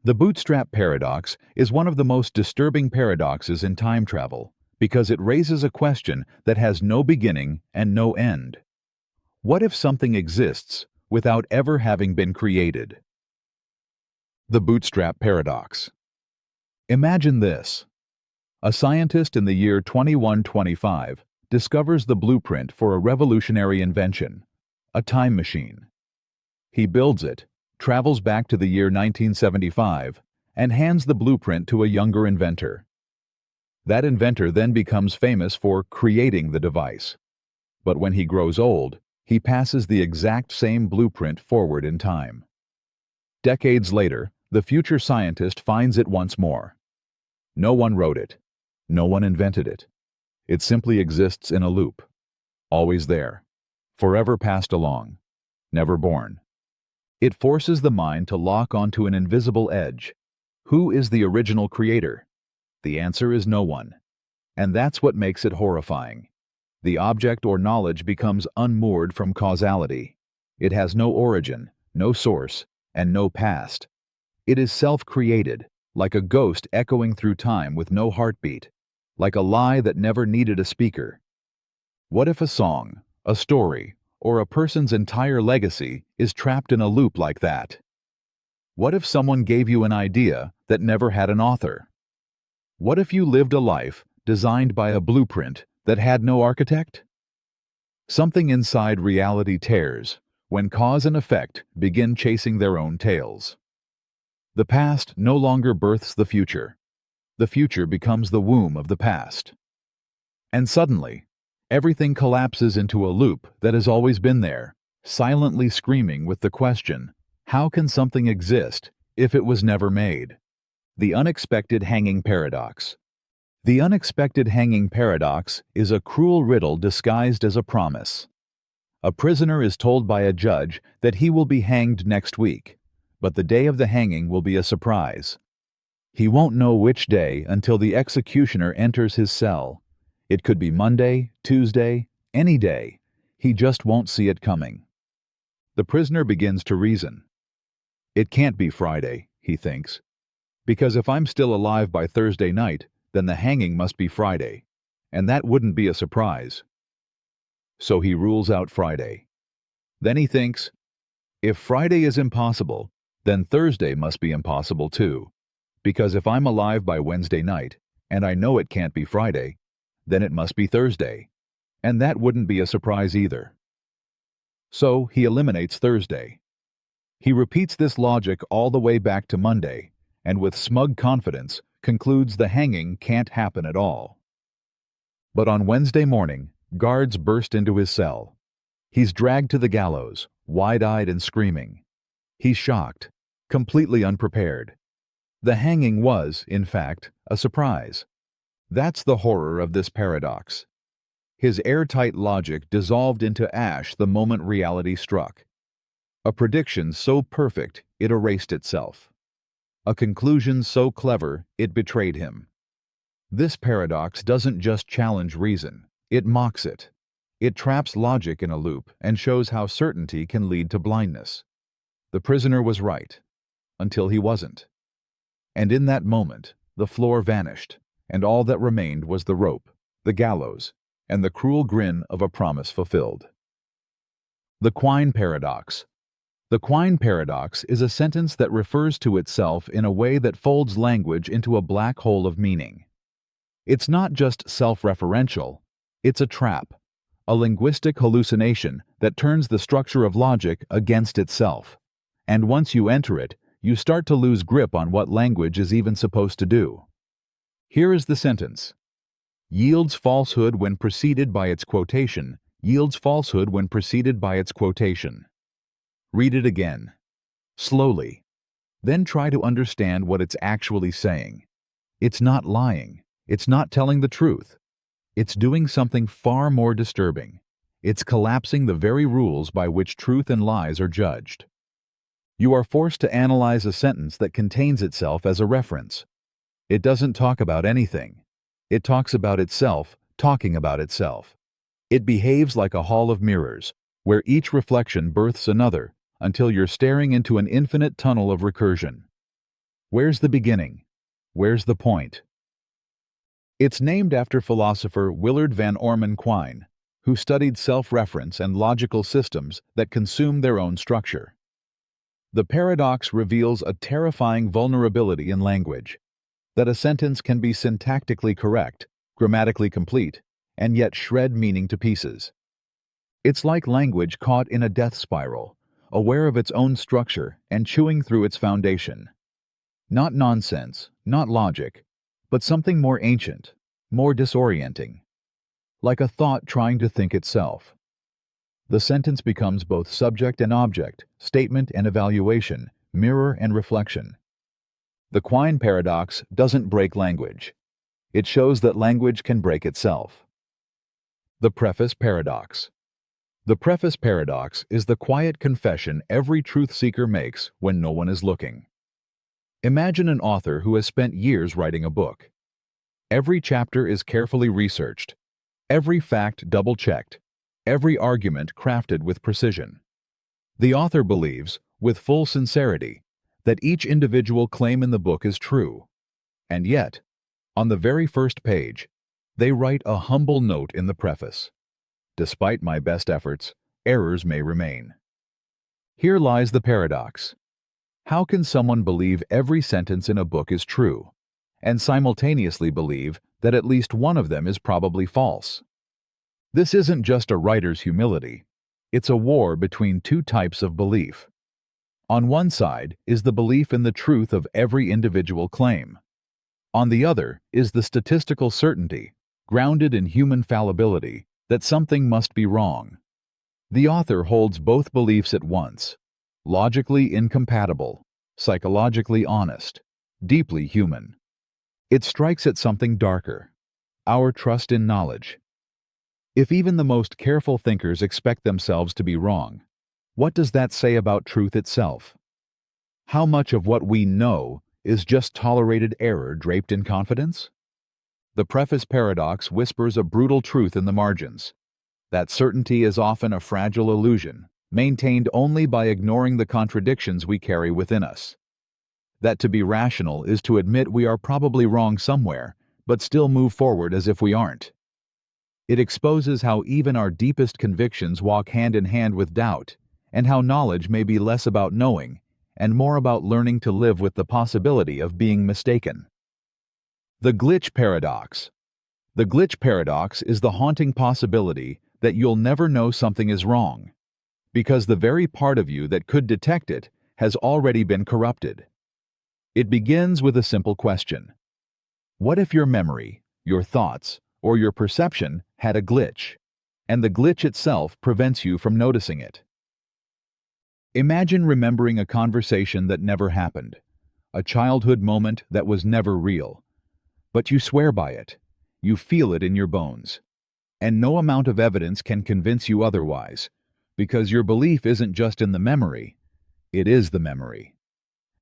The Bootstrap Paradox is one of the most disturbing paradoxes in time travel because it raises a question that has no beginning and no end. What if something exists without ever having been created? The Bootstrap Paradox. Imagine this. A scientist in the year 2125 discovers the blueprint for a revolutionary invention, a time machine. He builds it, travels back to the year 1975, and hands the blueprint to a younger inventor. That inventor then becomes famous for creating the device. But when he grows old, he passes the exact same blueprint forward in time. Decades later, the future scientist finds it once more. No one wrote it. No one invented it. It simply exists in a loop. Always there. Forever passed along. Never born. It forces the mind to lock onto an invisible edge. Who is the original creator? The answer is no one. And that's what makes it horrifying. The object or knowledge becomes unmoored from causality. It has no origin, no source, and no past. It is self-created, like a ghost echoing through time with no heartbeat, like a lie that never needed a speaker. What if a song, a story, or a person's entire legacy is trapped in a loop like that? What if someone gave you an idea that never had an author? What if you lived a life designed by a blueprint that had no architect? Something inside reality tears when cause and effect begin chasing their own tails. The past no longer births the future. The future becomes the womb of the past. And suddenly, everything collapses into a loop that has always been there, silently screaming with the question, how can something exist if it was never made? The unexpected hanging paradox. The unexpected hanging paradox is a cruel riddle disguised as a promise. A prisoner is told by a judge that he will be hanged next week, but the day of the hanging will be a surprise. He won't know which day until the executioner enters his cell. It could be Monday, Tuesday, any day. He just won't see it coming. The prisoner begins to reason. It can't be Friday, he thinks, because if I'm still alive by Thursday night, then the hanging must be Friday, and that wouldn't be a surprise. So he rules out Friday. Then he thinks, if Friday is impossible, then Thursday must be impossible too, because if I'm alive by Wednesday night, and I know it can't be Friday, then it must be Thursday, and that wouldn't be a surprise either. So he eliminates Thursday. He repeats this logic all the way back to Monday, and with smug confidence concludes the hanging can't happen at all. But on Wednesday morning, guards burst into his cell. He's dragged to the gallows, wide-eyed and screaming. He's shocked, completely unprepared. The hanging was, in fact, a surprise. That's the horror of this paradox. His airtight logic dissolved into ash the moment reality struck. A prediction so perfect it erased itself. A conclusion so clever it betrayed him. This paradox doesn't just challenge reason, it mocks it. It traps logic in a loop and shows how certainty can lead to blindness. The prisoner was right, until he wasn't. And in that moment, the floor vanished, and all that remained was the rope, the gallows, and the cruel grin of a promise fulfilled. The Quine Paradox. The Quine Paradox is a sentence that refers to itself in a way that folds language into a black hole of meaning. It's not just self-referential, it's a trap, a linguistic hallucination that turns the structure of logic against itself. And once you enter it, you start to lose grip on what language is even supposed to do. Here is the sentence. Yields falsehood when preceded by its quotation, yields falsehood when preceded by its quotation. Read it again, slowly. Then try to understand what it's actually saying. It's not lying. It's not telling the truth. It's doing something far more disturbing. It's collapsing the very rules by which truth and lies are judged. You are forced to analyze a sentence that contains itself as a reference. It doesn't talk about anything. It talks about itself, talking about itself. It behaves like a hall of mirrors, where each reflection births another, until you're staring into an infinite tunnel of recursion. Where's the beginning? Where's the point? It's named after philosopher Willard Van Orman Quine, who studied self-reference and logical systems that consume their own structure. The paradox reveals a terrifying vulnerability in language, that a sentence can be syntactically correct, grammatically complete, and yet shred meaning to pieces. It's like language caught in a death spiral, aware of its own structure and chewing through its foundation. Not nonsense, not logic, but something more ancient, more disorienting. Like a thought trying to think itself. The sentence becomes both subject and object, statement and evaluation, mirror and reflection. The Quine Paradox doesn't break language. It shows that language can break itself. The Preface Paradox. The Preface Paradox is the quiet confession every truth seeker makes when no one is looking. Imagine an author who has spent years writing a book. Every chapter is carefully researched, every fact double-checked, every argument crafted with precision. The author believes, with full sincerity, that each individual claim in the book is true. And yet, on the very first page, they write a humble note in the preface. Despite my best efforts, errors may remain. Here lies the paradox. How can someone believe every sentence in a book is true, and simultaneously believe that at least one of them is probably false? This isn't just a writer's humility. It's a war between two types of belief. On one side is the belief in the truth of every individual claim. On the other is the statistical certainty, grounded in human fallibility, that something must be wrong. The author holds both beliefs at once, logically incompatible, psychologically honest, deeply human. It strikes at something darker, our trust in knowledge. If even the most careful thinkers expect themselves to be wrong, what does that say about truth itself? How much of what we know is just tolerated error draped in confidence? The Preface Paradox whispers a brutal truth in the margins. That certainty is often a fragile illusion, maintained only by ignoring the contradictions we carry within us. That to be rational is to admit we are probably wrong somewhere, but still move forward as if we aren't. It exposes how even our deepest convictions walk hand in hand with doubt, and how knowledge may be less about knowing and more about learning to live with the possibility of being mistaken. The Glitch Paradox. The Glitch Paradox is the haunting possibility that you'll never know something is wrong, because the very part of you that could detect it has already been corrupted. It begins with a simple question. What if your memory, your thoughts, or your perception had a glitch, and the glitch itself prevents you from noticing it? Imagine remembering a conversation that never happened, a childhood moment that was never real. But you swear by it, you feel it in your bones, and no amount of evidence can convince you otherwise, because your belief isn't just in the memory, it is the memory.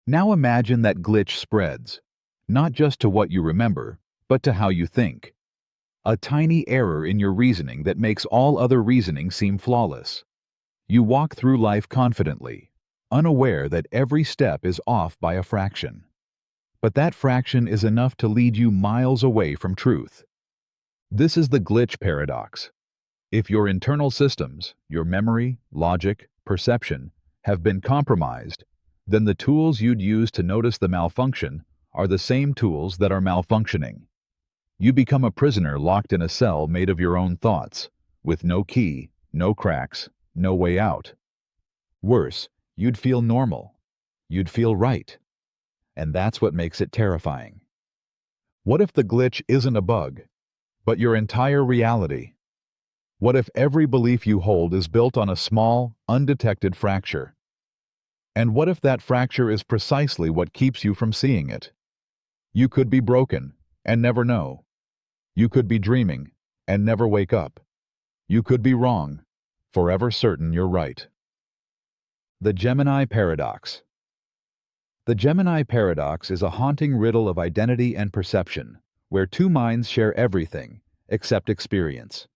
Now imagine that glitch spreads, not just to what you remember, but to how you think. A tiny error in your reasoning that makes all other reasoning seem flawless. You walk through life confidently, unaware that every step is off by a fraction. But that fraction is enough to lead you miles away from truth. This is the glitch paradox. If your internal systems, your memory, logic, perception, have been compromised, then the tools you'd use to notice the malfunction are the same tools that are malfunctioning. You become a prisoner locked in a cell made of your own thoughts, with no key, no cracks, no way out. Worse, you'd feel normal. You'd feel right. And that's what makes it terrifying. What if the glitch isn't a bug, but your entire reality? What if every belief you hold is built on a small, undetected fracture? And what if that fracture is precisely what keeps you from seeing it? You could be broken and never know. You could be dreaming and never wake up. You could be wrong, forever certain you're right. The Gemini Paradox. The Gemini Paradox is a haunting riddle of identity and perception, where two minds share everything, except experience.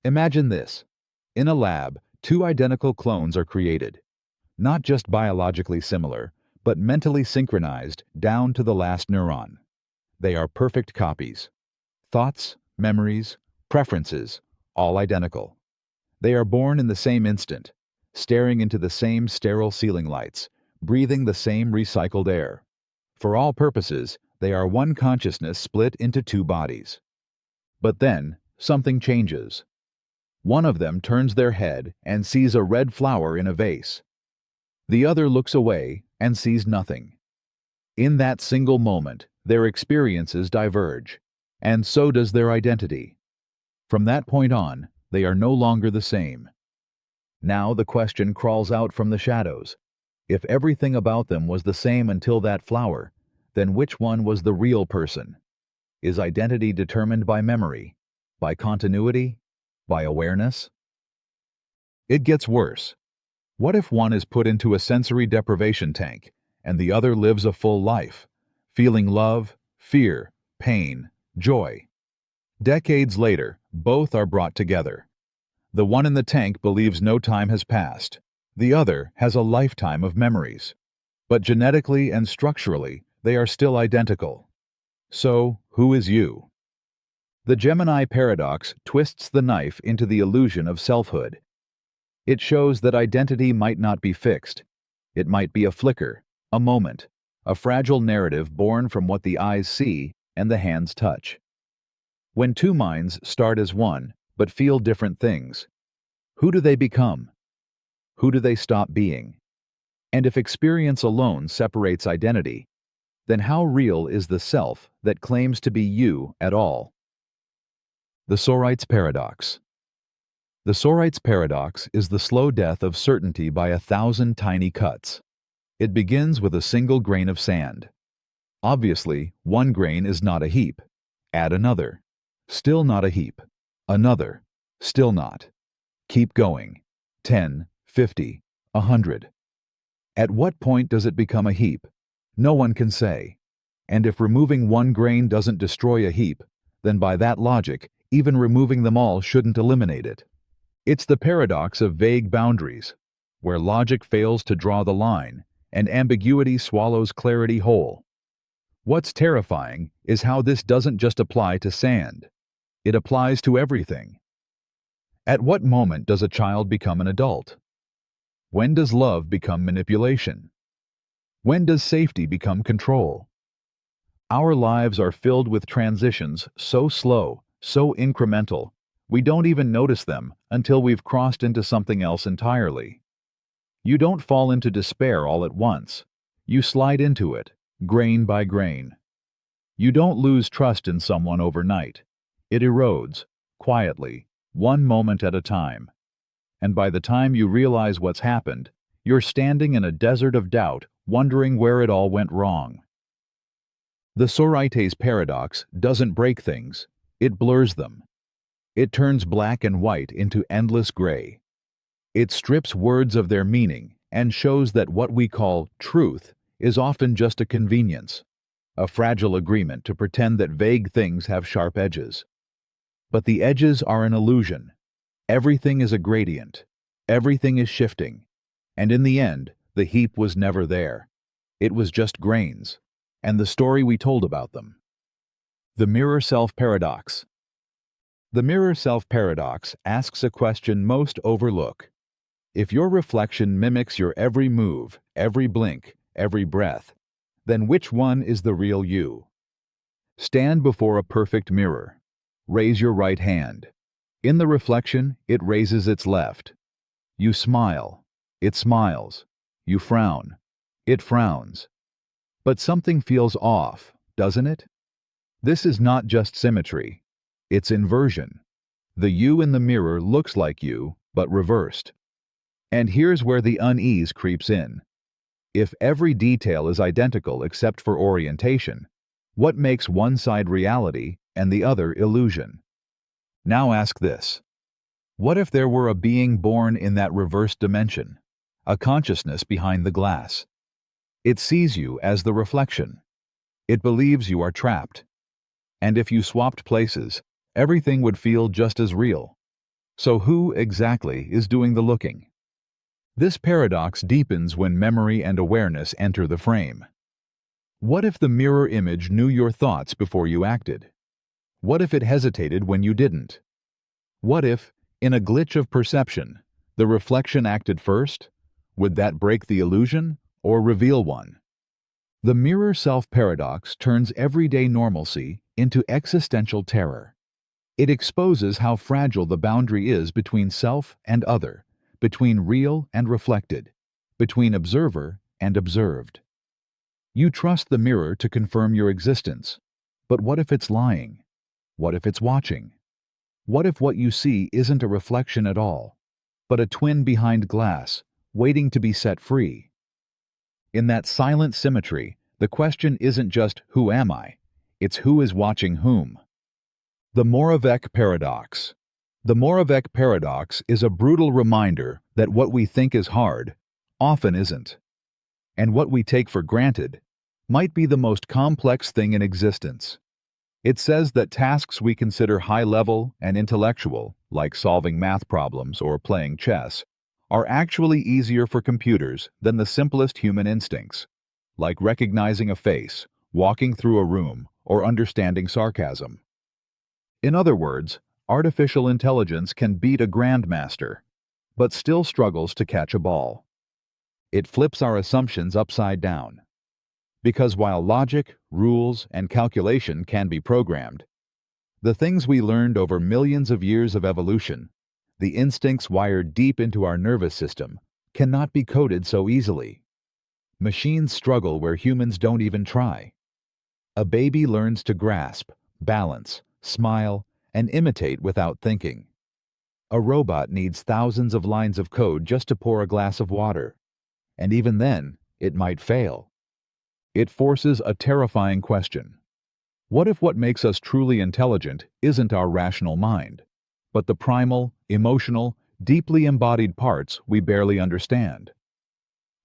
Imagine this. In a lab, two identical clones are created. Not just biologically similar, but mentally synchronized down to the last neuron. They are perfect copies. Thoughts, memories, preferences, all identical. They are born in the same instant, staring into the same sterile ceiling lights, breathing the same recycled air. For all purposes, they are one consciousness split into two bodies. But then, something changes. One of them turns their head and sees a red flower in a vase. The other looks away and sees nothing. In that single moment, their experiences diverge, and so does their identity. From that point on, they are no longer the same. Now the question crawls out from the shadows. If everything about them was the same until that flower, then which one was the real person? Is identity determined by memory, by continuity, by awareness? It gets worse. What if one is put into a sensory deprivation tank and the other lives a full life, feeling love, fear, pain, joy? Decades later, both are brought together. The one in the tank believes no time has passed. The other has a lifetime of memories. But genetically and structurally, they are still identical. So, who is you? The Gemini Paradox twists the knife into the illusion of selfhood. It shows that identity might not be fixed. It might be a flicker, a moment, a fragile narrative born from what the eyes see and the hands touch. When two minds start as one, but feel different things, who do they become? Who do they stop being? And if experience alone separates identity, then how real is the self that claims to be you at all? The Sorites Paradox. The Sorites Paradox is the slow death of certainty by 1,000 tiny cuts. It begins with a single grain of sand. Obviously, one grain is not a heap. Add another. Still not a heap. Another. Still not. Keep going. 10, 50, 100. At what point does it become a heap? No one can say. And if removing one grain doesn't destroy a heap, then by that logic, even removing them all shouldn't eliminate it. It's the paradox of vague boundaries, where logic fails to draw the line, and ambiguity swallows clarity whole. What's terrifying is how this doesn't just apply to sand. It applies to everything. At what moment does a child become an adult? When does love become manipulation? When does safety become control? Our lives are filled with transitions so slow, so incremental, we don't even notice them until we've crossed into something else entirely. You don't fall into despair all at once. You slide into it, grain by grain. You don't lose trust in someone overnight. It erodes, quietly, one moment at a time. And by the time you realize what's happened, you're standing in a desert of doubt, wondering where it all went wrong. The Sorites Paradox doesn't break things, it blurs them. It turns black and white into endless gray. It strips words of their meaning and shows that what we call truth is often just a convenience, a fragile agreement to pretend that vague things have sharp edges. But the edges are an illusion. Everything is a gradient. Everything is shifting. And in the end, the heap was never there. It was just grains, and the story we told about them. The Mirror Self Paradox. The Mirror Self Paradox asks a question most overlook. If your reflection mimics your every move, every blink, every breath, then which one is the real you? Stand before a perfect mirror. Raise your right hand. In the reflection, it raises its left. You smile. It smiles. You frown. It frowns. But something feels off, doesn't it? This is not just symmetry. It's inversion. The you in the mirror looks like you, but reversed. And here's where the unease creeps in. If every detail is identical except for orientation, what makes one side reality and the other illusion? Now ask this. What if there were a being born in that reversed dimension, a consciousness behind the glass? It sees you as the reflection. It believes you are trapped. And if you swapped places, everything would feel just as real. So who exactly is doing the looking? This paradox deepens when memory and awareness enter the frame. What if the mirror image knew your thoughts before you acted? What if it hesitated when you didn't? What if, in a glitch of perception, the reflection acted first? Would that break the illusion or reveal one? The mirror self paradox turns everyday normalcy into existential terror. It exposes how fragile the boundary is between self and other, between real and reflected, between observer and observed. You trust the mirror to confirm your existence, but what if it's lying? What if it's watching? What if what you see isn't a reflection at all, but a twin behind glass, waiting to be set free? In that silent symmetry, the question isn't just who am I? It's who is watching whom. The Moravec Paradox. The Moravec Paradox is a brutal reminder that what we think is hard often isn't, and what we take for granted might be the most complex thing in existence. It says that tasks we consider high-level and intellectual, like solving math problems or playing chess, are actually easier for computers than the simplest human instincts, like recognizing a face, walking through a room, or understanding sarcasm. In other words, artificial intelligence can beat a grandmaster, but still struggles to catch a ball. It flips our assumptions upside down. Because while logic, rules, and calculation can be programmed, the things we learned over millions of years of evolution, the instincts wired deep into our nervous system, cannot be coded so easily. Machines struggle where humans don't even try. A baby learns to grasp, balance, smile, and imitate without thinking. A robot needs thousands of lines of code just to pour a glass of water, and even then, it might fail. It forces a terrifying question. What if what makes us truly intelligent isn't our rational mind, but the primal, emotional, deeply embodied parts we barely understand?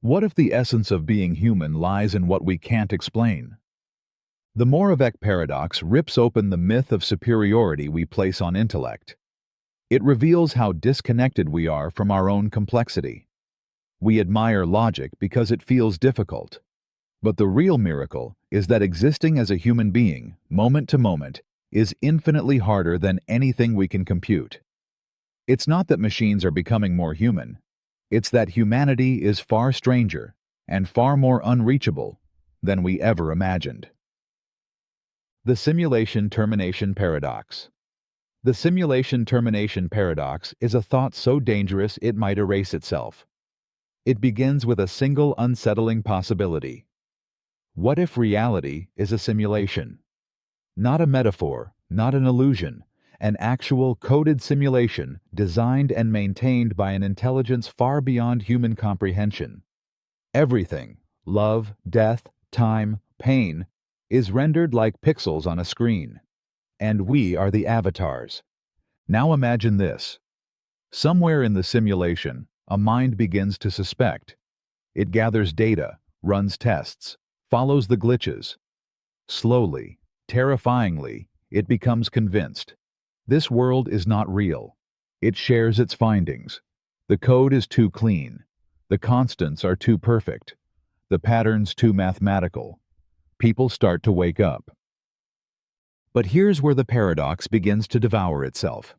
What if the essence of being human lies in what we can't explain? The Moravec Paradox rips open the myth of superiority we place on intellect. It reveals how disconnected we are from our own complexity. We admire logic because it feels difficult. But the real miracle is that existing as a human being, moment to moment, is infinitely harder than anything we can compute. It's not that machines are becoming more human. It's that humanity is far stranger and far more unreachable than we ever imagined. The Simulation Termination Paradox. The Simulation Termination Paradox is a thought so dangerous it might erase itself. It begins with a single unsettling possibility. What if reality is a simulation? Not a metaphor, not an illusion, an actual coded simulation designed and maintained by an intelligence far beyond human comprehension. Everything, love, death, time, pain, is rendered like pixels on a screen. And we are the avatars. Now imagine this. Somewhere in the simulation, a mind begins to suspect. It gathers data, runs tests, follows the glitches. Slowly, terrifyingly, it becomes convinced. This world is not real. It shares its findings. The code is too clean. The constants are too perfect. The patterns too mathematical. People start to wake up. But here's where the paradox begins to devour itself.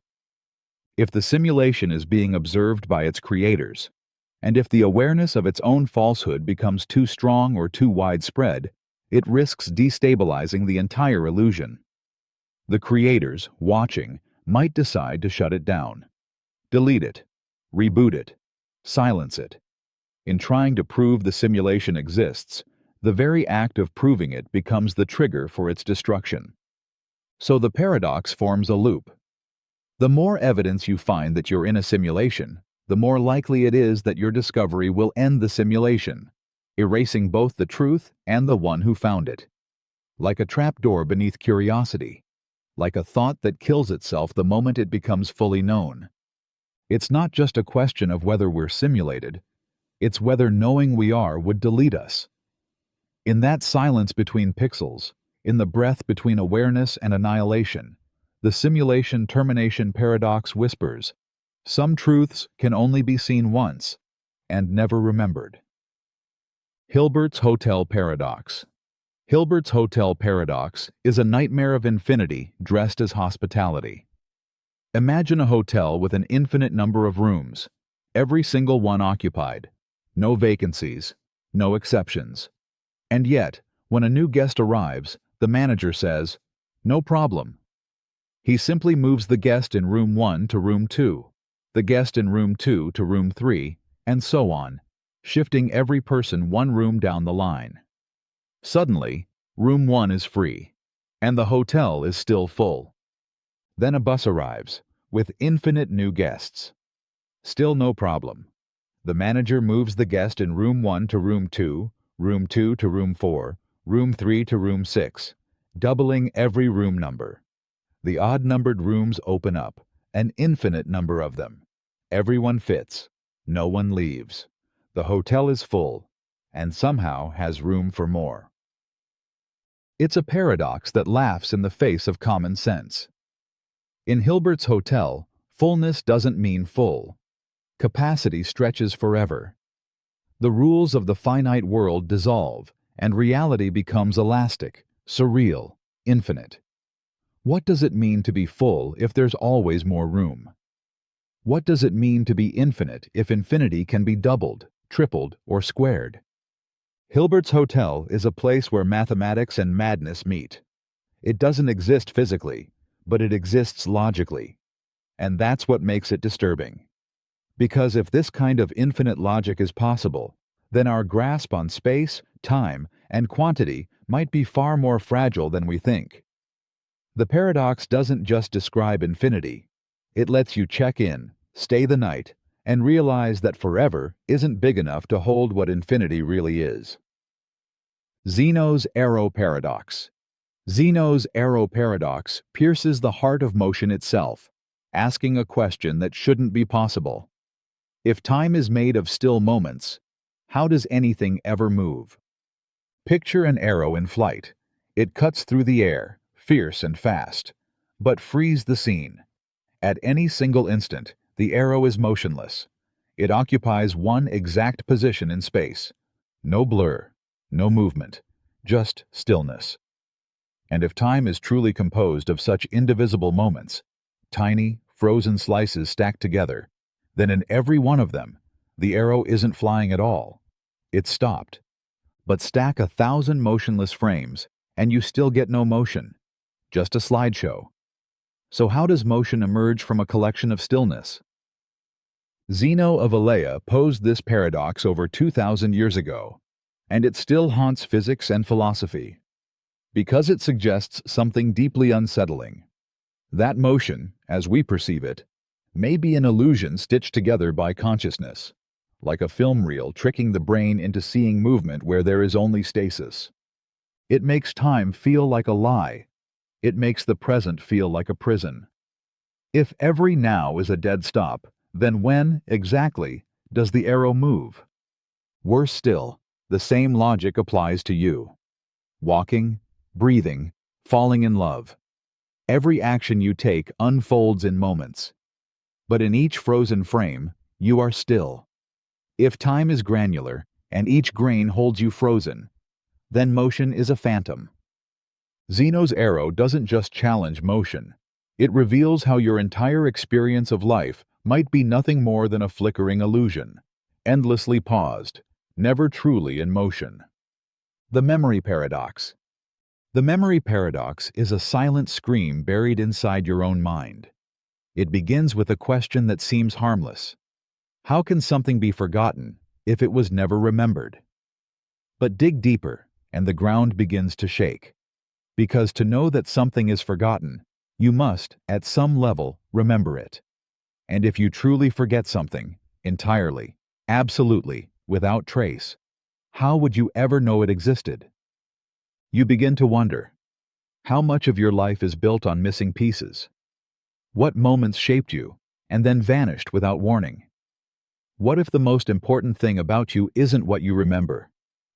If the simulation is being observed by its creators, and if the awareness of its own falsehood becomes too strong or too widespread, it risks destabilizing the entire illusion. The creators, watching, might decide to shut it down, delete it, reboot it, silence it. In trying to prove the simulation exists, the very act of proving it becomes the trigger for its destruction. So the paradox forms a loop. The more evidence you find that you're in a simulation, the more likely it is that your discovery will end the simulation, erasing both the truth and the one who found it. Like a trapdoor beneath curiosity, like a thought that kills itself the moment it becomes fully known. It's not just a question of whether we're simulated, it's whether knowing we are would delete us. In that silence between pixels, in the breath between awareness and annihilation, the Simulation Termination Paradox whispers, some truths can only be seen once, and never remembered. Hilbert's Hotel Paradox. Hilbert's Hotel Paradox is a nightmare of infinity dressed as hospitality. Imagine a hotel with an infinite number of rooms, every single one occupied, no vacancies, no exceptions. And yet, when a new guest arrives, the manager says, "No problem." He simply moves the guest in room 1 to room 2, the guest in room 2 to room 3, and so on, shifting every person one room down the line. Suddenly, room 1 is free, and the hotel is still full. Then a bus arrives, with infinite new guests. Still no problem. The manager moves the guest in room 1 to room 2, room 2 to room 4, room 3 to room 6, doubling every room number. The odd-numbered rooms open up, an infinite number of them. Everyone fits. No one leaves. The hotel is full, and somehow has room for more. It's a paradox that laughs in the face of common sense. In Hilbert's hotel, fullness doesn't mean full. Capacity stretches forever. The rules of the finite world dissolve, and reality becomes elastic, surreal, infinite. What does it mean to be full if there's always more room? What does it mean to be infinite if infinity can be doubled, tripled, or squared? Hilbert's Hotel is a place where mathematics and madness meet. It doesn't exist physically, but it exists logically. And that's what makes it disturbing. Because if this kind of infinite logic is possible, then our grasp on space, time, and quantity might be far more fragile than we think. The paradox doesn't just describe infinity. It lets you check in, stay the night, and realize that forever isn't big enough to hold what infinity really is. Zeno's Arrow Paradox. Zeno's Arrow Paradox pierces the heart of motion itself, asking a question that shouldn't be possible. If time is made of still moments, how does anything ever move? Picture an arrow in flight. It cuts through the air, fierce and fast, but frees the scene. At any single instant, the arrow is motionless. It occupies one exact position in space. No blur, no movement, just stillness. And if time is truly composed of such indivisible moments, tiny, frozen slices stacked together, then in every one of them, the arrow isn't flying at all. It's stopped. But stack 1,000 motionless frames, and you still get no motion. Just a slideshow. So how does motion emerge from a collection of stillness? Zeno of Elea posed this paradox over 2,000 years ago, and it still haunts physics and philosophy, because it suggests something deeply unsettling. That motion, as we perceive it, may be an illusion stitched together by consciousness, like a film reel tricking the brain into seeing movement where there is only stasis. It makes time feel like a lie. It makes the present feel like a prison. If every now is a dead stop, then when, exactly, does the arrow move? Worse still, the same logic applies to you. Walking, breathing, falling in love. Every action you take unfolds in moments. But in each frozen frame, you are still. If time is granular, and each grain holds you frozen, then motion is a phantom. Zeno's arrow doesn't just challenge motion. It reveals how your entire experience of life might be nothing more than a flickering illusion, endlessly paused, never truly in motion. The Memory Paradox. The Memory Paradox is a silent scream buried inside your own mind. It begins with a question that seems harmless. How can something be forgotten if it was never remembered? But dig deeper, and the ground begins to shake. Because to know that something is forgotten, you must, at some level, remember it. And if you truly forget something, entirely, absolutely, without trace, how would you ever know it existed? You begin to wonder, how much of your life is built on missing pieces? What moments shaped you, and then vanished without warning? What if the most important thing about you isn't what you remember,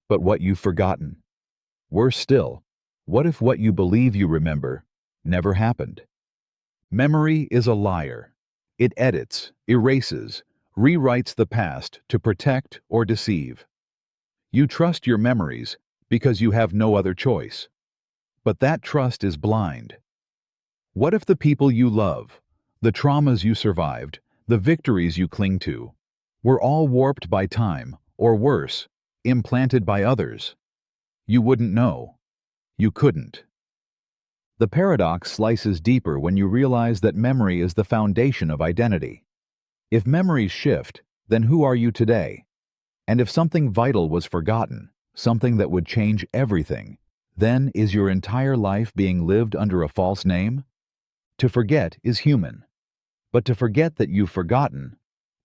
but what you've forgotten? Worse still, what if what you believe you remember never happened? Memory is a liar. It edits, erases, rewrites the past to protect or deceive. You trust your memories because you have no other choice. But that trust is blind. What if the people you love, the traumas you survived, the victories you cling to, were all warped by time, or worse, implanted by others? You wouldn't know. You couldn't. The paradox slices deeper when you realize that memory is the foundation of identity. If memories shift, then who are you today? And if something vital was forgotten, something that would change everything, then is your entire life being lived under a false name? To forget is human, but to forget that you've forgotten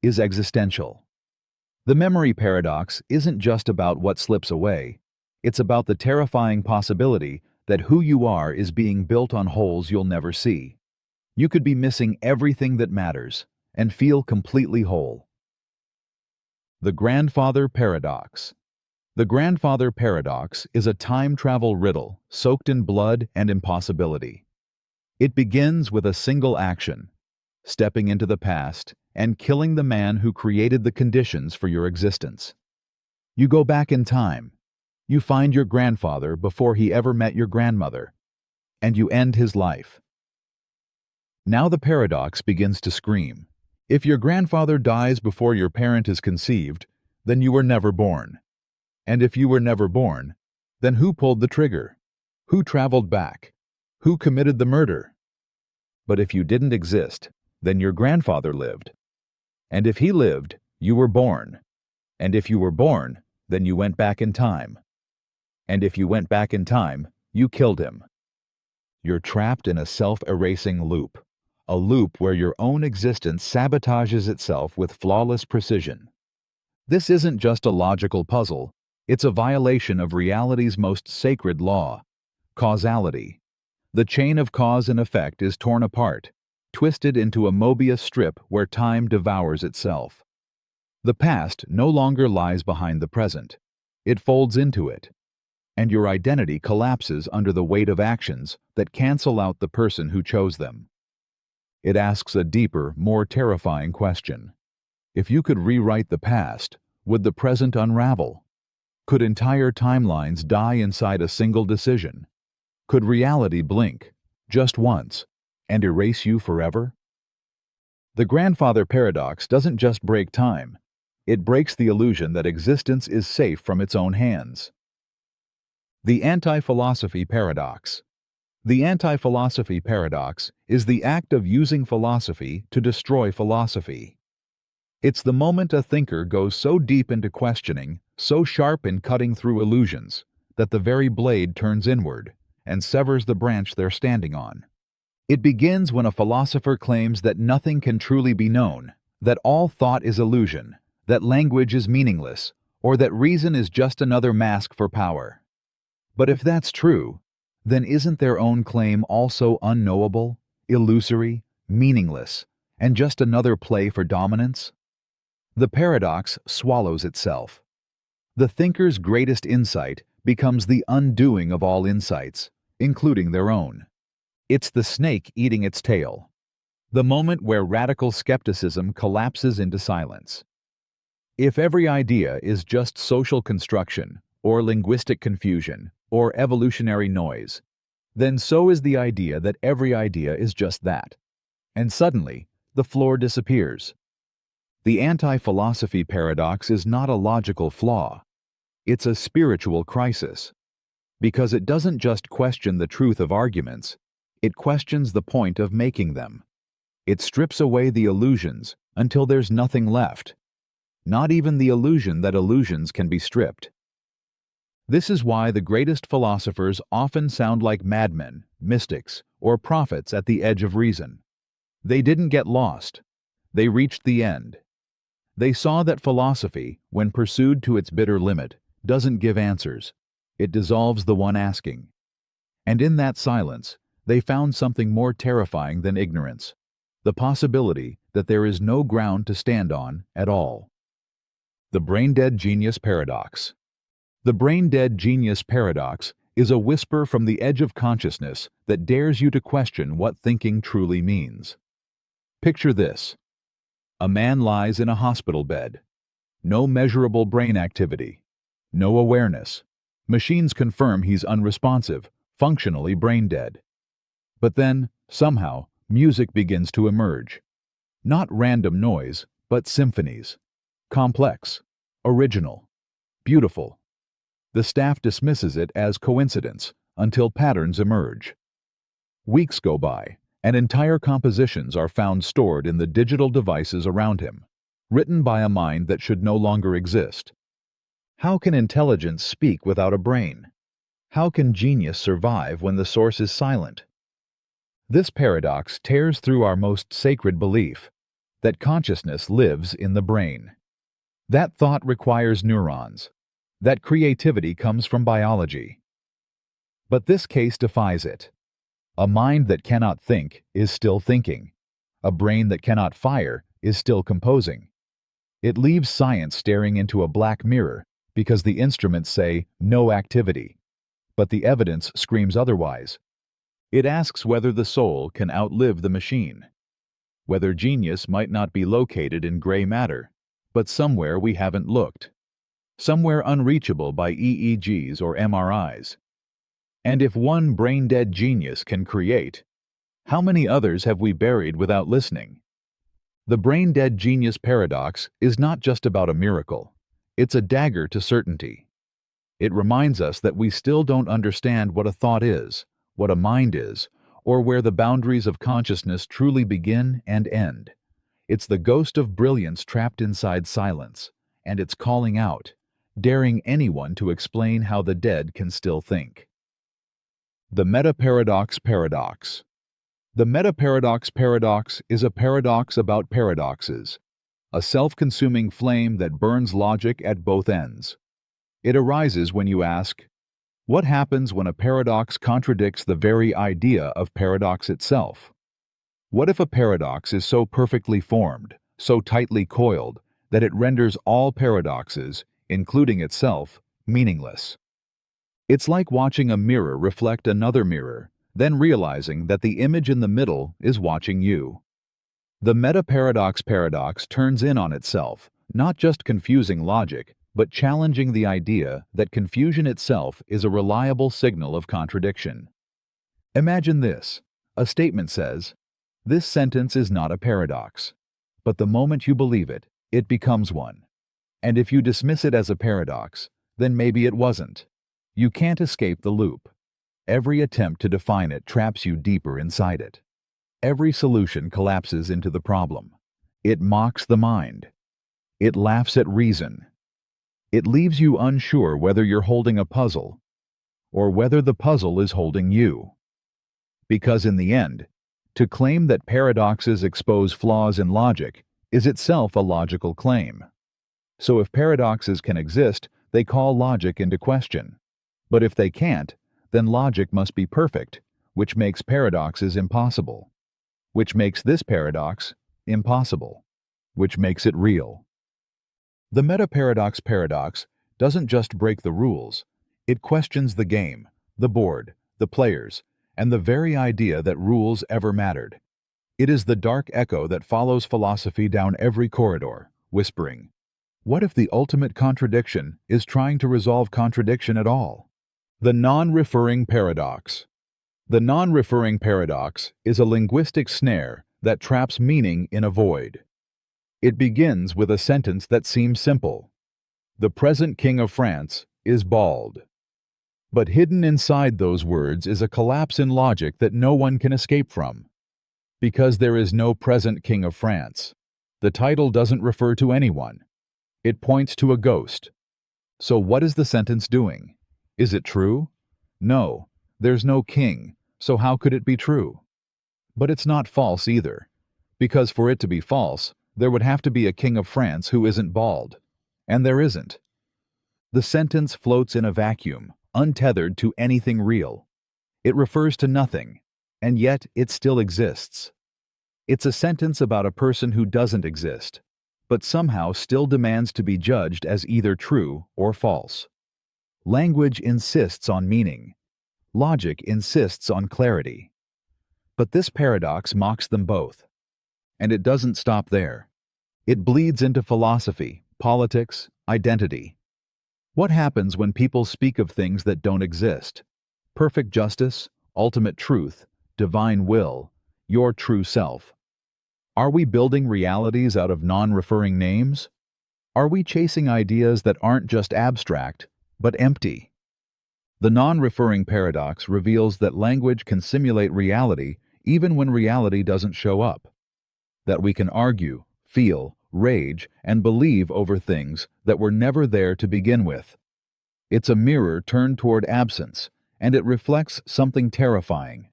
is existential. The memory paradox isn't just about what slips away. It's about the terrifying possibility that who you are is being built on holes you'll never see. You could be missing everything that matters and feel completely whole. The Grandfather Paradox. The Grandfather Paradox is a time travel riddle soaked in blood and impossibility. It begins with a single action, stepping into the past and killing the man who created the conditions for your existence. You go back in time. You find your grandfather before he ever met your grandmother, and you end his life. Now the paradox begins to scream. If your grandfather dies before your parent is conceived, then you were never born. And if you were never born, then who pulled the trigger? Who traveled back? Who committed the murder? But if you didn't exist, then your grandfather lived. And if he lived, you were born. And if you were born, then you went back in time. And if you went back in time, you killed him. You're trapped in a self-erasing loop, a loop where your own existence sabotages itself with flawless precision. This isn't just a logical puzzle, it's a violation of reality's most sacred law, causality. The chain of cause and effect is torn apart, twisted into a Mobius strip where time devours itself. The past no longer lies behind the present. It folds into it, and your identity collapses under the weight of actions that cancel out the person who chose them. It asks a deeper, more terrifying question. If you could rewrite the past, would the present unravel? Could entire timelines die inside a single decision? Could reality blink, just once, and erase you forever? The Grandfather Paradox doesn't just break time. It breaks the illusion that existence is safe from its own hands. The Anti-Philosophy Paradox. The Anti-Philosophy Paradox is the act of using philosophy to destroy philosophy. It's the moment a thinker goes so deep into questioning, so sharp in cutting through illusions, that the very blade turns inward and severs the branch they're standing on. It begins when a philosopher claims that nothing can truly be known, that all thought is illusion, that language is meaningless, or that reason is just another mask for power. But if that's true, then isn't their own claim also unknowable, illusory, meaningless, and just another play for dominance? The paradox swallows itself. The thinker's greatest insight becomes the undoing of all insights, including their own. It's the snake eating its tail. The moment where radical skepticism collapses into silence. If every idea is just social construction, or linguistic confusion, or evolutionary noise, then so is the idea that every idea is just that. And suddenly, the floor disappears. The anti-philosophy paradox is not a logical flaw. It's a spiritual crisis. Because it doesn't just question the truth of arguments, it questions the point of making them. It strips away the illusions until there's nothing left. Not even the illusion that illusions can be stripped. This is why the greatest philosophers often sound like madmen, mystics, or prophets at the edge of reason. They didn't get lost. They reached the end. They saw that philosophy, when pursued to its bitter limit, doesn't give answers. It dissolves the one asking. And in that silence, they found something more terrifying than ignorance, the possibility that there is no ground to stand on at all. The Brain-Dead Genius Paradox. The Brain-Dead Genius Paradox is a whisper from the edge of consciousness that dares you to question what thinking truly means. Picture this. A man lies in a hospital bed. No measurable brain activity. No awareness. Machines confirm he's unresponsive, functionally brain dead. But then, somehow, music begins to emerge. Not random noise, but symphonies. Complex. Original. Beautiful. The staff dismisses it as coincidence until patterns emerge. Weeks go by, and entire compositions are found stored in the digital devices around him, written by a mind that should no longer exist. How can intelligence speak without a brain? How can genius survive when the source is silent? This paradox tears through our most sacred belief, that consciousness lives in the brain. That thought requires neurons. That creativity comes from biology. But this case defies it. A mind that cannot think is still thinking. A brain that cannot fire is still composing. It leaves science staring into a black mirror because the instruments say no activity, but the evidence screams otherwise. It asks whether the soul can outlive the machine, whether genius might not be located in gray matter, but somewhere we haven't looked, somewhere unreachable by EEGs or MRIs. And if one brain-dead genius can create, how many others have we buried without listening? The brain-dead genius paradox is not just about a miracle. It's a dagger to certainty. It reminds us that we still don't understand what a thought is, what a mind is, or where the boundaries of consciousness truly begin and end. It's the ghost of brilliance trapped inside silence, and it's calling out, daring anyone to explain how the dead can still think. The Meta-Paradox Paradox. The Meta-Paradox Paradox is a paradox about paradoxes, a self-consuming flame that burns logic at both ends. It arises when you ask, what happens when a paradox contradicts the very idea of paradox itself? What if a paradox is so perfectly formed, so tightly coiled, that it renders all paradoxes, including itself, meaningless? It's like watching a mirror reflect another mirror, then realizing that the image in the middle is watching you. The Meta-Paradox paradox turns in on itself, not just confusing logic, but challenging the idea that confusion itself is a reliable signal of contradiction. Imagine this. A statement says, "This sentence is not a paradox." But the moment you believe it, it becomes one. And if you dismiss it as a paradox, then maybe it wasn't. You can't escape the loop. Every attempt to define it traps you deeper inside it. Every solution collapses into the problem. It mocks the mind. It laughs at reason. It leaves you unsure whether you're holding a puzzle or whether the puzzle is holding you. Because in the end, to claim that paradoxes expose flaws in logic is itself a logical claim. So if paradoxes can exist, they call logic into question. But if they can't, then logic must be perfect, which makes paradoxes impossible, which makes this paradox impossible, which makes it real. The Meta-Paradox paradox doesn't just break the rules, it questions the game, the board, the players, and the very idea that rules ever mattered. It is the dark echo that follows philosophy down every corridor, whispering, what if the ultimate contradiction is trying to resolve contradiction at all? The non-referring paradox. The non-referring paradox is a linguistic snare that traps meaning in a void. It begins with a sentence that seems simple. The present king of France is bald. But hidden inside those words is a collapse in logic that no one can escape from. Because there is no present king of France, the title doesn't refer to anyone. It points to a ghost. So what is the sentence doing? Is it true? No, there's no king, so how could it be true? But it's not false either, because for it to be false, there would have to be a king of France who isn't bald. And there isn't. The sentence floats in a vacuum, untethered to anything real. It refers to nothing, and yet it still exists. It's a sentence about a person who doesn't exist, but somehow still demands to be judged as either true or false. Language insists on meaning. Logic insists on clarity. But this paradox mocks them both. And it doesn't stop there. It bleeds into philosophy, politics, identity. What happens when people speak of things that don't exist? Perfect justice, ultimate truth, divine will, your true self. Are we building realities out of non-referring names? Are we chasing ideas that aren't just abstract, but empty? The non-referring paradox reveals that language can simulate reality even when reality doesn't show up. That we can argue, feel, rage, and believe over things that were never there to begin with. It's a mirror turned toward absence, and it reflects something terrifying.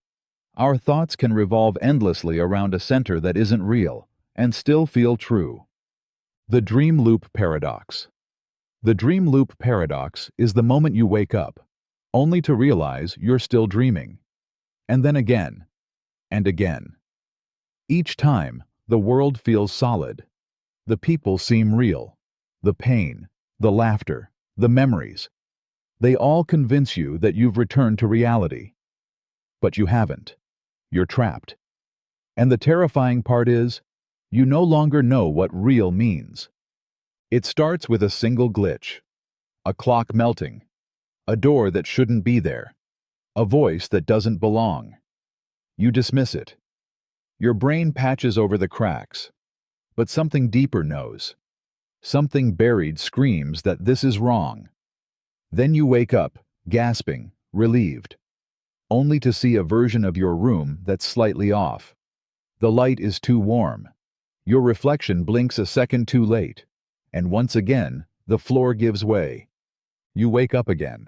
Our thoughts can revolve endlessly around a center that isn't real, and still feel true. The Dream Loop Paradox. The Dream Loop Paradox is the moment you wake up, only to realize you're still dreaming. And then again, and again. Each time, the world feels solid. The people seem real. The pain, the laughter, the memories. They all convince you that you've returned to reality. But you haven't. You're trapped. And the terrifying part is, you no longer know what real means. It starts with a single glitch. A clock melting. A door that shouldn't be there. A voice that doesn't belong. You dismiss it. Your brain patches over the cracks. But something deeper knows. Something buried screams that this is wrong. Then you wake up, gasping, relieved, only to see a version of your room that's slightly off. The light is too warm. Your reflection blinks a second too late, and once again, the floor gives way. You wake up again.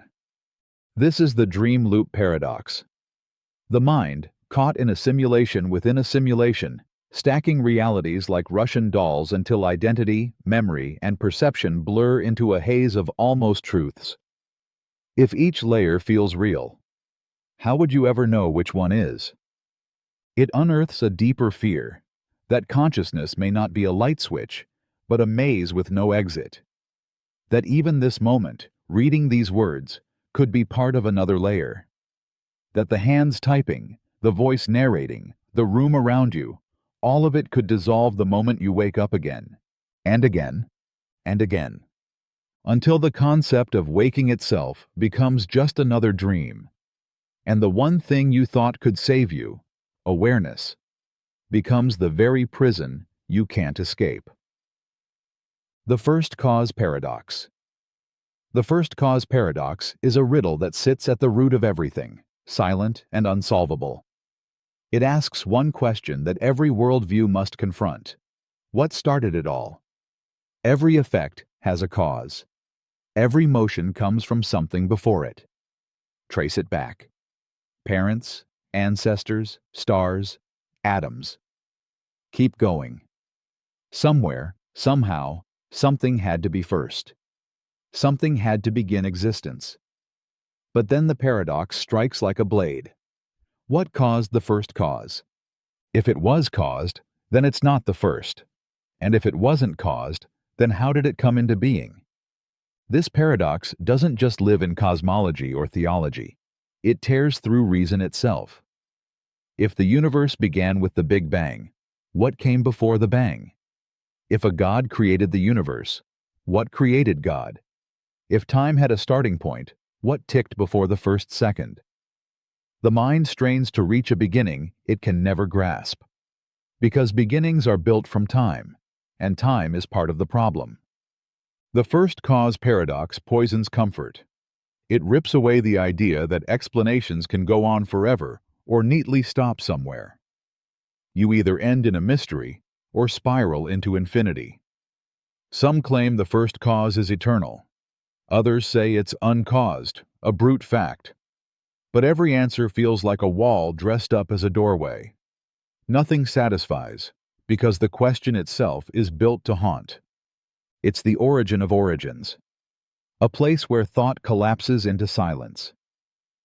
This is the Dream Loop Paradox. The mind, caught in a simulation within a simulation, stacking realities like Russian dolls until identity, memory, and perception blur into a haze of almost truths. If each layer feels real, how would you ever know which one is? It unearths a deeper fear, that consciousness may not be a light switch, but a maze with no exit. That even this moment, reading these words, could be part of another layer. That the hands typing, the voice narrating, the room around you, all of it could dissolve the moment you wake up again, and again, and again, until the concept of waking itself becomes just another dream. And the one thing you thought could save you, awareness, becomes the very prison you can't escape. The First Cause Paradox. The First Cause Paradox is a riddle that sits at the root of everything, silent and unsolvable. It asks one question that every worldview must confront. What started it all? Every effect has a cause. Every motion comes from something before it. Trace it back. Parents, ancestors, stars, atoms. Keep going. Somewhere, somehow, something had to be first. Something had to begin existence. But then the paradox strikes like a blade. What caused the first cause? If it was caused, then it's not the first. And if it wasn't caused, then how did it come into being? This paradox doesn't just live in cosmology or theology. It tears through reason itself. If the universe began with the Big Bang, what came before the bang? If a God created the universe, what created God? If time had a starting point, what ticked before the first second? The mind strains to reach a beginning it can never grasp. Because beginnings are built from time, and time is part of the problem. The First Cause Paradox poisons comfort. It rips away the idea that explanations can go on forever or neatly stop somewhere. You either end in a mystery or spiral into infinity. Some claim the first cause is eternal. Others say it's uncaused, a brute fact. But every answer feels like a wall dressed up as a doorway. Nothing satisfies, because the question itself is built to haunt. It's the origin of origins. A place where thought collapses into silence.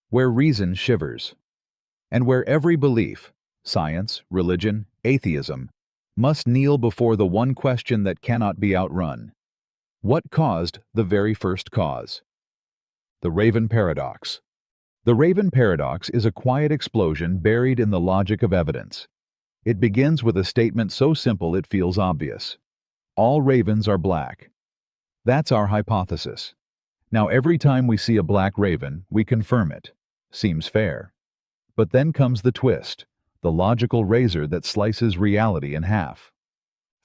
Where reason shivers. And where every belief, science, religion, atheism, must kneel before the one question that cannot be outrun. What caused the very first cause? The Raven Paradox. The Raven Paradox is a quiet explosion buried in the logic of evidence. It begins with a statement so simple it feels obvious. All ravens are black. That's our hypothesis. Now every time we see a black raven, we confirm it. Seems fair. But then comes the twist, the logical razor that slices reality in half.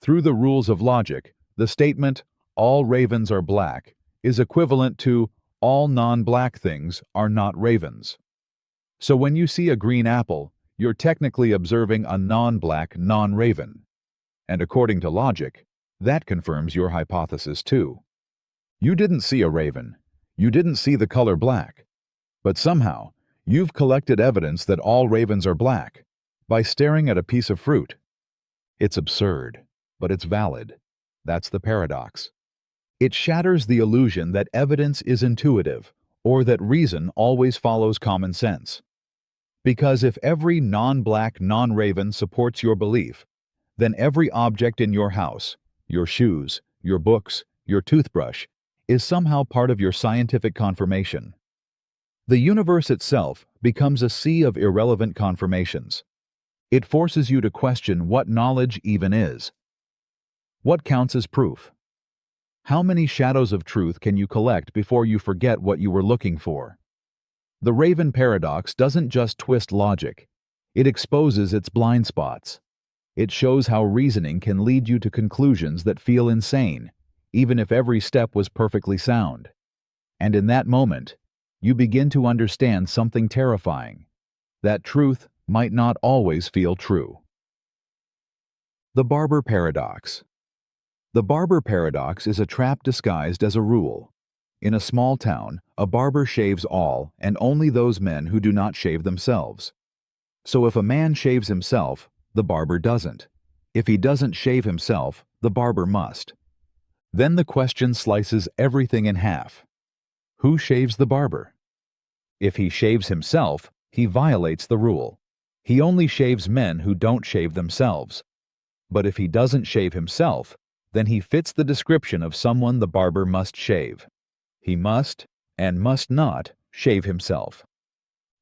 Through the rules of logic, the statement, all ravens are black, is equivalent to all non-black things are not ravens. So when you see a green apple, you're technically observing a non-black non-raven. And according to logic, that confirms your hypothesis too. You didn't see a raven. You didn't see the color black. But somehow, you've collected evidence that all ravens are black by staring at a piece of fruit. It's absurd, but it's valid. That's the paradox. It shatters the illusion that evidence is intuitive or that reason always follows common sense. Because if every non-black non-raven supports your belief, then every object in your house, your shoes, your books, your toothbrush, is somehow part of your scientific confirmation. The universe itself becomes a sea of irrelevant confirmations. It forces you to question what knowledge even is. What counts as proof? How many shadows of truth can you collect before you forget what you were looking for? The Raven Paradox doesn't just twist logic. It exposes its blind spots. It shows how reasoning can lead you to conclusions that feel insane, even if every step was perfectly sound. And in that moment, you begin to understand something terrifying, that truth might not always feel true. The Barber Paradox. The Barber Paradox is a trap disguised as a rule. In a small town, a barber shaves all and only those men who do not shave themselves. So if a man shaves himself, the barber doesn't. If he doesn't shave himself, the barber must. Then the question slices everything in half. Who shaves the barber? If he shaves himself, he violates the rule. He only shaves men who don't shave themselves. But if he doesn't shave himself, then he fits the description of someone the barber must shave. He must, and must not, shave himself.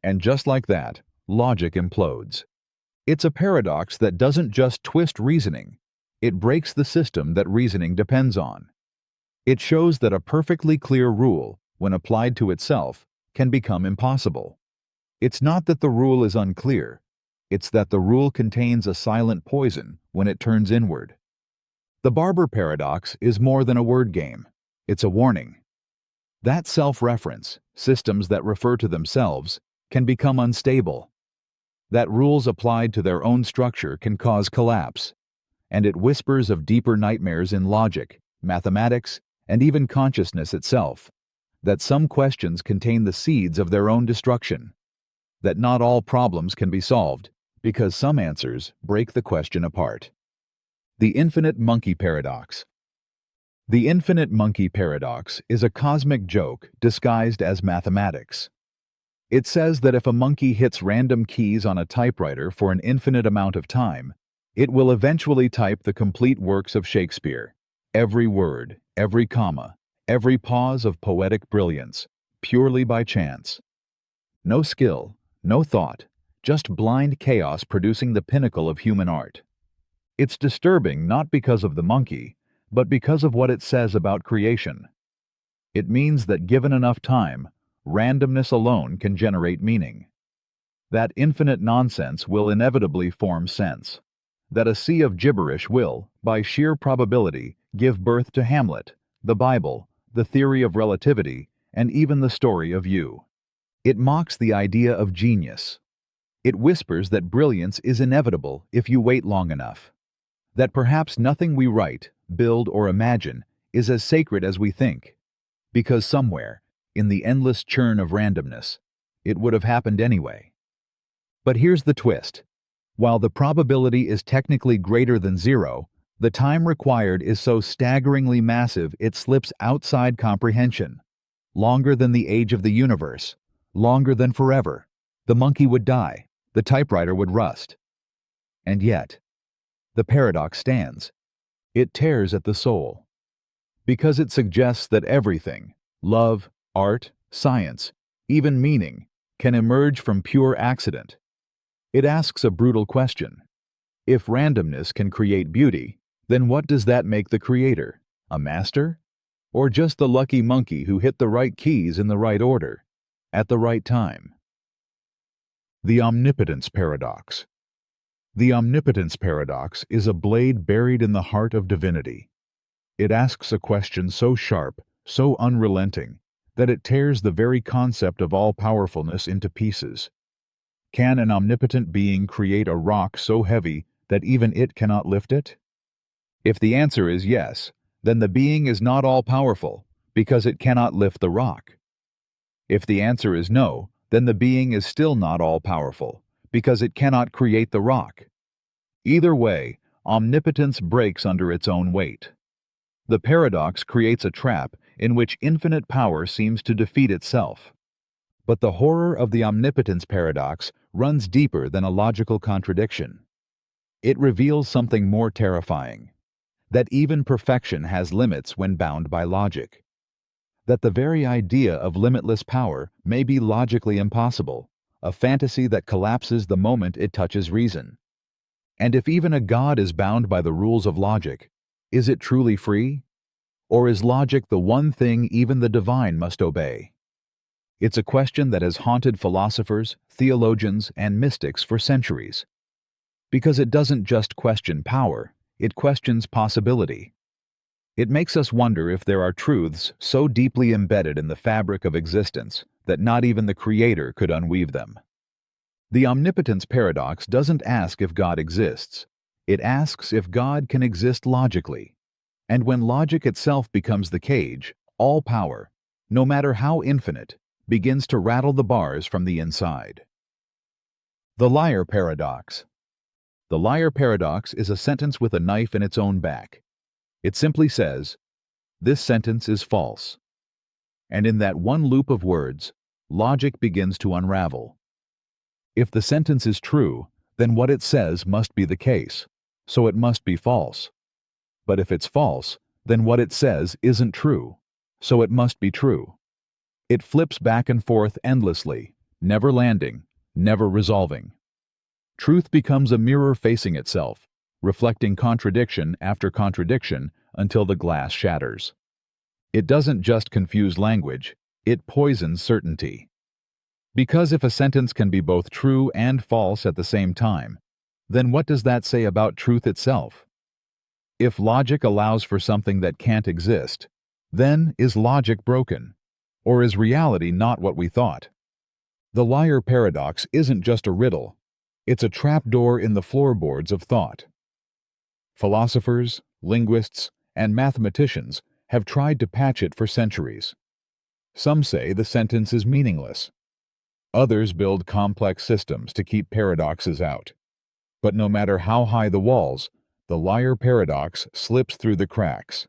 And just like that, logic implodes. It's a paradox that doesn't just twist reasoning, it breaks the system that reasoning depends on. It shows that a perfectly clear rule, when applied to itself, can become impossible. It's not that the rule is unclear, it's that the rule contains a silent poison when it turns inward. The Barber Paradox is more than a word game. It's a warning. That self-reference, systems that refer to themselves, can become unstable. That rules applied to their own structure can cause collapse. And it whispers of deeper nightmares in logic, mathematics, and even consciousness itself. That some questions contain the seeds of their own destruction. That not all problems can be solved, because some answers break the question apart. The Infinite Monkey Paradox. The Infinite Monkey Paradox is a cosmic joke disguised as mathematics. It says that if a monkey hits random keys on a typewriter for an infinite amount of time, it will eventually type the complete works of Shakespeare, every word, every comma, every pause of poetic brilliance, purely by chance. No skill, no thought, just blind chaos producing the pinnacle of human art. It's disturbing not because of the monkey, but because of what it says about creation. It means that given enough time, randomness alone can generate meaning. That infinite nonsense will inevitably form sense. That a sea of gibberish will, by sheer probability, give birth to Hamlet, the Bible, the theory of relativity, and even the story of you. It mocks the idea of genius. It whispers that brilliance is inevitable if you wait long enough. That perhaps nothing we write, build, or imagine is as sacred as we think. Because somewhere, in the endless churn of randomness, it would have happened anyway. But here's the twist. While the probability is technically greater than zero, the time required is so staggeringly massive it slips outside comprehension. Longer than the age of the universe, longer than forever. The monkey would die, the typewriter would rust. And yet, the paradox stands. It tears at the soul. Because it suggests that everything, love, art, science, even meaning, can emerge from pure accident. It asks a brutal question. If randomness can create beauty, then what does that make the creator? A master? Or just the lucky monkey who hit the right keys in the right order, at the right time? The Omnipotence Paradox. The Omnipotence Paradox is a blade buried in the heart of divinity. It asks a question so sharp, so unrelenting, that it tears the very concept of all-powerfulness into pieces. Can an omnipotent being create a rock so heavy that even it cannot lift it? If the answer is yes, then the being is not all-powerful, because it cannot lift the rock. If the answer is no, then the being is still not all-powerful, because it cannot create the rock. Either way, omnipotence breaks under its own weight. The paradox creates a trap in which infinite power seems to defeat itself. But the horror of the Omnipotence Paradox runs deeper than a logical contradiction. It reveals something more terrifying: that even perfection has limits when bound by logic. That the very idea of limitless power may be logically impossible, a fantasy that collapses the moment it touches reason. And if even a god is bound by the rules of logic, is it truly free? Or is logic the one thing even the divine must obey? It's a question that has haunted philosophers, theologians, and mystics for centuries. Because it doesn't just question power, it questions possibility. It makes us wonder if there are truths so deeply embedded in the fabric of existence that not even the Creator could unweave them. The Omnipotence Paradox doesn't ask if God exists. It asks if God can exist logically. And when logic itself becomes the cage, all power, no matter how infinite, begins to rattle the bars from the inside. The Liar Paradox. The Liar Paradox is a sentence with a knife in its own back. It simply says, "This sentence is false." And in that one loop of words, logic begins to unravel. If the sentence is true, then what it says must be the case, so it must be false. But if it's false, then what it says isn't true, so it must be true. It flips back and forth endlessly, never landing, never resolving. Truth becomes a mirror facing itself, reflecting contradiction after contradiction until the glass shatters. It doesn't just confuse language, it poisons certainty. Because if a sentence can be both true and false at the same time, then what does that say about truth itself? If logic allows for something that can't exist, then is logic broken? Or is reality not what we thought? The Liar Paradox isn't just a riddle. It's a trapdoor in the floorboards of thought. Philosophers, linguists, and mathematicians have tried to patch it for centuries. Some say the sentence is meaningless. Others build complex systems to keep paradoxes out. But no matter how high the walls, the Liar Paradox slips through the cracks.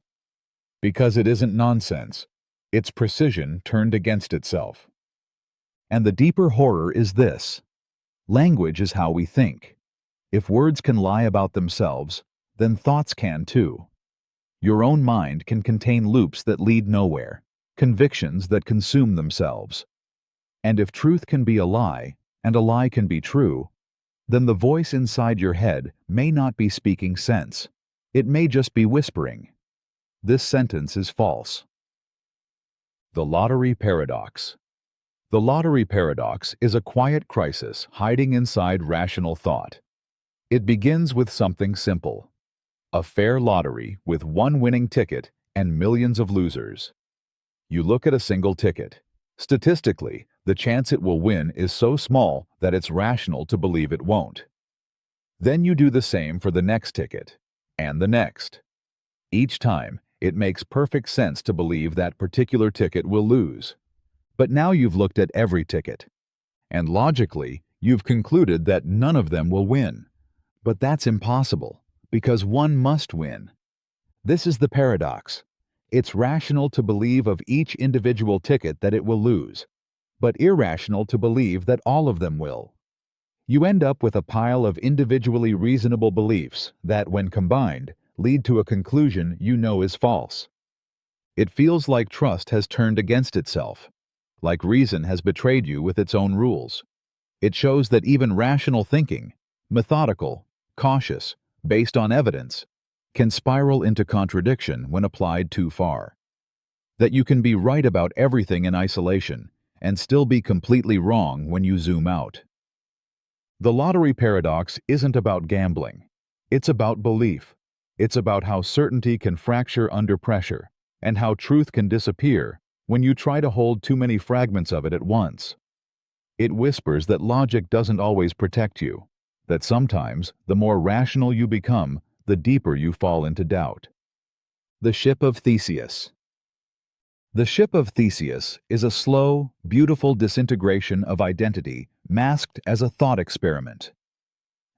Because it isn't nonsense, it's precision turned against itself. And the deeper horror is this: language is how we think. If words can lie about themselves, then thoughts can too. Your own mind can contain loops that lead nowhere, convictions that consume themselves. And if truth can be a lie, and a lie can be true, then the voice inside your head may not be speaking sense. It may just be whispering. This sentence is false. The Lottery Paradox. The Lottery Paradox is a quiet crisis hiding inside rational thought. It begins with something simple: a fair lottery with one winning ticket and millions of losers. You look at a single ticket. Statistically, the chance it will win is so small that it's rational to believe it won't. Then you do the same for the next ticket, and the next. Each time, it makes perfect sense to believe that particular ticket will lose. But now you've looked at every ticket, and logically, you've concluded that none of them will win. But that's impossible, because one must win. This is the paradox. It's rational to believe of each individual ticket that it will lose, but irrational to believe that all of them will. You end up with a pile of individually reasonable beliefs that, when combined, lead to a conclusion you know is false. It feels like trust has turned against itself, like reason has betrayed you with its own rules. It shows that even rational thinking, methodical, cautious, based on evidence, can spiral into contradiction when applied too far. That you can be right about everything in isolation and still be completely wrong when you zoom out. The lottery paradox isn't about gambling. It's about belief. It's about how certainty can fracture under pressure and how truth can disappear when you try to hold too many fragments of it at once. It whispers that logic doesn't always protect you, that sometimes the more rational you become, the deeper you fall into doubt. The Ship of Theseus. The Ship of Theseus is a slow, beautiful disintegration of identity masked as a thought experiment.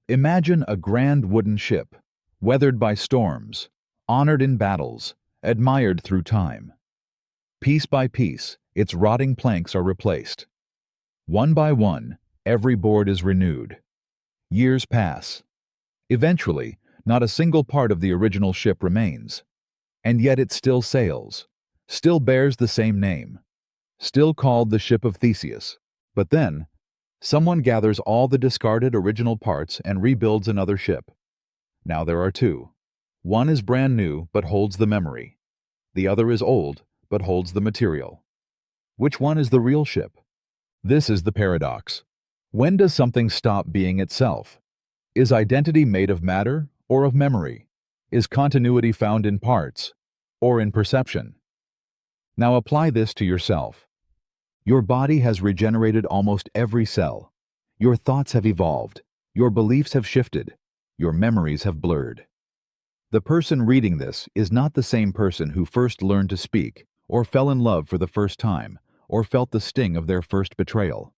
Imagine a grand wooden ship, weathered by storms, honored in battles, admired through time. Piece by piece, its rotting planks are replaced. One by one, every board is renewed. Years pass. Eventually, not a single part of the original ship remains. And yet it still sails, still bears the same name, still called the Ship of Theseus. But then, someone gathers all the discarded original parts and rebuilds another ship. Now there are two. One is brand new but holds the memory. The other is old but holds the material. Which one is the real ship? This is the paradox. When does something stop being itself? Is identity made of matter or of memory? Is continuity found in parts or in perception? Now apply this to yourself. Your body has regenerated almost every cell. Your thoughts have evolved. Your beliefs have shifted. Your memories have blurred. The person reading this is not the same person who first learned to speak, or fell in love for the first time, or felt the sting of their first betrayal.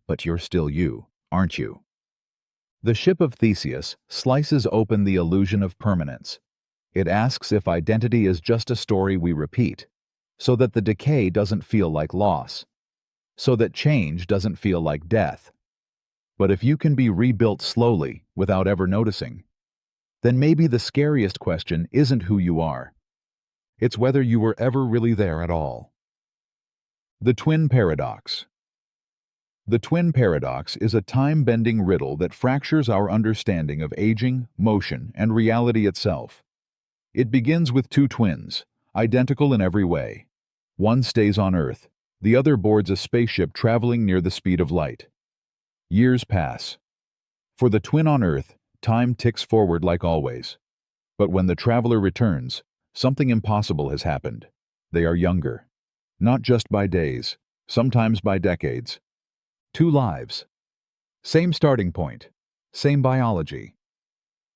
But you're still you, aren't you? The Ship of Theseus slices open the illusion of permanence. It asks if identity is just a story we repeat, so that the decay doesn't feel like loss, so that change doesn't feel like death. But if you can be rebuilt slowly without ever noticing, then maybe the scariest question isn't who you are. It's whether you were ever really there at all. The Twin Paradox. The Twin Paradox is a time-bending riddle that fractures our understanding of aging, motion, and reality itself. It begins with two twins, identical in every way. One stays on Earth, the other boards a spaceship traveling near the speed of light. Years pass. For the twin on Earth, time ticks forward like always. But when the traveler returns, something impossible has happened. They are younger. Not just by days, sometimes by decades. Two lives. Same starting point, same biology,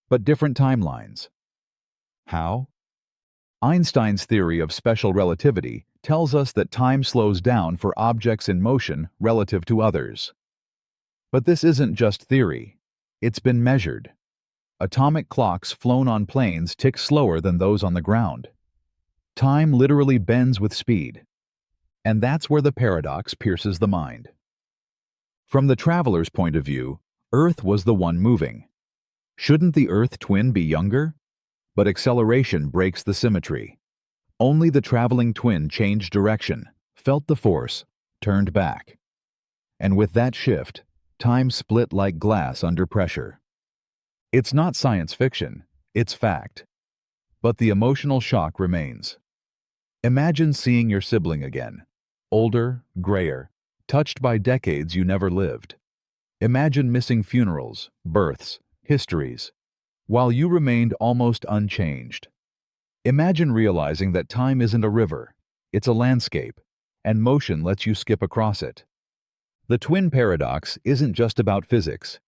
but different timelines. How? Einstein's theory of special relativity tells us that time slows down for objects in motion relative to others. But this isn't just theory. It's been measured. Atomic clocks flown on planes tick slower than those on the ground. Time literally bends with speed. And that's where the paradox pierces the mind. From the traveler's point of view, Earth was the one moving. Shouldn't the Earth twin be younger? But acceleration breaks the symmetry. Only the traveling twin changed direction, felt the force, turned back. And with that shift, time split like glass under pressure. It's not science fiction, it's fact. But the emotional shock remains. Imagine seeing your sibling again, older, grayer, touched by decades you never lived. Imagine missing funerals, births, histories, while you remained almost unchanged. Imagine realizing that time isn't a river, it's a landscape, and motion lets you skip across it. The Twin Paradox isn't just about physics.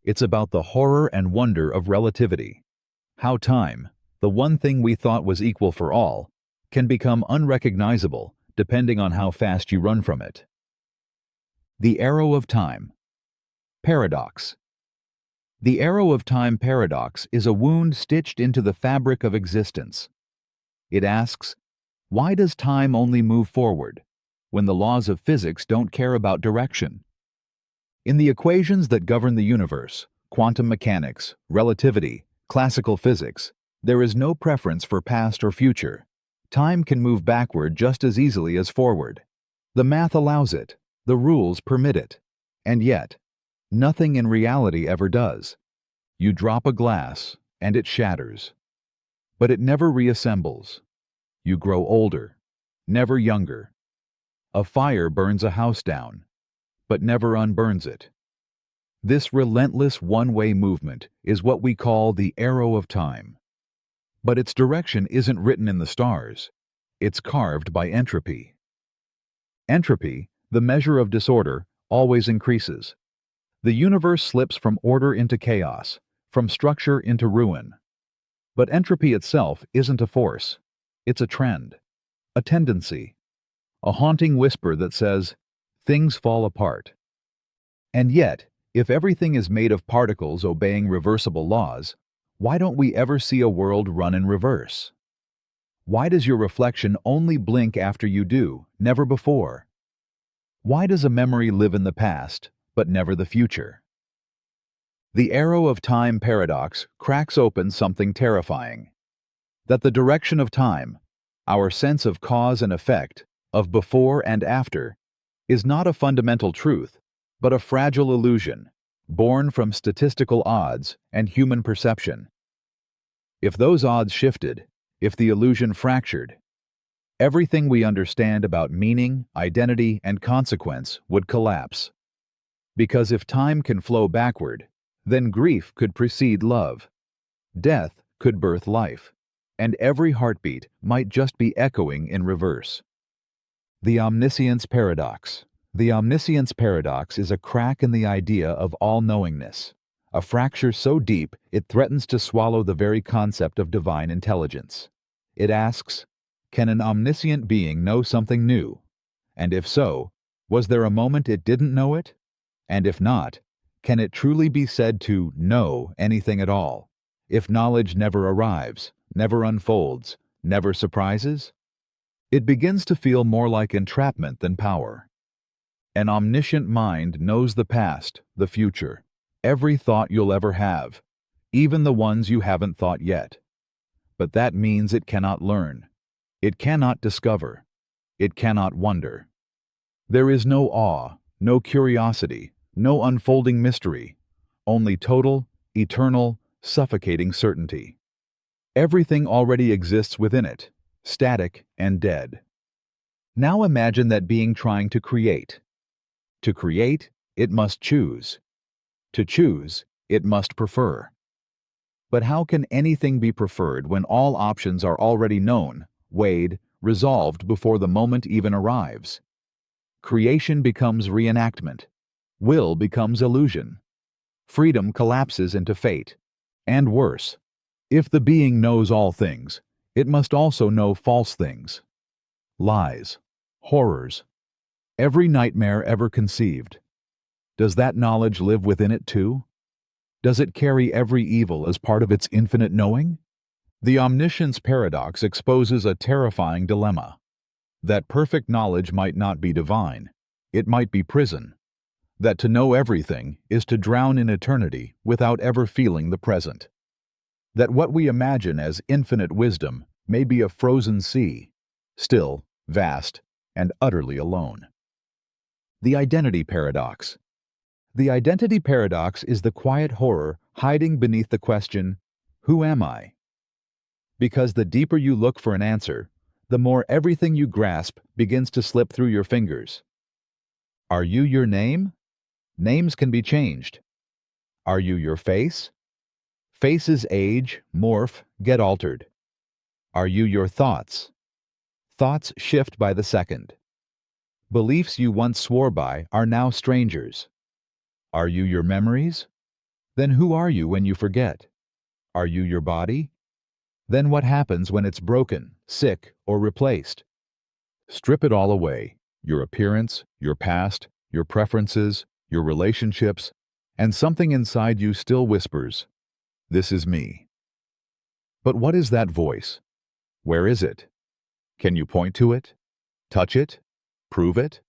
It's about the horror and wonder of relativity. How time, the one thing we thought was equal for all, can become unrecognizable depending on how fast you run from it. The Arrow of Time. Paradox. The Arrow of Time paradox is a wound stitched into the fabric of existence. It asks, why does time only move forward, when the laws of physics don't care about direction? In the equations that govern the universe, quantum mechanics, relativity, classical physics, there is no preference for past or future. Time can move backward just as easily as forward. The math allows it. The rules permit it. And yet, nothing in reality ever does. You drop a glass, and it shatters. but it never reassembles. You grow older, never younger. A fire burns a house down, but never unburns it. This relentless one-way movement is what we call the arrow of time. But its direction isn't written in the stars. It's carved by entropy. Entropy, the measure of disorder, always increases. The universe slips from order into chaos, from structure into ruin. But entropy itself isn't a force. It's a trend, a tendency, a haunting whisper that says, things fall apart. And yet, if everything is made of particles obeying reversible laws, why don't we ever see a world run in reverse? Why does your reflection only blink after you do, never before? Why does a memory live in the past, but never the future? The arrow of time paradox cracks open something terrifying. That the direction of time, our sense of cause and effect, of before and after, is not a fundamental truth, but a fragile illusion, born from statistical odds and human perception. If those odds shifted, if the illusion fractured, everything we understand about meaning, identity, and consequence would collapse. Because if time can flow backward, then grief could precede love, death could birth life, and every heartbeat might just be echoing in reverse. The Omniscience Paradox. The Omniscience Paradox is a crack in the idea of all-knowingness, a fracture so deep it threatens to swallow the very concept of divine intelligence. It asks, can an omniscient being know something new? And if so, was there a moment it didn't know it? And if not, can it truly be said to know anything at all, if knowledge never arrives, never unfolds, never surprises? It begins to feel more like entrapment than power. An omniscient mind knows the past, the future, every thought you'll ever have, even the ones you haven't thought yet. But that means it cannot learn. It cannot discover. It cannot wonder. There is no awe, no curiosity, no unfolding mystery, only total, eternal, suffocating certainty. Everything already exists within it, static and dead. Now imagine that being trying to create. To create, it must choose. To choose, it must prefer. But how can anything be preferred when all options are already known, weighed, resolved before the moment even arrives? Creation becomes reenactment. Will becomes illusion. Freedom collapses into fate. And worse, if the being knows all things, it must also know false things. Lies. Horrors. Every nightmare ever conceived. Does that knowledge live within it too? Does it carry every evil as part of its infinite knowing? The Omniscience Paradox exposes a terrifying dilemma. That perfect knowledge might not be divine. It might be prison. That to know everything is to drown in eternity without ever feeling the present. That what we imagine as infinite wisdom may be a frozen sea, still, vast, and utterly alone. The Identity Paradox. The Identity Paradox is the quiet horror hiding beneath the question, who am I? Because the deeper you look for an answer, the more everything you grasp begins to slip through your fingers. Are you your name? Names can be changed. Are you your face? Faces age, morph, get altered. Are you your thoughts? Thoughts shift by the second. Beliefs you once swore by are now strangers. Are you your memories? Then who are you when you forget? Are you your body? Then what happens when it's broken, sick, or replaced? Strip it all away, your appearance, your past, your preferences, your relationships, and something inside you still whispers, "This is me." But what is that voice? Where is it? Can you point to it? Touch it? Prove it?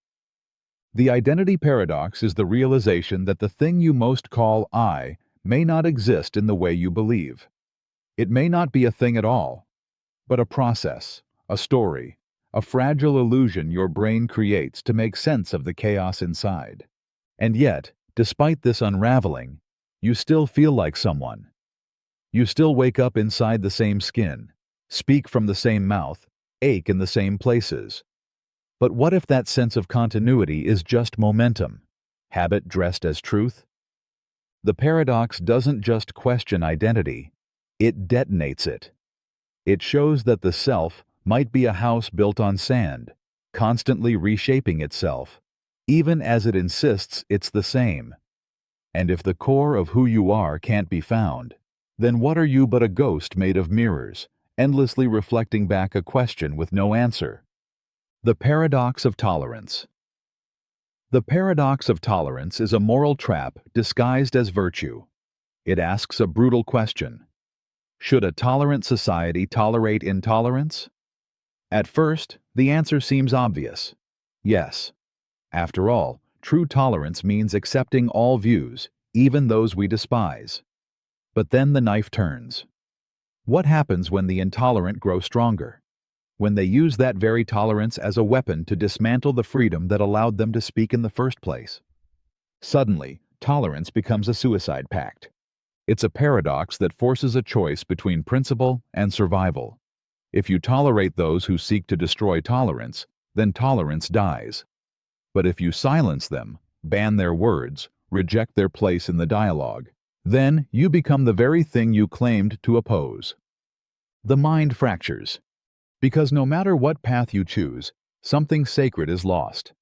The Identity Paradox is the realization that the thing you most call I may not exist in the way you believe. It may not be a thing at all, but a process, a story, a fragile illusion your brain creates to make sense of the chaos inside. And yet, despite this unraveling, you still feel like someone. You still wake up inside the same skin, speak from the same mouth, ache in the same places. But what if that sense of continuity is just momentum, habit dressed as truth? The paradox doesn't just question identity, it detonates it. It shows that the self might be a house built on sand, constantly reshaping itself, even as it insists it's the same. And if the core of who you are can't be found, then what are you but a ghost made of mirrors, endlessly reflecting back a question with no answer? The paradox of tolerance. The paradox of tolerance is a moral trap disguised as virtue. It asks a brutal question. Should a tolerant society tolerate intolerance? At first, the answer seems obvious. Yes. After all, true tolerance means accepting all views, even those we despise. But then the knife turns. What happens when the intolerant grow stronger? When they use that very tolerance as a weapon to dismantle the freedom that allowed them to speak in the first place? Suddenly, tolerance becomes a suicide pact. It's a paradox that forces a choice between principle and survival. If you tolerate those who seek to destroy tolerance, then tolerance dies. But if you silence them, ban their words, reject their place in the dialogue, then you become the very thing you claimed to oppose. The mind fractures. Because no matter what path you choose, something sacred is lost.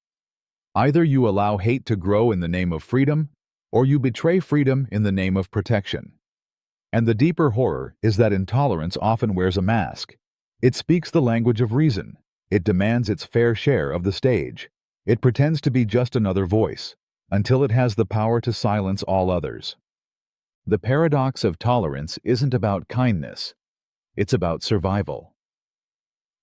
Either you allow hate to grow in the name of freedom, or you betray freedom in the name of protection. And the deeper horror is that intolerance often wears a mask. It speaks the language of reason. It demands its fair share of the stage. It pretends to be just another voice, until it has the power to silence all others. The paradox of tolerance isn't about kindness. It's about survival.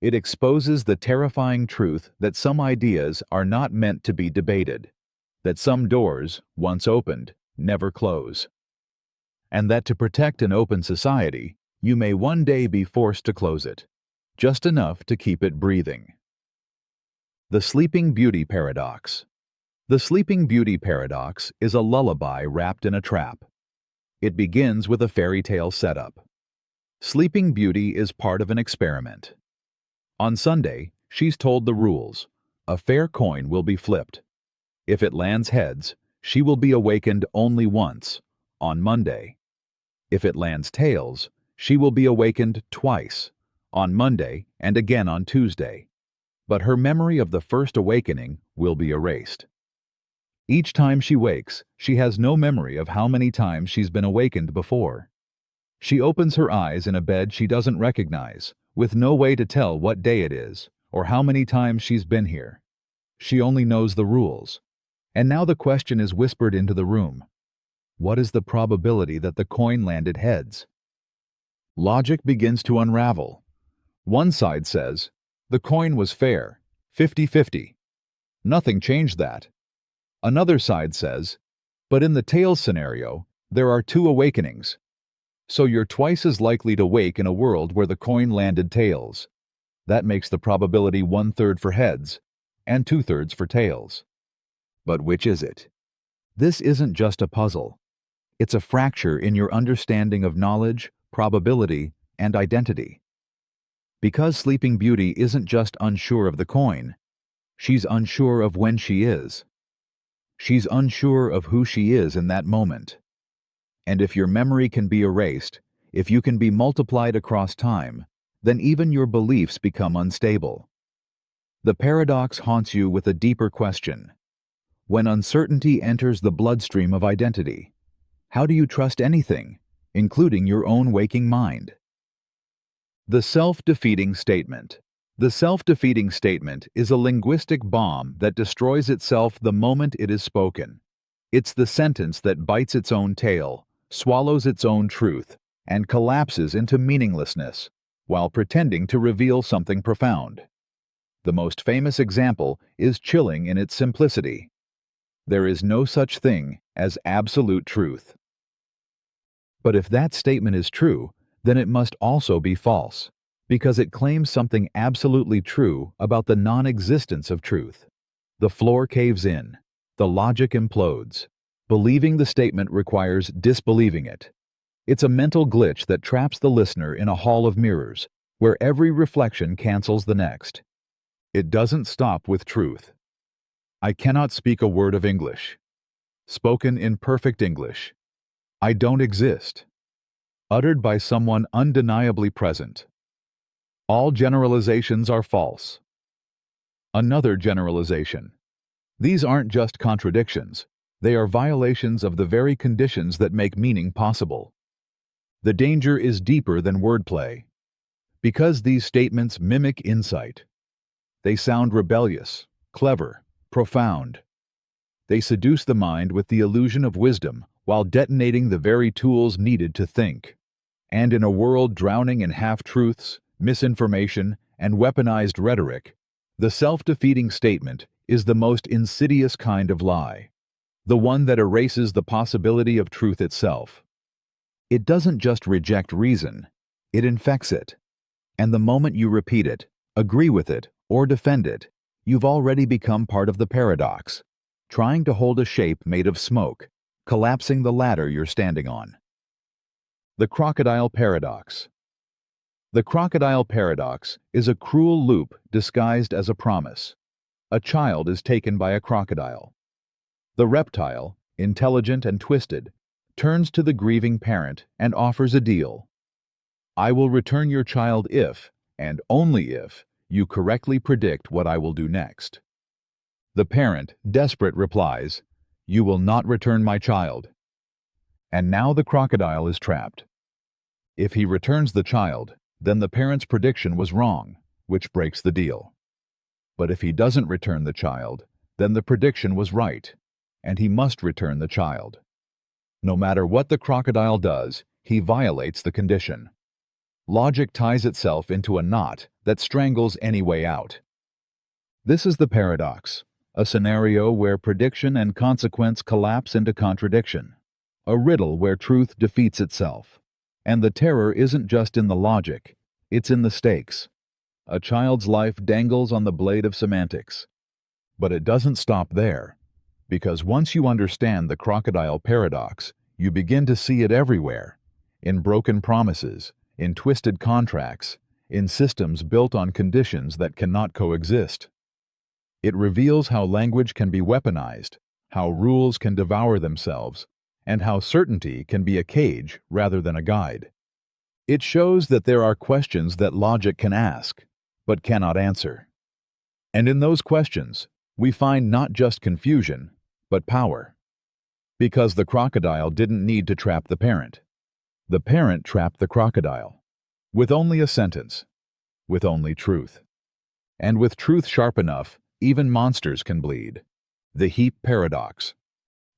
It exposes the terrifying truth that some ideas are not meant to be debated, that some doors, once opened, never close, and that to protect an open society, you may one day be forced to close it, just enough to keep it breathing. The Sleeping Beauty Paradox. The Sleeping Beauty Paradox is a lullaby wrapped in a trap. It begins with a fairy tale setup. Sleeping Beauty is part of an experiment. On Sunday, she's told the rules. A fair coin will be flipped. If it lands heads, she will be awakened only once, on Monday. If it lands tails, she will be awakened twice, on Monday and again on Tuesday. But her memory of the first awakening will be erased. Each time she wakes, she has no memory of how many times she's been awakened before. She opens her eyes in a bed she doesn't recognize, with no way to tell what day it is, or how many times she's been here. She only knows the rules. And now the question is whispered into the room. What is the probability that the coin landed heads? Logic begins to unravel. One side says, the coin was fair, 50-50. Nothing changed that. Another side says, but in the tails scenario, there are two awakenings. So you're twice as likely to wake in a world where the coin landed tails. That makes the probability 1/3 for heads and 2/3 for tails. But which is it? This isn't just a puzzle. It's a fracture in your understanding of knowledge, probability, and identity. Because Sleeping Beauty isn't just unsure of the coin, she's unsure of when she is. She's unsure of who she is in that moment. And if your memory can be erased, if you can be multiplied across time, then even your beliefs become unstable. The paradox haunts you with a deeper question. When uncertainty enters the bloodstream of identity, how do you trust anything, including your own waking mind? The self-defeating statement. The self-defeating statement is a linguistic bomb that destroys itself the moment it is spoken. It's the sentence that bites its own tail, swallows its own truth, and collapses into meaninglessness, while pretending to reveal something profound. The most famous example is chilling in its simplicity. There is no such thing as absolute truth. But if that statement is true, then it must also be false, because it claims something absolutely true about the non-existence of truth. The floor caves in. The logic implodes. Believing the statement requires disbelieving it. It's a mental glitch that traps the listener in a hall of mirrors, where every reflection cancels the next. It doesn't stop with truth. I cannot speak a word of English. Spoken in perfect English. I don't exist. Uttered by someone undeniably present. All generalizations are false. Another generalization. These aren't just contradictions. They are violations of the very conditions that make meaning possible. The danger is deeper than wordplay. Because these statements mimic insight. They sound rebellious, clever, profound. They seduce the mind with the illusion of wisdom while detonating the very tools needed to think. And in a world drowning in half-truths, misinformation, and weaponized rhetoric, the self-defeating statement is the most insidious kind of lie, the one that erases the possibility of truth itself. It doesn't just reject reason, it infects it. And the moment you repeat it, agree with it, or defend it, you've already become part of the paradox, trying to hold a shape made of smoke, collapsing the ladder you're standing on. The Crocodile Paradox. The Crocodile Paradox is a cruel loop disguised as a promise. A child is taken by a crocodile. The reptile, intelligent and twisted, turns to the grieving parent and offers a deal. I will return your child if, and only if, you correctly predict what I will do next. The parent, desperate, replies, "You will not return my child." And now the crocodile is trapped. If he returns the child, then the parent's prediction was wrong, which breaks the deal. But if he doesn't return the child, then the prediction was right, and he must return the child. No matter what the crocodile does, he violates the condition. Logic ties itself into a knot that strangles any way out. This is the paradox, a scenario where prediction and consequence collapse into contradiction, a riddle where truth defeats itself. And the terror isn't just in the logic, it's in the stakes. A child's life dangles on the blade of semantics. But it doesn't stop there, because once you understand the crocodile paradox, you begin to see it everywhere, in broken promises, in twisted contracts, in systems built on conditions that cannot coexist. It reveals how language can be weaponized, how rules can devour themselves, and how certainty can be a cage rather than a guide. It shows that there are questions that logic can ask, but cannot answer. And in those questions, we find not just confusion, but power. Because the crocodile didn't need to trap the parent. The parent trapped the crocodile. With only a sentence. With only truth. And with truth sharp enough, even monsters can bleed. The Heap Paradox.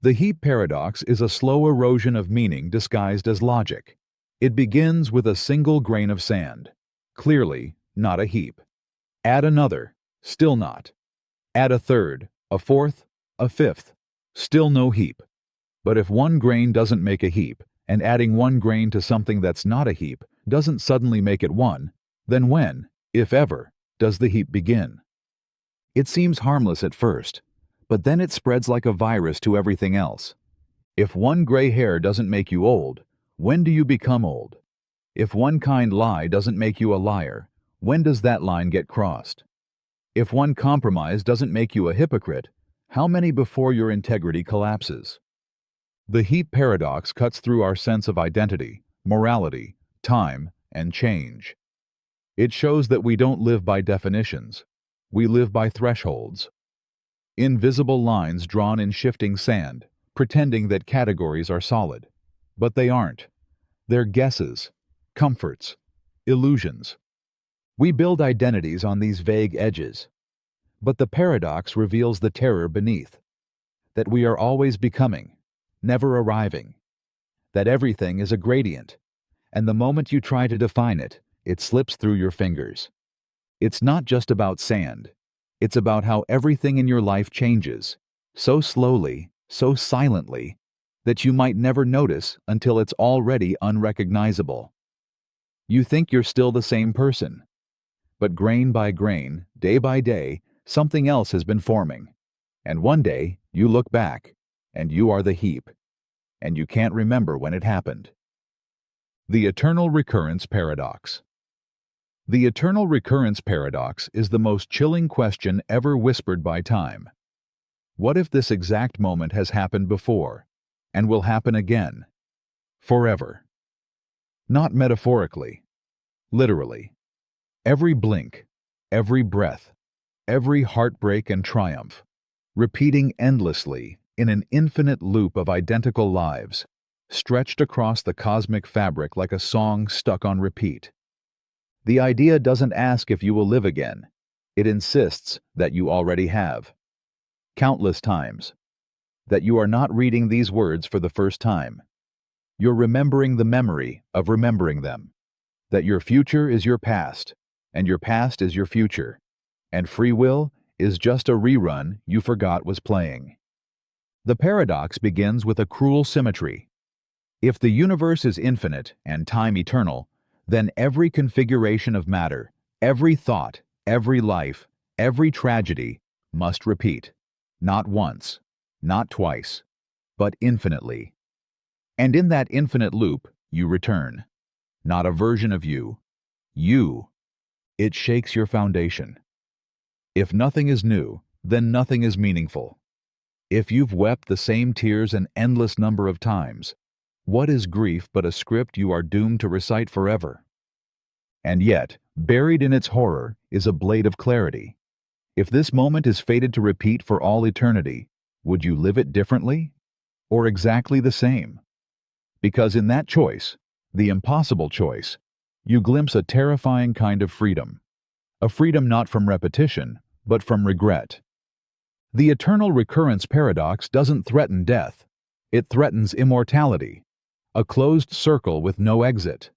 The Heap Paradox is a slow erosion of meaning disguised as logic. It begins with a single grain of sand. Clearly, not a heap. Add another, still not. Add a third, a fourth, a fifth, still no heap. But if one grain doesn't make a heap, and adding one grain to something that's not a heap doesn't suddenly make it one, then when, if ever, does the heap begin? It seems harmless at first, but then it spreads like a virus to everything else. If one gray hair doesn't make you old, when do you become old? If one kind lie doesn't make you a liar, when does that line get crossed? If one compromise doesn't make you a hypocrite, how many before your integrity collapses? The Heap Paradox cuts through our sense of identity, morality, time, and change. It shows that we don't live by definitions. We live by thresholds. Invisible lines drawn in shifting sand, pretending that categories are solid. But they aren't. They're guesses, comforts, illusions. We build identities on these vague edges. But the paradox reveals the terror beneath. That we are always becoming, never arriving. That everything is a gradient, and the moment you try to define it, it slips through your fingers. It's not just about sand. It's about how everything in your life changes, so slowly, so silently, that you might never notice until it's already unrecognizable. You think you're still the same person, but grain by grain, day by day, something else has been forming. And one day, you look back, and you are the heap, and you can't remember when it happened. The Eternal Recurrence Paradox. The eternal recurrence paradox is the most chilling question ever whispered by time. What if this exact moment has happened before, and will happen again, forever? Not metaphorically, literally. Every blink, every breath, every heartbreak and triumph, repeating endlessly in an infinite loop of identical lives, stretched across the cosmic fabric like a song stuck on repeat. The idea doesn't ask if you will live again. It insists that you already have. Countless times. That you are not reading these words for the first time. You're remembering the memory of remembering them. That your future is your past, and your past is your future, and free will is just a rerun you forgot was playing. The paradox begins with a cruel symmetry. If the universe is infinite and time eternal, then every configuration of matter, every thought, every life, every tragedy must repeat, not once, not twice, but infinitely. And in that infinite loop, you return. Not a version of you. You. It shakes your foundation. If nothing is new, then nothing is meaningful. If you've wept the same tears an endless number of times, what is grief but a script you are doomed to recite forever? And yet, buried in its horror is a blade of clarity. If this moment is fated to repeat for all eternity, would you live it differently? Or exactly the same? Because in that choice, the impossible choice, you glimpse a terrifying kind of freedom. A freedom not from repetition, but from regret. The eternal recurrence paradox doesn't threaten death. It threatens immortality. A closed circle with no exit.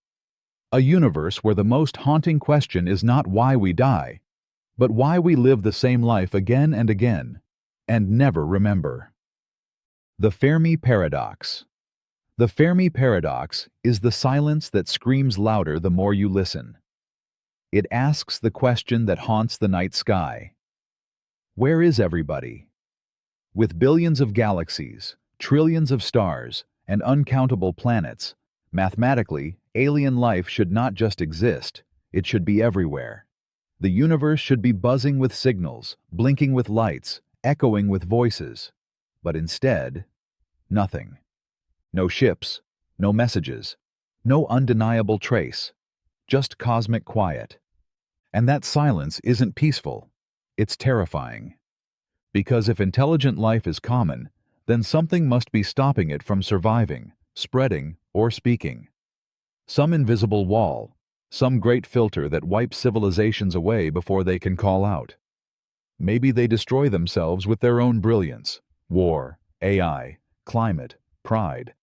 A universe where the most haunting question is not why we die, but why we live the same life again and again, and never remember. The Fermi Paradox. The Fermi Paradox is the silence that screams louder the more you listen. It asks the question that haunts the night sky. Where is everybody? With billions of galaxies, trillions of stars, and uncountable planets, mathematically, alien life should not just exist, it should be everywhere. The universe should be buzzing with signals, blinking with lights, echoing with voices. But instead, nothing. No ships, no messages, no undeniable trace, just cosmic quiet. And that silence isn't peaceful, it's terrifying. Because if intelligent life is common, then something must be stopping it from surviving, spreading, or speaking. Some invisible wall, some great filter that wipes civilizations away before they can call out. Maybe they destroy themselves with their own brilliance, war, AI, climate, pride.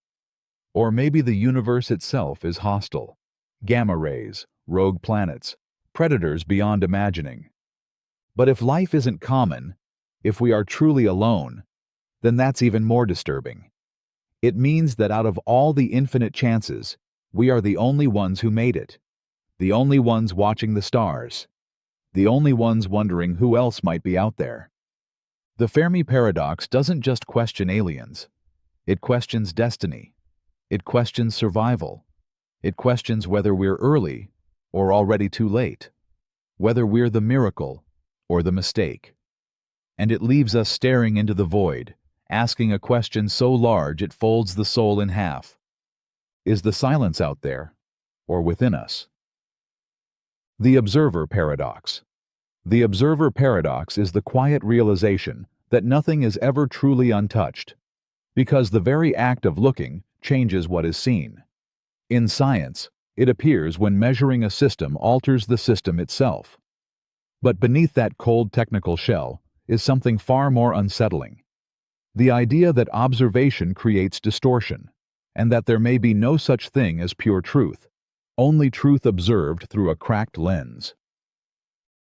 Or maybe the universe itself is hostile. Gamma rays, rogue planets, predators beyond imagining. But if life isn't common, if we are truly alone, then that's even more disturbing. It means that out of all the infinite chances, we are the only ones who made it. The only ones watching the stars. The only ones wondering who else might be out there. The Fermi Paradox doesn't just question aliens. It questions destiny. It questions survival. It questions whether we're early or already too late. Whether we're the miracle or the mistake. And it leaves us staring into the void, asking a question so large it folds the soul in half. Is the silence out there, or within us? The Observer Paradox. The Observer Paradox is the quiet realization that nothing is ever truly untouched, because the very act of looking changes what is seen. In science, it appears when measuring a system alters the system itself. But beneath that cold technical shell is something far more unsettling. The idea that observation creates distortion, and that there may be no such thing as pure truth, only truth observed through a cracked lens.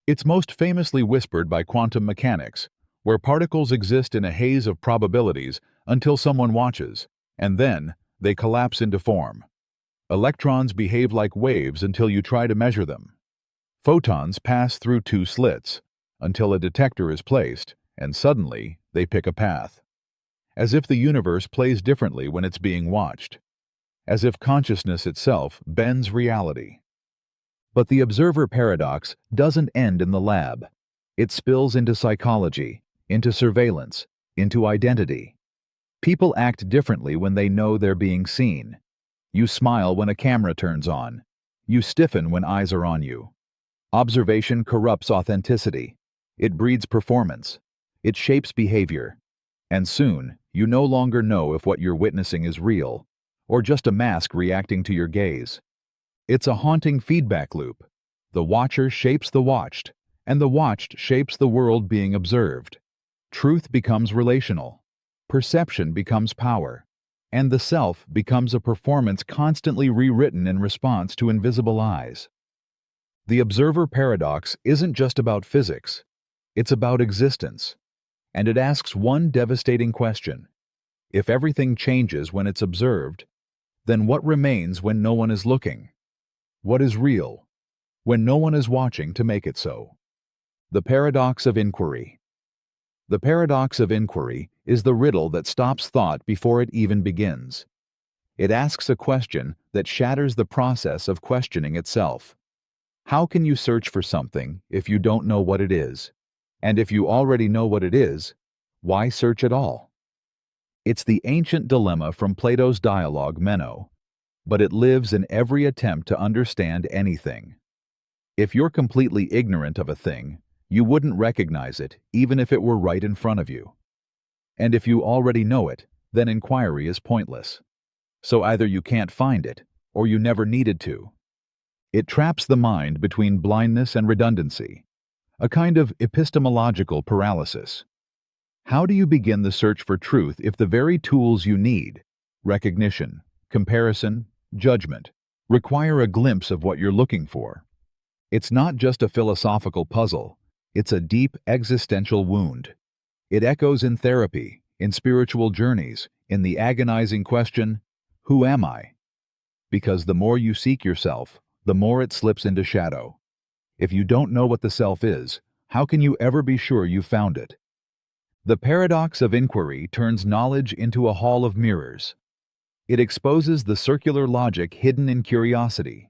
It's most famously whispered by quantum mechanics, where particles exist in a haze of probabilities until someone watches, and then they collapse into form. Electrons behave like waves until you try to measure them. Photons pass through two slits, until a detector is placed, and suddenly they pick a path. As if the universe plays differently when it's being watched. As if consciousness itself bends reality. But the observer paradox doesn't end in the lab. It spills into psychology, into surveillance, into identity. People act differently when they know they're being seen. You smile when a camera turns on. You stiffen when eyes are on you. Observation corrupts authenticity. It breeds performance. It shapes behavior. And soon, you no longer know if what you're witnessing is real, or just a mask reacting to your gaze. It's a haunting feedback loop. The watcher shapes the watched, and the watched shapes the world being observed. Truth becomes relational. Perception becomes power. And the self becomes a performance constantly rewritten in response to invisible eyes. The observer paradox isn't just about physics. It's about existence. And it asks one devastating question. If everything changes when it's observed, then what remains when no one is looking? What is real, when no one is watching to make it so? The paradox of inquiry. The paradox of inquiry is the riddle that stops thought before it even begins. It asks a question that shatters the process of questioning itself. How can you search for something if you don't know what it is? And if you already know what it is, why search at all? It's the ancient dilemma from Plato's dialogue Meno, but it lives in every attempt to understand anything. If you're completely ignorant of a thing, you wouldn't recognize it even if it were right in front of you. And if you already know it, then inquiry is pointless. So either you can't find it, or you never needed to. It traps the mind between blindness and redundancy, a kind of epistemological paralysis. How do you begin the search for truth if the very tools you need, recognition, comparison, judgment, require a glimpse of what you're looking for? It's not just a philosophical puzzle, it's a deep existential wound. It echoes in therapy, in spiritual journeys, in the agonizing question, who am I? Because the more you seek yourself, the more it slips into shadow. If you don't know what the self is, how can you ever be sure you've found it? The paradox of inquiry turns knowledge into a hall of mirrors. It exposes the circular logic hidden in curiosity.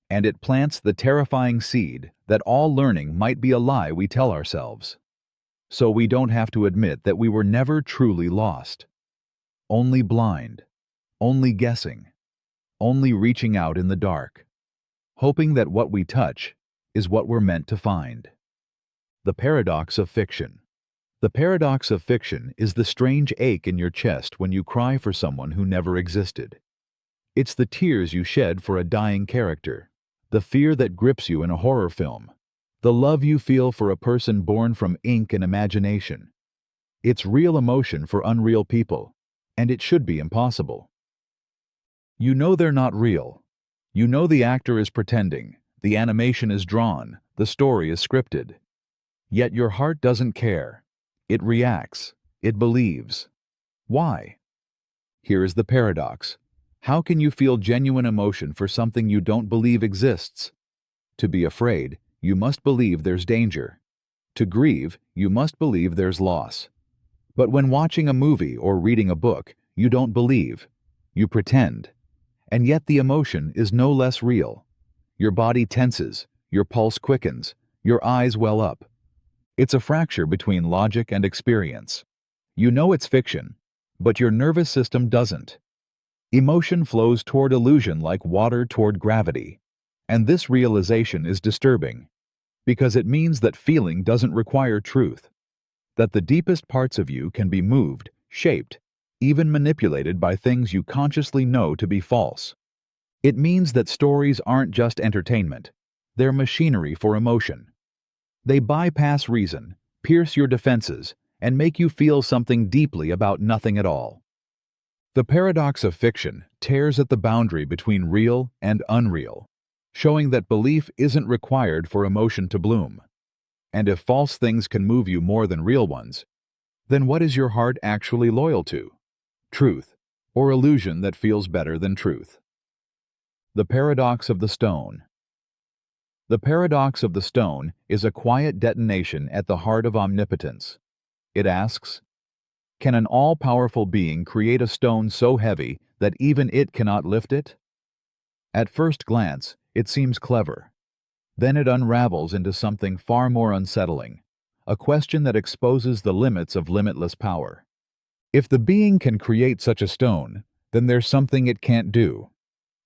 And it plants the terrifying seed that all learning might be a lie we tell ourselves. So we don't have to admit that we were never truly lost. Only blind, only guessing, only reaching out in the dark, hoping that what we touch is what we're meant to find. The paradox of fiction. The paradox of fiction is the strange ache in your chest when you cry for someone who never existed. It's the tears you shed for a dying character, the fear that grips you in a horror film, the love you feel for a person born from ink and imagination. It's real emotion for unreal people, and it should be impossible. You know they're not real. You know the actor is pretending, the animation is drawn, the story is scripted. Yet your heart doesn't care. It reacts. It believes. Why? Here is the paradox. How can you feel genuine emotion for something you don't believe exists? To be afraid, you must believe there's danger. To grieve, you must believe there's loss. But when watching a movie or reading a book, you don't believe. You pretend. And yet the emotion is no less real. Your body tenses, your pulse quickens, your eyes well up. It's a fracture between logic and experience. You know it's fiction, but your nervous system doesn't. Emotion flows toward illusion like water toward gravity. And this realization is disturbing, because it means that feeling doesn't require truth, that the deepest parts of you can be moved, shaped, even manipulated by things you consciously know to be false. It means that stories aren't just entertainment, they're machinery for emotion. They bypass reason, pierce your defenses, and make you feel something deeply about nothing at all. The paradox of fiction tears at the boundary between real and unreal, showing that belief isn't required for emotion to bloom. And if false things can move you more than real ones, then what is your heart actually loyal to? Truth, or illusion that feels better than truth? The paradox of the stone. The paradox of the stone is a quiet detonation at the heart of omnipotence. It asks, can an all-powerful being create a stone so heavy that even it cannot lift it? At first glance, it seems clever. Then it unravels into something far more unsettling, a question that exposes the limits of limitless power. If the being can create such a stone, then there's something it can't do.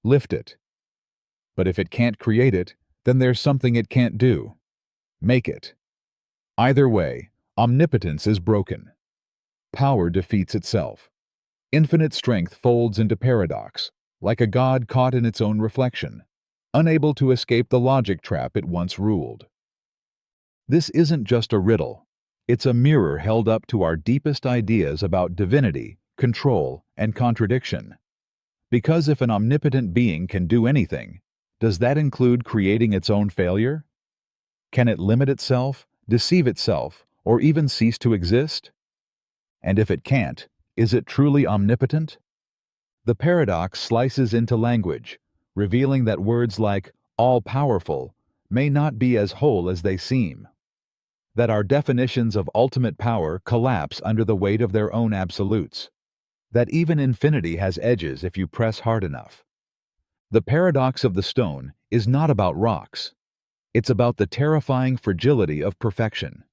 Lift it. But if it can't create it, then there's something it can't do. Make it. Either way, omnipotence is broken. Power defeats itself. Infinite strength folds into paradox, like a god caught in its own reflection, unable to escape the logic trap it once ruled. This isn't just a riddle. It's a mirror held up to our deepest ideas about divinity, control, and contradiction. Because if an omnipotent being can do anything, does that include creating its own failure? Can it limit itself, deceive itself, or even cease to exist? And if it can't, is it truly omnipotent? The paradox slices into language, revealing that words like all-powerful may not be as whole as they seem. That our definitions of ultimate power collapse under the weight of their own absolutes. That even infinity has edges if you press hard enough. The paradox of the stone is not about rocks. It's about the terrifying fragility of perfection.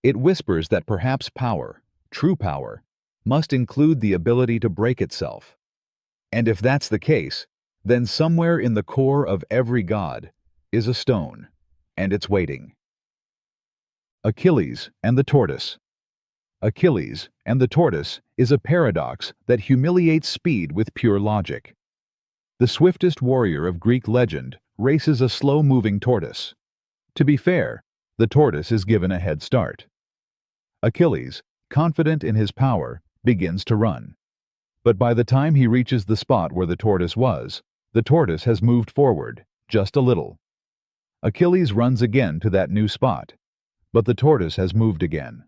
It whispers that perhaps power, true power, must include the ability to break itself. And if that's the case, then somewhere in the core of every god is a stone, and it's waiting. Achilles and the Tortoise. Achilles and the Tortoise is a paradox that humiliates speed with pure logic. The swiftest warrior of Greek legend races a slow-moving tortoise. To be fair, the tortoise is given a head start. Achilles, confident in his power, begins to run. But by the time he reaches the spot where the tortoise was, the tortoise has moved forward, just a little. Achilles runs again to that new spot, but the tortoise has moved again,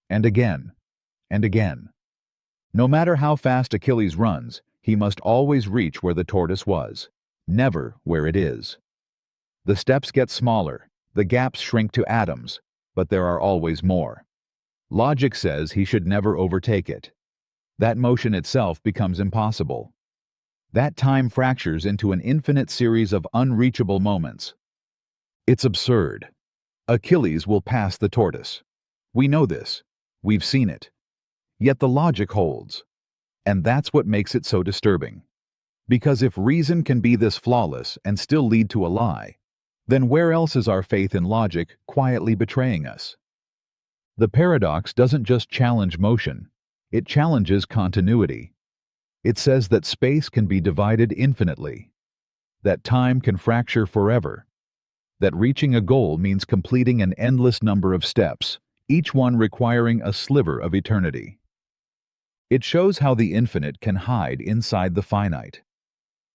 and again, and again. No matter how fast Achilles runs, he must always reach where the tortoise was, never where it is. The steps get smaller, the gaps shrink to atoms, but there are always more. Logic says he should never overtake it. That motion itself becomes impossible. That time fractures into an infinite series of unreachable moments. It's absurd. Achilles will pass the tortoise. We know this. We've seen it. Yet the logic holds. And that's what makes it so disturbing. Because if reason can be this flawless and still lead to a lie, then where else is our faith in logic quietly betraying us? The paradox doesn't just challenge motion, it challenges continuity. It says that space can be divided infinitely, that time can fracture forever, that reaching a goal means completing an endless number of steps, each one requiring a sliver of eternity. It shows how the infinite can hide inside the finite.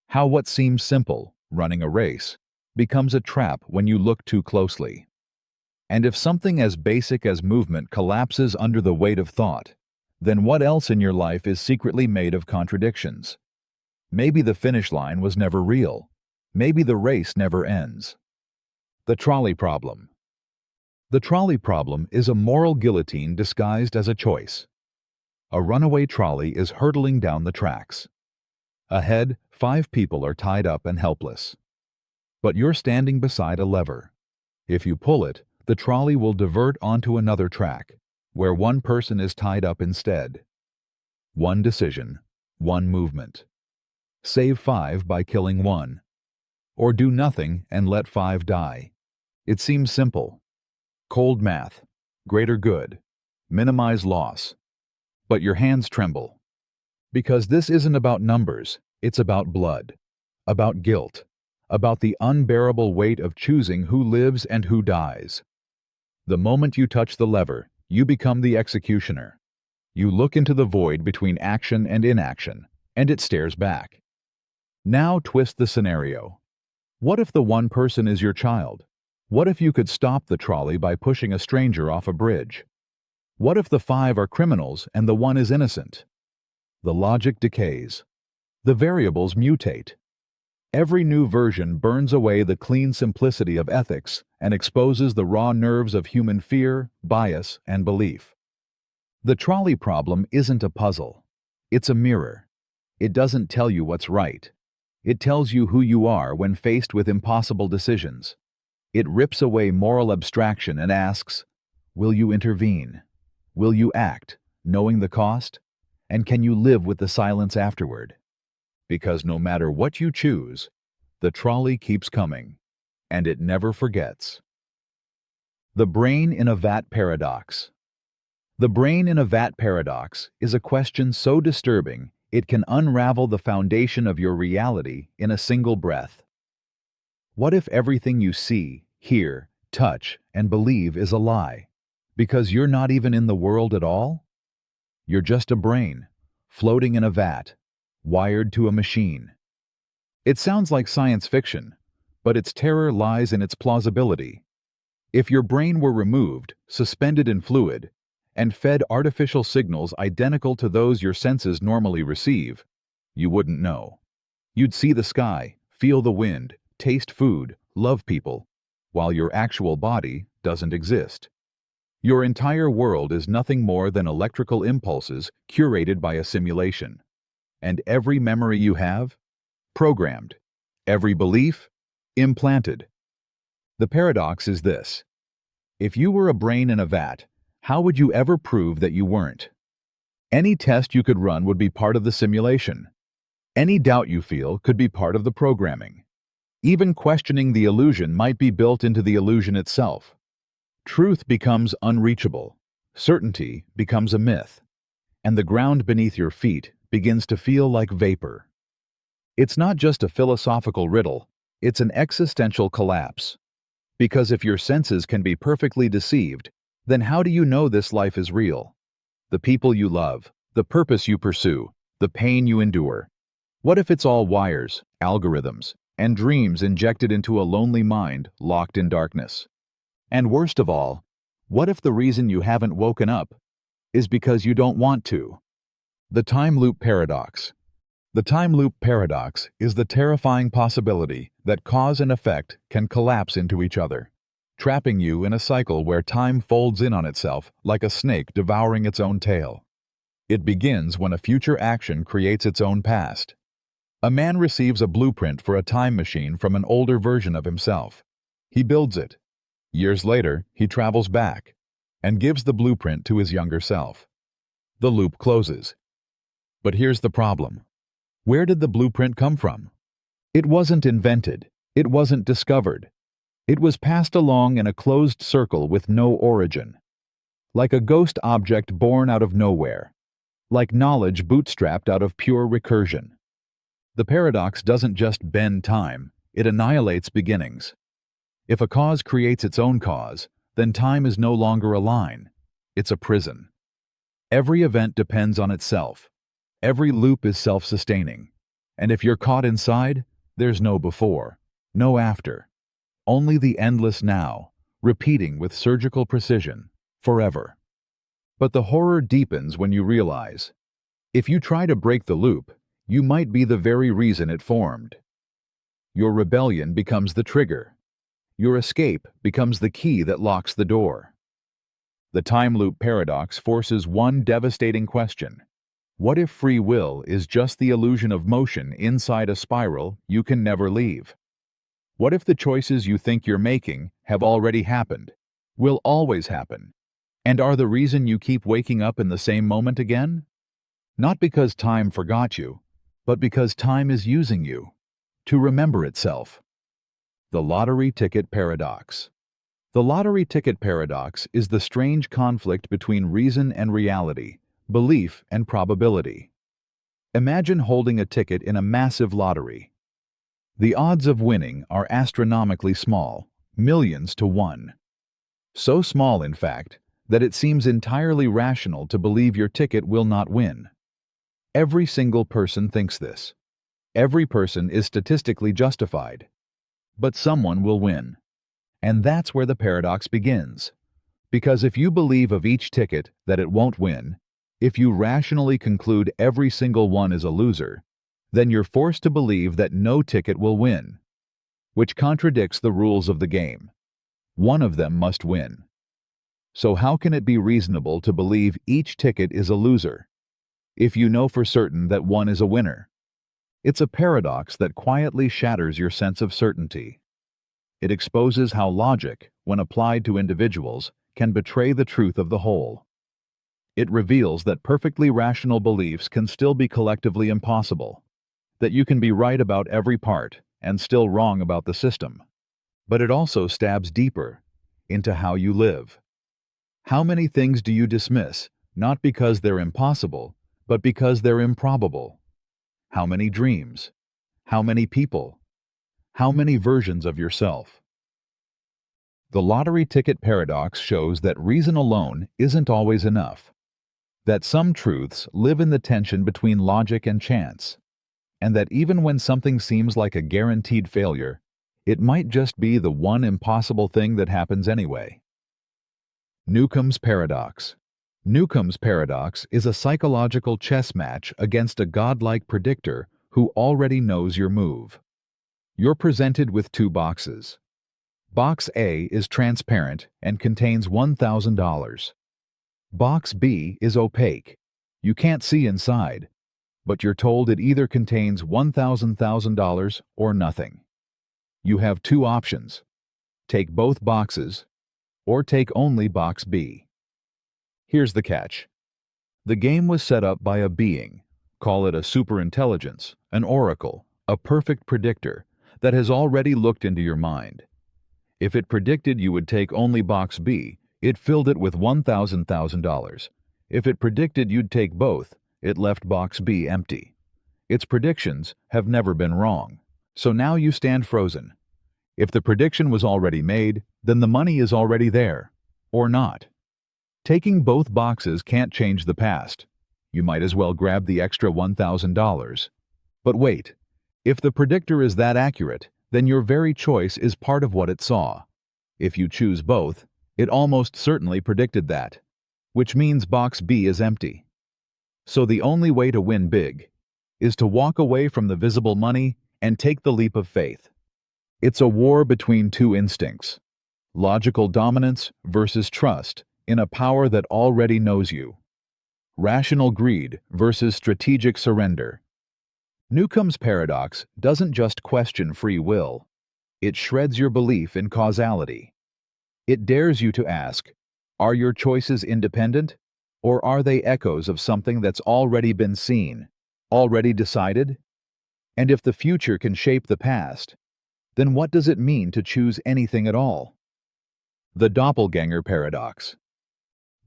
How what seems simple, running a race, becomes a trap when you look too closely. And if something as basic as movement collapses under the weight of thought, then what else in your life is secretly made of contradictions? Maybe the finish line was never real. Maybe the race never ends. The Trolley Problem. The trolley problem is a moral guillotine disguised as a choice. A runaway trolley is hurtling down the tracks. Ahead, 5 people are tied up and helpless. But you're standing beside a lever. If you pull it, the trolley will divert onto another track, where 1 person is tied up instead. 1 decision, 1 movement. Save 5 by killing 1. Or do nothing and let 5 die. It seems simple. Cold math, greater good, minimize loss. But your hands tremble. Because this isn't about numbers, it's about blood, about guilt, about the unbearable weight of choosing who lives and who dies. The moment you touch the lever, you become the executioner. You look into the void between action and inaction, and it stares back. Now twist the scenario. What if the 1 person is your child? What if you could stop the trolley by pushing a stranger off a bridge? What if the 5 are criminals and the 1 is innocent? The logic decays. The variables mutate. Every new version burns away the clean simplicity of ethics and exposes the raw nerves of human fear, bias, and belief. The trolley problem isn't a puzzle. It's a mirror. It doesn't tell you what's right. It tells you who you are when faced with impossible decisions. It rips away moral abstraction and asks, will you intervene? Will you act, knowing the cost? And can you live with the silence afterward? Because no matter what you choose, the trolley keeps coming, and it never forgets. The brain in a vat paradox. The brain in a vat paradox is a question so disturbing it can unravel the foundation of your reality in a single breath. What if everything you see, hear, touch, and believe is a lie? Because you're not even in the world at all? You're just a brain, floating in a vat, wired to a machine. It sounds like science fiction, but its terror lies in its plausibility. If your brain were removed, suspended in fluid, and fed artificial signals identical to those your senses normally receive, you wouldn't know. You'd see the sky, feel the wind, taste food, love people, while your actual body doesn't exist. Your entire world is nothing more than electrical impulses curated by a simulation. And every memory you have? Programmed. Every belief? Implanted. The paradox is this. If you were a brain in a vat, how would you ever prove that you weren't? Any test you could run would be part of the simulation. Any doubt you feel could be part of the programming. Even questioning the illusion might be built into the illusion itself. Truth becomes unreachable. Certainty becomes a myth. And the ground beneath your feet begins to feel like vapor. It's not just a philosophical riddle, it's an existential collapse. Because if your senses can be perfectly deceived, then how do you know this life is real? The people you love, the purpose you pursue, the pain you endure. What if it's all wires, algorithms, and dreams injected into a lonely mind locked in darkness? And worst of all, what if the reason you haven't woken up is because you don't want to? The time loop paradox. The time loop paradox is the terrifying possibility that cause and effect can collapse into each other, trapping you in a cycle where time folds in on itself like a snake devouring its own tail. It begins when a future action creates its own past. A man receives a blueprint for a time machine from an older version of himself. He builds it. Years later, he travels back and gives the blueprint to his younger self. The loop closes. But here's the problem. Where did the blueprint come from? It wasn't invented. It wasn't discovered. It was passed along in a closed circle with no origin. Like a ghost object born out of nowhere. Like knowledge bootstrapped out of pure recursion. The paradox doesn't just bend time, it annihilates beginnings. If a cause creates its own cause, then time is no longer a line. It's a prison. Every event depends on itself. Every loop is self-sustaining. And if you're caught inside, there's no before, no after. Only the endless now, repeating with surgical precision, forever. But the horror deepens when you realize, if you try to break the loop, you might be the very reason it formed. Your rebellion becomes the trigger. Your escape becomes the key that locks the door. The time loop paradox forces one devastating question. What if free will is just the illusion of motion inside a spiral you can never leave? What if the choices you think you're making have already happened, will always happen, and are the reason you keep waking up in the same moment again? Not because time forgot you, but because time is using you to remember itself. The lottery ticket paradox. The lottery ticket paradox is the strange conflict between reason and reality, belief and probability. Imagine holding a ticket in a massive lottery. The odds of winning are astronomically small, millions to 1. So small, in fact, that it seems entirely rational to believe your ticket will not win. Every single person thinks this. Every person is statistically justified. But someone will win. And that's where the paradox begins. Because if you believe of each ticket that it won't win, if you rationally conclude every single one is a loser, then you're forced to believe that no ticket will win, which contradicts the rules of the game. One of them must win. So how can it be reasonable to believe each ticket is a loser, if you know for certain that one is a winner? It's a paradox that quietly shatters your sense of certainty. It exposes how logic, when applied to individuals, can betray the truth of the whole. It reveals that perfectly rational beliefs can still be collectively impossible, that you can be right about every part and still wrong about the system. But it also stabs deeper into how you live. How many things do you dismiss, not because they're impossible, but because they're improbable? How many dreams? How many people? How many versions of yourself? The lottery ticket paradox shows that reason alone isn't always enough, that some truths live in the tension between logic and chance, and that even when something seems like a guaranteed failure, it might just be the one impossible thing that happens anyway. Newcomb's Paradox. Newcomb's Paradox is a psychological chess match against a godlike predictor who already knows your move. You're presented with two boxes. Box A is transparent and contains $1,000. Box B is opaque. You can't see inside, but you're told it either contains $1,000 or nothing. You have two options. Take both boxes, or take only box B. Here's the catch. The game was set up by a being, call it a superintelligence, an oracle, a perfect predictor, that has already looked into your mind. If it predicted you would take only box B, it filled it with $1,000. If it predicted you'd take both, it left box B empty. Its predictions have never been wrong. So now you stand frozen. If the prediction was already made, then the money is already there, or not. Taking both boxes can't change the past. You might as well grab the extra $1,000. But wait, if the predictor is that accurate, then your very choice is part of what it saw. If you choose both, it almost certainly predicted that, which means box B is empty. So the only way to win big is to walk away from the visible money and take the leap of faith. It's a war between two instincts, logical dominance versus trust in a power that already knows you. Rational greed versus strategic surrender. Newcomb's Paradox doesn't just question free will. It shreds your belief in causality. It dares you to ask, are your choices independent, or are they echoes of something that's already been seen, already decided? And if the future can shape the past, then what does it mean to choose anything at all? The Doppelgänger Paradox.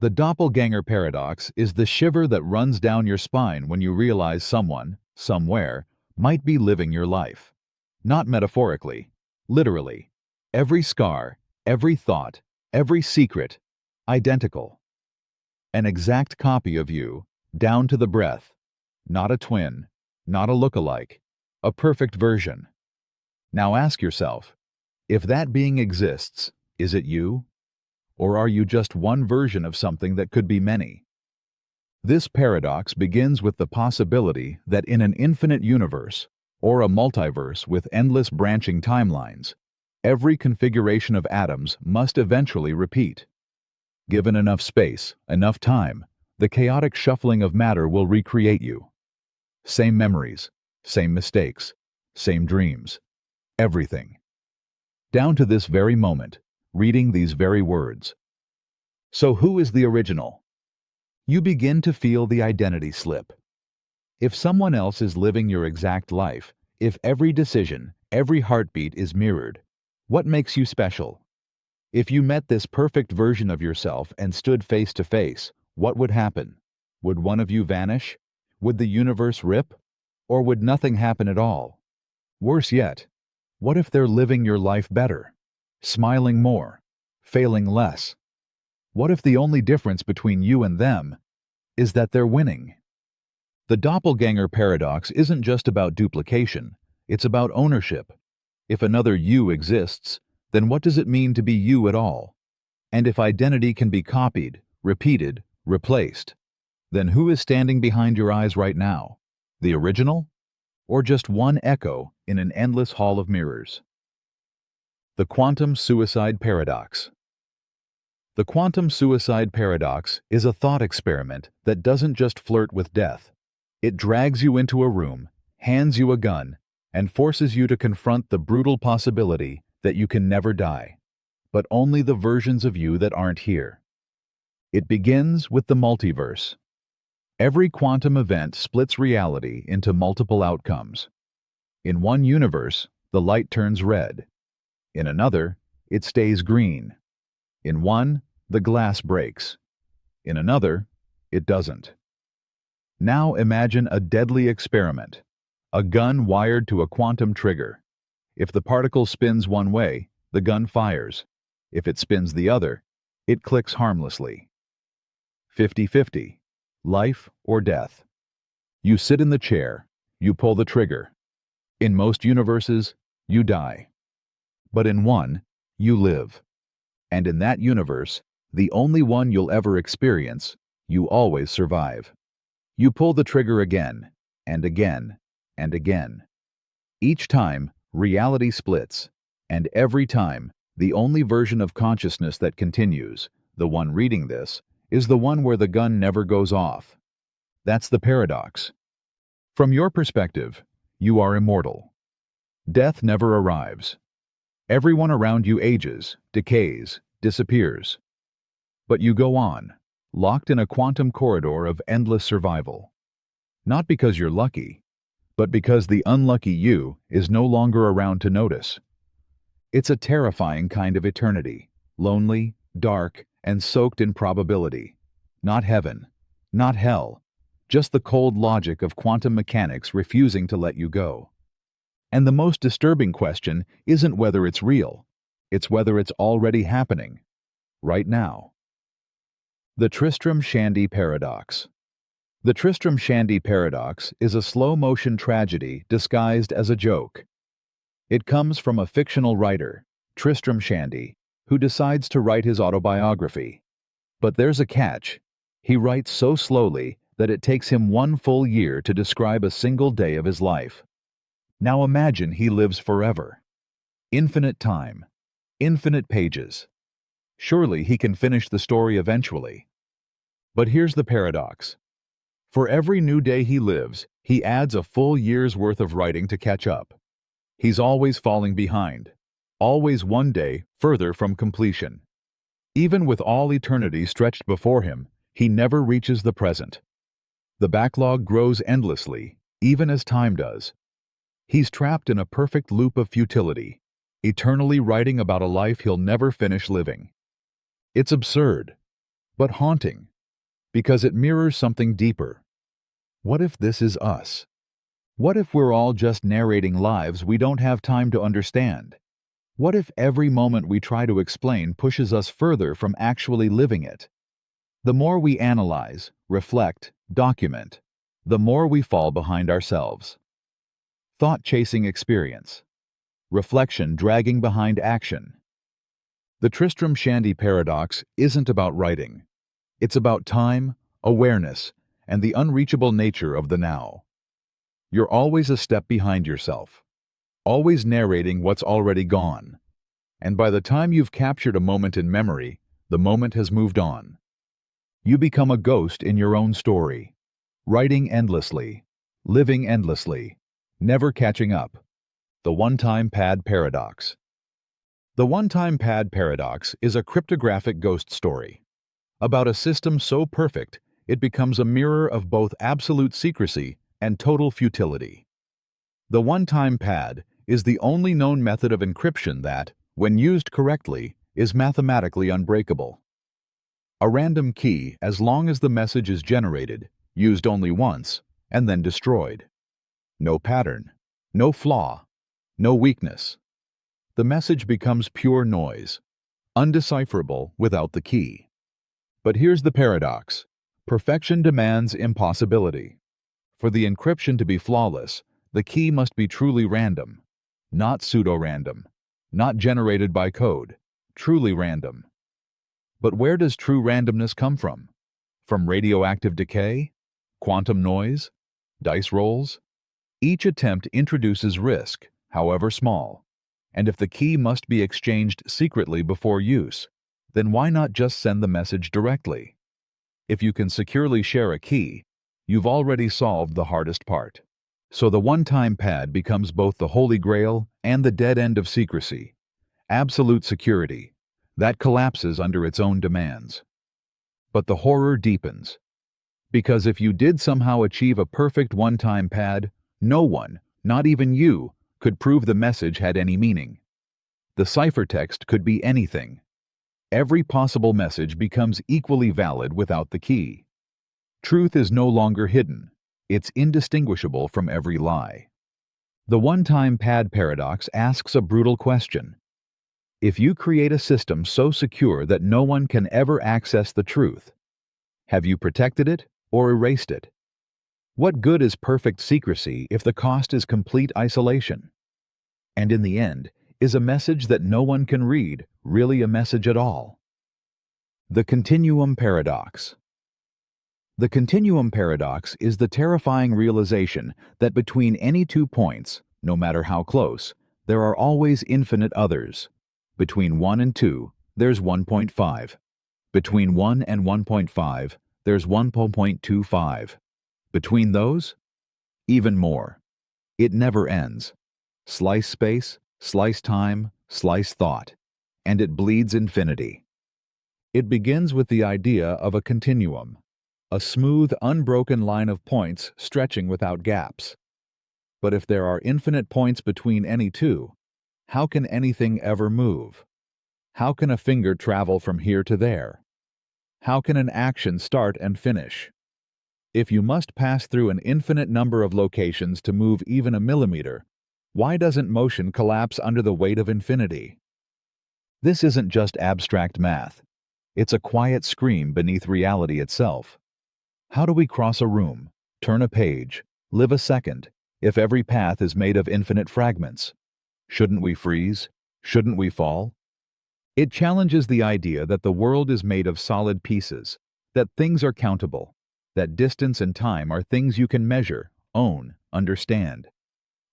The Doppelgänger Paradox is the shiver that runs down your spine when you realize someone, somewhere, might be living your life. Not metaphorically, literally. Every scar, every thought, every secret, identical. An exact copy of you, down to the breath. Not a twin, not a look-alike, a perfect version. Now ask yourself, if that being exists, is it you? Or are you just one version of something that could be many? This paradox begins with the possibility that in an infinite universe, or a multiverse with endless branching timelines, every configuration of atoms must eventually repeat. Given enough space, enough time, the chaotic shuffling of matter will recreate you. Same memories, same mistakes, same dreams, everything. Down to this very moment, reading these very words. So who is the original? You begin to feel the identity slip. If someone else is living your exact life, if every decision, every heartbeat is mirrored, what makes you special? If you met this perfect version of yourself and stood face to face, what would happen? Would one of you vanish? Would the universe rip? Or would nothing happen at all? Worse yet, what if they're living your life better? Smiling more, failing less? What if the only difference between you and them is that they're winning? The Doppelgänger Paradox isn't just about duplication, it's about ownership. If another you exists, then what does it mean to be you at all? And if identity can be copied, repeated, replaced, then who is standing behind your eyes right now? The original? Or just one echo in an endless hall of mirrors? The Quantum Suicide Paradox. The Quantum Suicide Paradox is a thought experiment that doesn't just flirt with death. It drags you into a room, hands you a gun, and forces you to confront the brutal possibility that you can never die, but only the versions of you that aren't here. It begins with the multiverse. Every quantum event splits reality into multiple outcomes. In one universe, the light turns red. In another, it stays green. In one, the glass breaks. In another, it doesn't. Now imagine a deadly experiment, a gun wired to a quantum trigger. If the particle spins one way, the gun fires. If it spins the other, it clicks harmlessly. 50-50, life or death. You sit in the chair, you pull the trigger. In most universes, you die. But in one, you live. And in that universe, the only one you'll ever experience, you always survive. You pull the trigger again, and again, and again. Each time, reality splits, and every time, the only version of consciousness that continues, the one reading this, is the one where the gun never goes off. That's the paradox. From your perspective, you are immortal. Death never arrives. Everyone around you ages, decays, disappears. But you go on, locked in a quantum corridor of endless survival. Not because you're lucky, but because the unlucky you is no longer around to notice. It's a terrifying kind of eternity, lonely, dark, and soaked in probability. Not heaven, not hell, just the cold logic of quantum mechanics refusing to let you go. And the most disturbing question isn't whether it's real, it's whether it's already happening, right now. The Tristram Shandy Paradox. The Tristram Shandy Paradox is a slow-motion tragedy disguised as a joke. It comes from a fictional writer, Tristram Shandy, who decides to write his autobiography. But there's a catch. He writes so slowly that it takes him 1 full year to describe a single day of his life. Now imagine he lives forever. Infinite time. Infinite pages. Surely he can finish the story eventually. But here's the paradox. For every new day he lives, he adds a full year's worth of writing to catch up. He's always falling behind, always one day further from completion. Even with all eternity stretched before him, he never reaches the present. The backlog grows endlessly, even as time does. He's trapped in a perfect loop of futility, eternally writing about a life he'll never finish living. It's absurd, but haunting, because it mirrors something deeper. What if this is us? What if we're all just narrating lives we don't have time to understand? What if every moment we try to explain pushes us further from actually living it? The more we analyze, reflect, document, the more we fall behind ourselves. Thought-chasing experience. Reflection dragging behind action. The Tristram Shandy Paradox isn't about writing. It's about time, awareness, and the unreachable nature of the now. You're always a step behind yourself, always narrating what's already gone. And by the time you've captured a moment in memory, the moment has moved on. You become a ghost in your own story, writing endlessly, living endlessly, never catching up. The One-Time Pad Paradox. The One-Time Pad Paradox is a cryptographic ghost story about a system so perfect it becomes a mirror of both absolute secrecy and total futility. The one-time pad is the only known method of encryption that, when used correctly, is mathematically unbreakable. A random key as long as the message is generated, used only once, and then destroyed. No pattern, no flaw, no weakness. The message becomes pure noise, undecipherable without the key. But here's the paradox. Perfection demands impossibility. For the encryption to be flawless, the key must be truly random, not pseudo-random, not generated by code, truly random. But where does true randomness come from? From radioactive decay? Quantum noise? Dice rolls? Each attempt introduces risk, however small. And if the key must be exchanged secretly before use, then why not just send the message directly? If you can securely share a key, you've already solved the hardest part. So the one-time pad becomes both the holy grail and the dead end of secrecy, absolute security, that collapses under its own demands. But the horror deepens. Because if you did somehow achieve a perfect one-time pad, no one, not even you, could prove the message had any meaning. The ciphertext could be anything. Every possible message becomes equally valid without the key. Truth is no longer hidden. It's indistinguishable from every lie. The one-time pad paradox asks a brutal question. If you create a system so secure that no one can ever access the truth, have you protected it or erased it? What good is perfect secrecy if the cost is complete isolation? And in the end, is a message that no one can read really a message at all? The Continuum Paradox. The Continuum Paradox is the terrifying realization that between any 2 points, no matter how close, there are always infinite others. Between 1 and 2, there's 1.5. Between 1 and 1.5, there's 1.25. Between those, even more. It never ends. Slice space, slice time, slice thought, and it bleeds infinity. It begins with the idea of a continuum, a smooth, unbroken line of points stretching without gaps. But if there are infinite points between any two, how can anything ever move? How can a finger travel from here to there? How can an action start and finish? If you must pass through an infinite number of locations to move even a millimeter, why doesn't motion collapse under the weight of infinity? This isn't just abstract math. It's a quiet scream beneath reality itself. How do we cross a room, turn a page, live a second, if every path is made of infinite fragments? Shouldn't we freeze? Shouldn't we fall? It challenges the idea that the world is made of solid pieces, that things are countable, that distance and time are things you can measure, own, understand.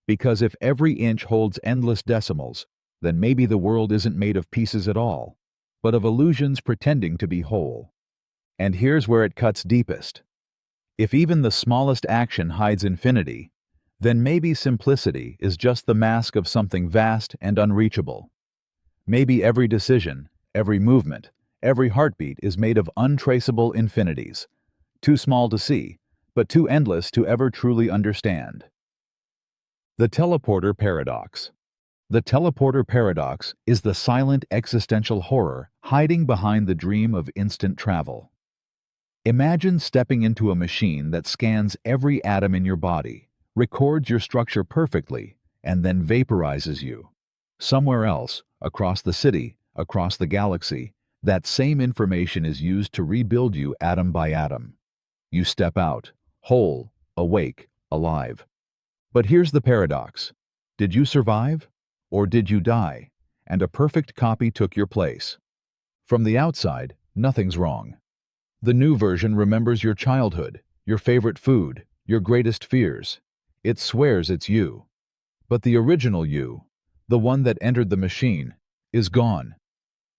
Because if every inch holds endless decimals, then maybe the world isn't made of pieces at all, but of illusions pretending to be whole. And here's where it cuts deepest. If even the smallest action hides infinity, then maybe simplicity is just the mask of something vast and unreachable. Maybe every decision, every movement, every heartbeat is made of untraceable infinities, too small to see, but too endless to ever truly understand. The Teleporter Paradox. The Teleporter Paradox is the silent existential horror hiding behind the dream of instant travel. Imagine stepping into a machine that scans every atom in your body, records your structure perfectly, and then vaporizes you. Somewhere else, across the city, across the galaxy, that same information is used to rebuild you atom by atom. You step out, whole, awake, alive. But here's the paradox. Did you survive? Or did you die, and a perfect copy took your place? From the outside, nothing's wrong. The new version remembers your childhood, your favorite food, your greatest fears. It swears it's you. But the original you, the one that entered the machine, is gone.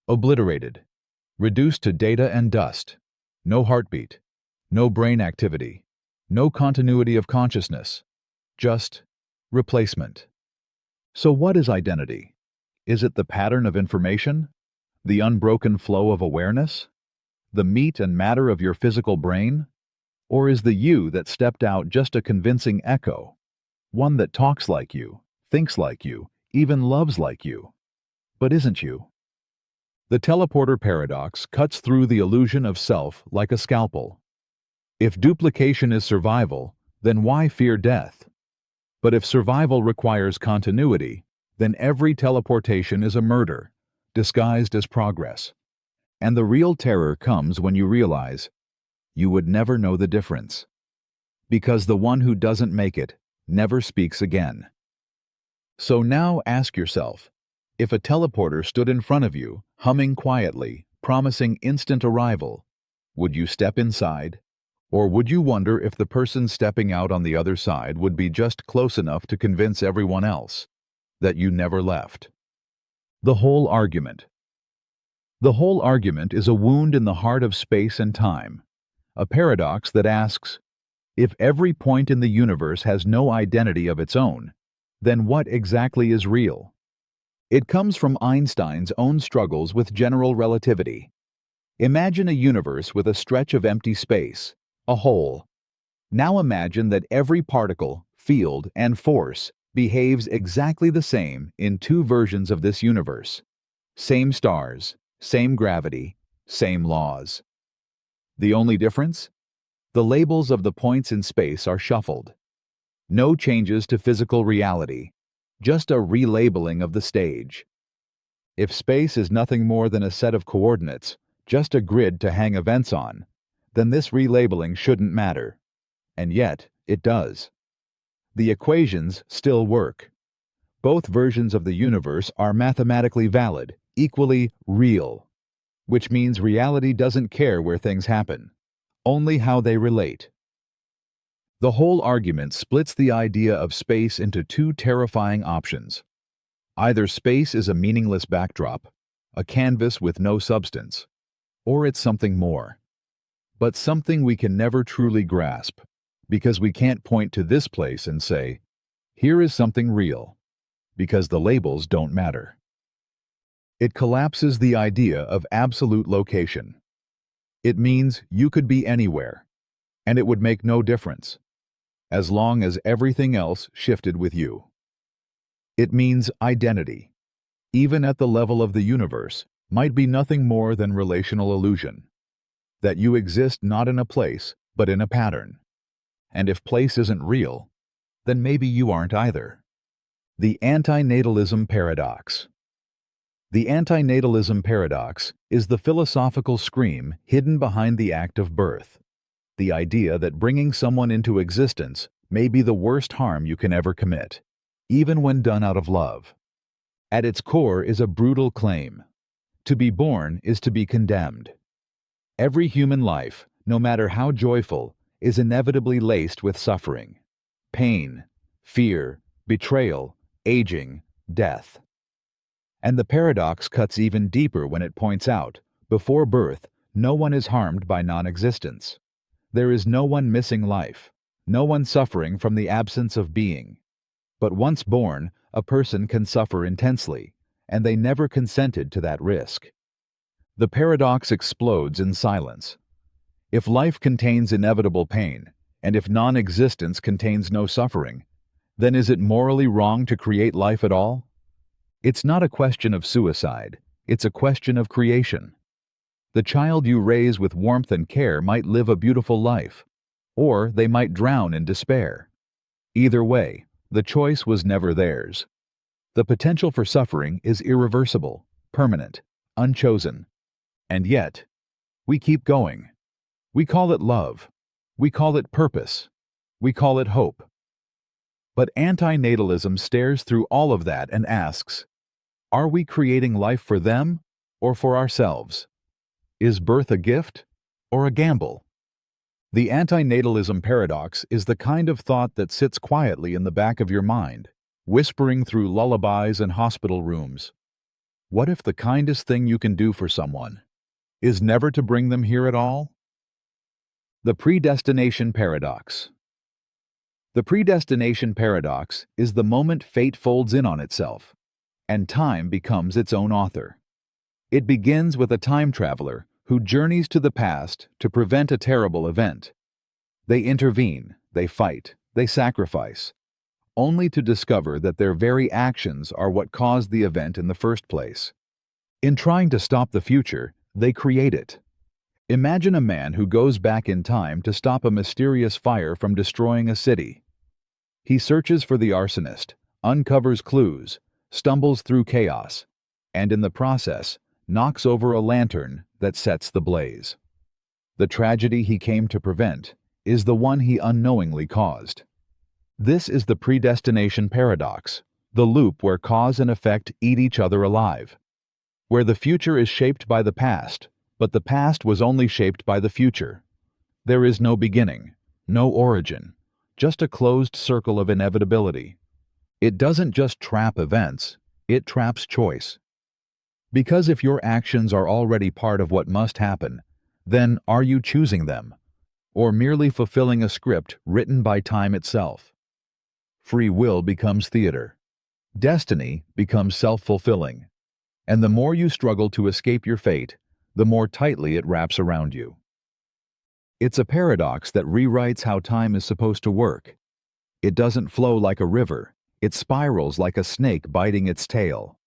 Obliterated. Reduced to data and dust. No heartbeat. No brain activity. No continuity of consciousness. Just replacement. So what is identity? Is it the pattern of information? The unbroken flow of awareness? The meat and matter of your physical brain? Or is the you that stepped out just a convincing echo? One that talks like you, thinks like you, even loves like you, but isn't you? The Teleporter Paradox cuts through the illusion of self like a scalpel. If duplication is survival, then why fear death? But if survival requires continuity, then every teleportation is a murder, disguised as progress. And the real terror comes when you realize you would never know the difference. Because the one who doesn't make it never speaks again. So now ask yourself, if a teleporter stood in front of you, humming quietly, promising instant arrival, would you step inside? Or would you wonder if the person stepping out on the other side would be just close enough to convince everyone else that you never left? The whole argument. The whole argument is a wound in the heart of space and time, a paradox that asks, if every point in the universe has no identity of its own, then what exactly is real? It comes from Einstein's own struggles with general relativity. Imagine a universe with a stretch of empty space, a hole. Now imagine that every particle, field, and force behaves exactly the same in two versions of this universe. Same stars, same gravity, same laws. The only difference? The labels of the points in space are shuffled. No changes to physical reality, just a relabeling of the stage. If space is nothing more than a set of coordinates, just a grid to hang events on, then this relabeling shouldn't matter. And yet, it does. The equations still work. Both versions of the universe are mathematically valid, equally real, which means reality doesn't care where things happen, only how they relate. The whole argument splits the idea of space into two terrifying options. Either space is a meaningless backdrop, a canvas with no substance, or it's something more. But something we can never truly grasp, because we can't point to this place and say, here is something real, because the labels don't matter. It collapses the idea of absolute location. It means you could be anywhere, and it would make no difference, as long as everything else shifted with you. It means identity, even at the level of the universe, might be nothing more than relational illusion, that you exist not in a place, but in a pattern. And if place isn't real, then maybe you aren't either. The Antinatalism Paradox. The Antinatalism Paradox is the philosophical scream hidden behind the act of birth, the idea that bringing someone into existence may be the worst harm you can ever commit, even when done out of love. At its core is a brutal claim. To be born is to be condemned. Every human life, no matter how joyful, is inevitably laced with suffering, pain, fear, betrayal, aging, death. And the paradox cuts even deeper when it points out, before birth, no one is harmed by non-existence. There is no one missing life, no one suffering from the absence of being. But once born, a person can suffer intensely, and they never consented to that risk. The paradox explodes in silence. If life contains inevitable pain, and if non-existence contains no suffering, then is it morally wrong to create life at all? It's not a question of suicide, it's a question of creation. The child you raise with warmth and care might live a beautiful life, or they might drown in despair. Either way, the choice was never theirs. The potential for suffering is irreversible, permanent, unchosen. And yet, we keep going. We call it love. We call it purpose. We call it hope. But antinatalism stares through all of that and asks, are we creating life for them or for ourselves? Is birth a gift or a gamble? The antinatalism paradox is the kind of thought that sits quietly in the back of your mind, whispering through lullabies and hospital rooms. What if the kindest thing you can do for someone is never to bring them here at all? The Predestination Paradox. The Predestination Paradox is the moment fate folds in on itself, and time becomes its own author. It begins with a time traveler who journeys to the past to prevent a terrible event. They intervene, they fight, they sacrifice, only to discover that their very actions are what caused the event in the first place. In trying to stop the future, they create it. Imagine a man who goes back in time to stop a mysterious fire from destroying a city. He searches for the arsonist, uncovers clues, stumbles through chaos, and in the process, knocks over a lantern that sets the blaze. The tragedy he came to prevent is the one he unknowingly caused. This is the Predestination Paradox, the loop where cause and effect eat each other alive, where the future is shaped by the past, but the past was only shaped by the future. There is no beginning, no origin, just a closed circle of inevitability. It doesn't just trap events, it traps choice. Because if your actions are already part of what must happen, then are you choosing them, or merely fulfilling a script written by time itself? Free will becomes theater. Destiny becomes self-fulfilling, and the more you struggle to escape your fate, the more tightly it wraps around you. It's a paradox that rewrites how time is supposed to work. It doesn't flow like a river, it spirals like a snake biting its tail.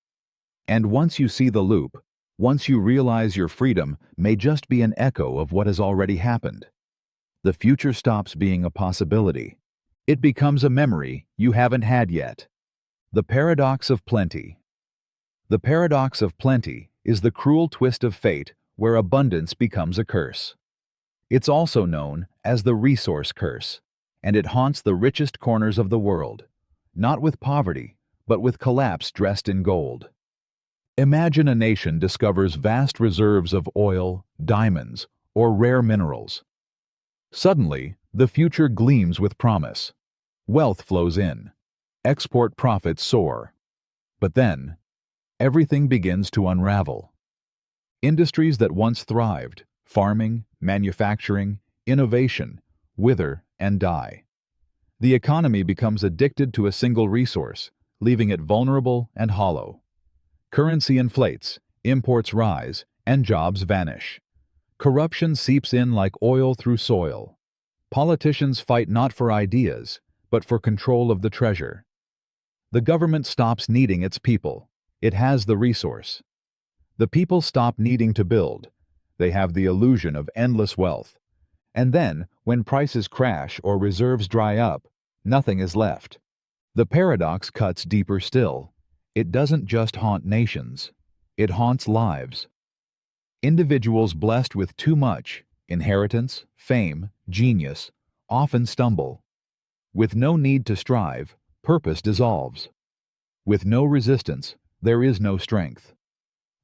And once you see the loop, once you realize your freedom may just be an echo of what has already happened, the future stops being a possibility. It becomes a memory you haven't had yet. The paradox of plenty. The paradox of plenty is the cruel twist of fate where abundance becomes a curse. It's also known as the resource curse, and it haunts the richest corners of the world, not with poverty, but with collapse dressed in gold. Imagine a nation discovers vast reserves of oil, diamonds, or rare minerals. Suddenly, the future gleams with promise. Wealth flows in. Export profits soar. But then, everything begins to unravel. Industries that once thrived, farming, manufacturing, innovation, wither and die. The economy becomes addicted to a single resource, leaving it vulnerable and hollow. Currency inflates, imports rise, and jobs vanish. Corruption seeps in like oil through soil. Politicians fight not for ideas, but for control of the treasure. The government stops needing its people. It has the resource. The people stop needing to build. They have the illusion of endless wealth. And then, when prices crash or reserves dry up, nothing is left. The paradox cuts deeper still. It doesn't just haunt nations. It haunts lives. Individuals blessed with too much, inheritance, fame, genius, often stumble. With no need to strive, purpose dissolves. With no resistance, there is no strength.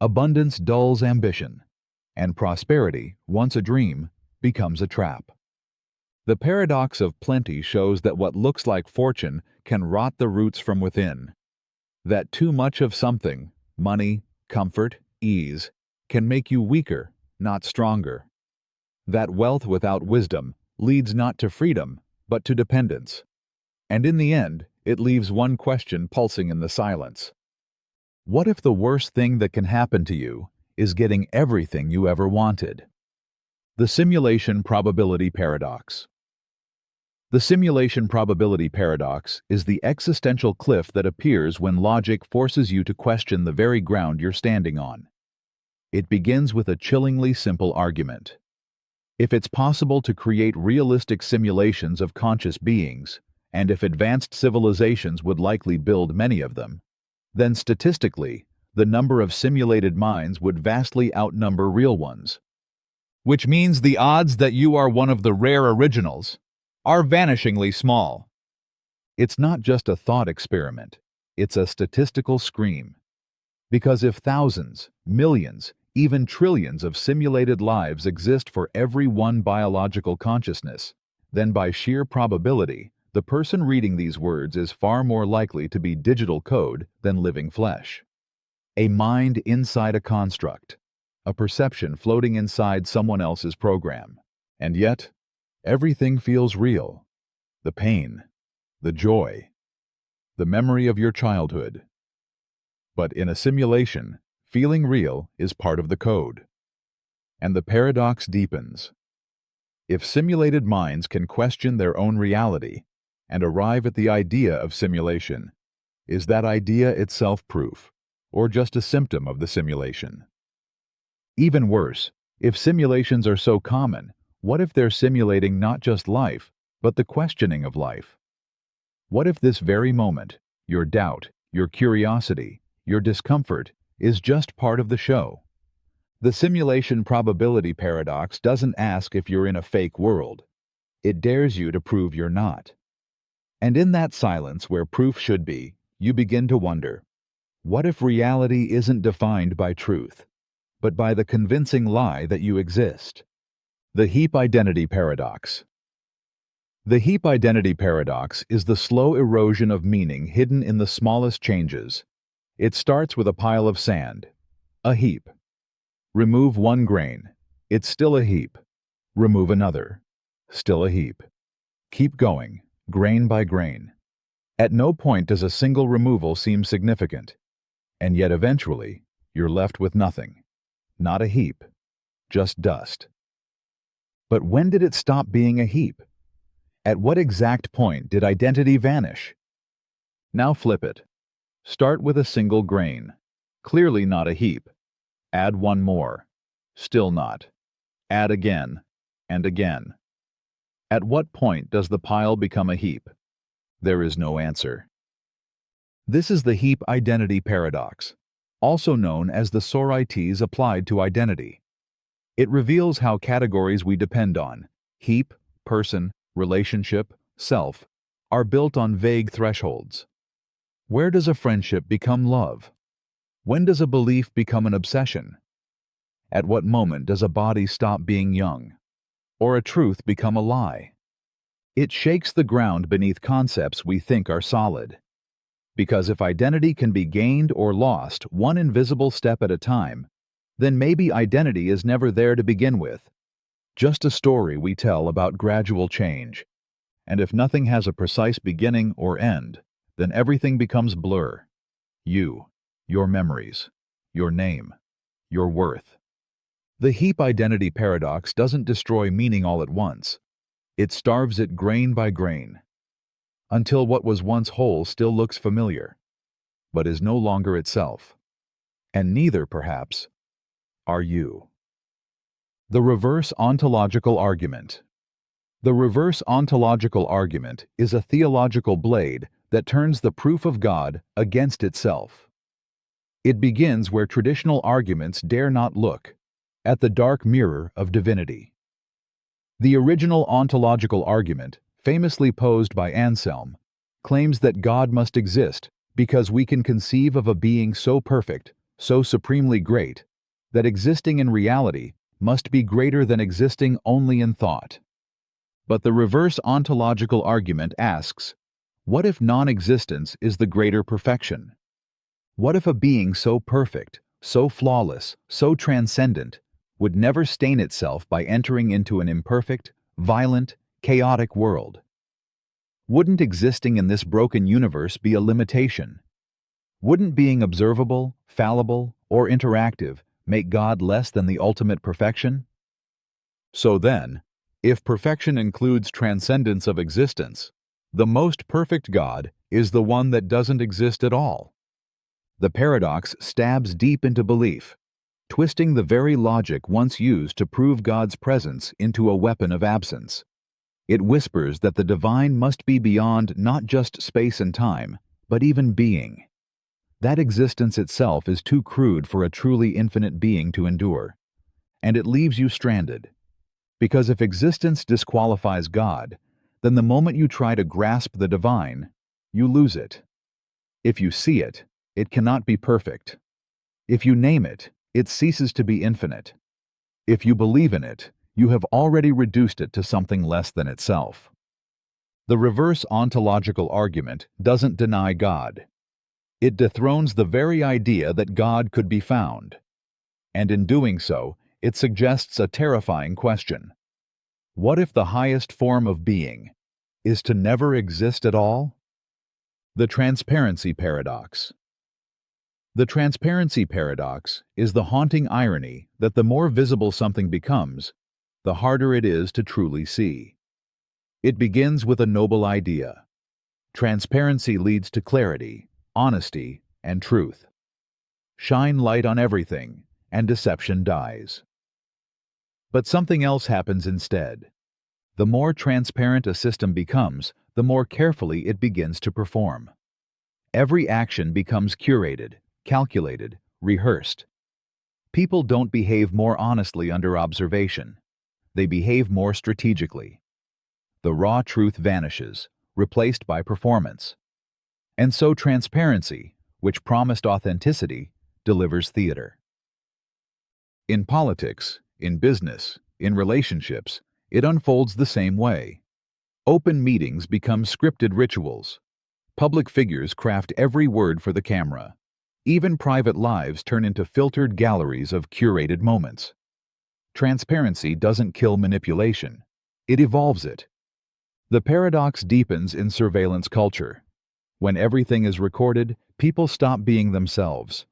Abundance dulls ambition, and prosperity, once a dream, becomes a trap. The paradox of plenty shows that what looks like fortune can rot the roots from within. That too much of something, money, comfort, ease, can make you weaker, not stronger. That wealth without wisdom leads not to freedom, but to dependence. And in the end, it leaves one question pulsing in the silence. What if the worst thing that can happen to you is getting everything you ever wanted? The Simulation Probability Paradox. The Simulation Probability Paradox is the existential cliff that appears when logic forces you to question the very ground you're standing on. It begins with a chillingly simple argument. If it's possible to create realistic simulations of conscious beings, and if advanced civilizations would likely build many of them, then statistically, the number of simulated minds would vastly outnumber real ones. Which means the odds that you are one of the rare originals are vanishingly small. It's not just a thought experiment, it's a statistical scream. Because if thousands, millions, even trillions of simulated lives exist for every one biological consciousness, then by sheer probability, the person reading these words is far more likely to be digital code than living flesh. A mind inside a construct, a perception floating inside someone else's program. And yet, everything feels real. The pain, the joy, the memory of your childhood. But in a simulation, feeling real is part of the code. And the paradox deepens. If simulated minds can question their own reality and arrive at the idea of simulation, is that idea itself proof, or just a symptom of the simulation? Even worse, if simulations are so common, what if they're simulating not just life, but the questioning of life? What if this very moment, your doubt, your curiosity, your discomfort, is just part of the show? The Simulation Probability Paradox doesn't ask if you're in a fake world. It dares you to prove you're not. And in that silence where proof should be, you begin to wonder, what if reality isn't defined by truth, but by the convincing lie that you exist? The Heap Identity Paradox. The Heap Identity Paradox is the slow erosion of meaning hidden in the smallest changes. It starts with a pile of sand, a heap. Remove one grain, it's still a heap. Remove another, still a heap. Keep going, grain by grain. At no point does a single removal seem significant, and yet eventually you're left with nothing. Not a heap, just dust. But when did it stop being a heap? At what exact point did identity vanish? Now flip it. Start with a single grain. Clearly not a heap. Add one more. Still not. Add again, and again. At what point does the pile become a heap? There is no answer. This is the Heap Identity Paradox, also known as the Sorites applied to identity. It reveals how categories we depend on, heap, person, relationship, self, are built on vague thresholds. Where does a friendship become love? When does a belief become an obsession? At what moment does a body stop being young? Or a truth become a lie? It shakes the ground beneath concepts we think are solid. Because if identity can be gained or lost one invisible step at a time, then maybe identity is never there to begin with. Just a story we tell about gradual change. And if nothing has a precise beginning or end, then everything becomes blur. You, your memories, your name, your worth. The Heap Identity Paradox doesn't destroy meaning all at once. It starves it grain by grain, until what was once whole still looks familiar, but is no longer itself. And neither, perhaps, are you. The reverse ontological argument. The reverse ontological argument is a theological blade that turns the proof of God against itself. It begins where traditional arguments dare not look, at the dark mirror of divinity. The original ontological argument, famously posed by Anselm, claims that God must exist because we can conceive of a being so perfect, so supremely great, that existing in reality must be greater than existing only in thought. But the reverse ontological argument asks, what if non-existence is the greater perfection? What if a being so perfect, so flawless, so transcendent, would never stain itself by entering into an imperfect, violent, chaotic world? Wouldn't existing in this broken universe be a limitation? Wouldn't being observable, fallible, or interactive make God less than the ultimate perfection? So then, if perfection includes transcendence of existence, the most perfect God is the one that doesn't exist at all. The paradox stabs deep into belief, twisting the very logic once used to prove God's presence into a weapon of absence. It whispers that the divine must be beyond not just space and time, but even being. That existence itself is too crude for a truly infinite being to endure, and it leaves you stranded. Because if existence disqualifies God, then the moment you try to grasp the divine, you lose it. If you see it, it cannot be perfect. If you name it, it ceases to be infinite. If you believe in it, you have already reduced it to something less than itself. The reverse ontological argument doesn't deny God. It dethrones the very idea that God could be found. And in doing so, it suggests a terrifying question. What if the highest form of being is to never exist at all? The Transparency Paradox. The Transparency Paradox is the haunting irony that the more visible something becomes, the harder it is to truly see. It begins with a noble idea. Transparency leads to clarity, honesty, and truth. Shine light on everything, and deception dies. But something else happens instead. The more transparent a system becomes, the more carefully it begins to perform. Every action becomes curated, calculated, rehearsed. People don't behave more honestly under observation. They behave more strategically. The raw truth vanishes, replaced by performance. And so transparency, which promised authenticity, delivers theater. In politics, in business, in relationships, it unfolds the same way. Open meetings become scripted rituals. Public figures craft every word for the camera. Even private lives turn into filtered galleries of curated moments. Transparency doesn't kill manipulation. It evolves it. The paradox deepens in surveillance culture. When everything is recorded, people stop being themselves.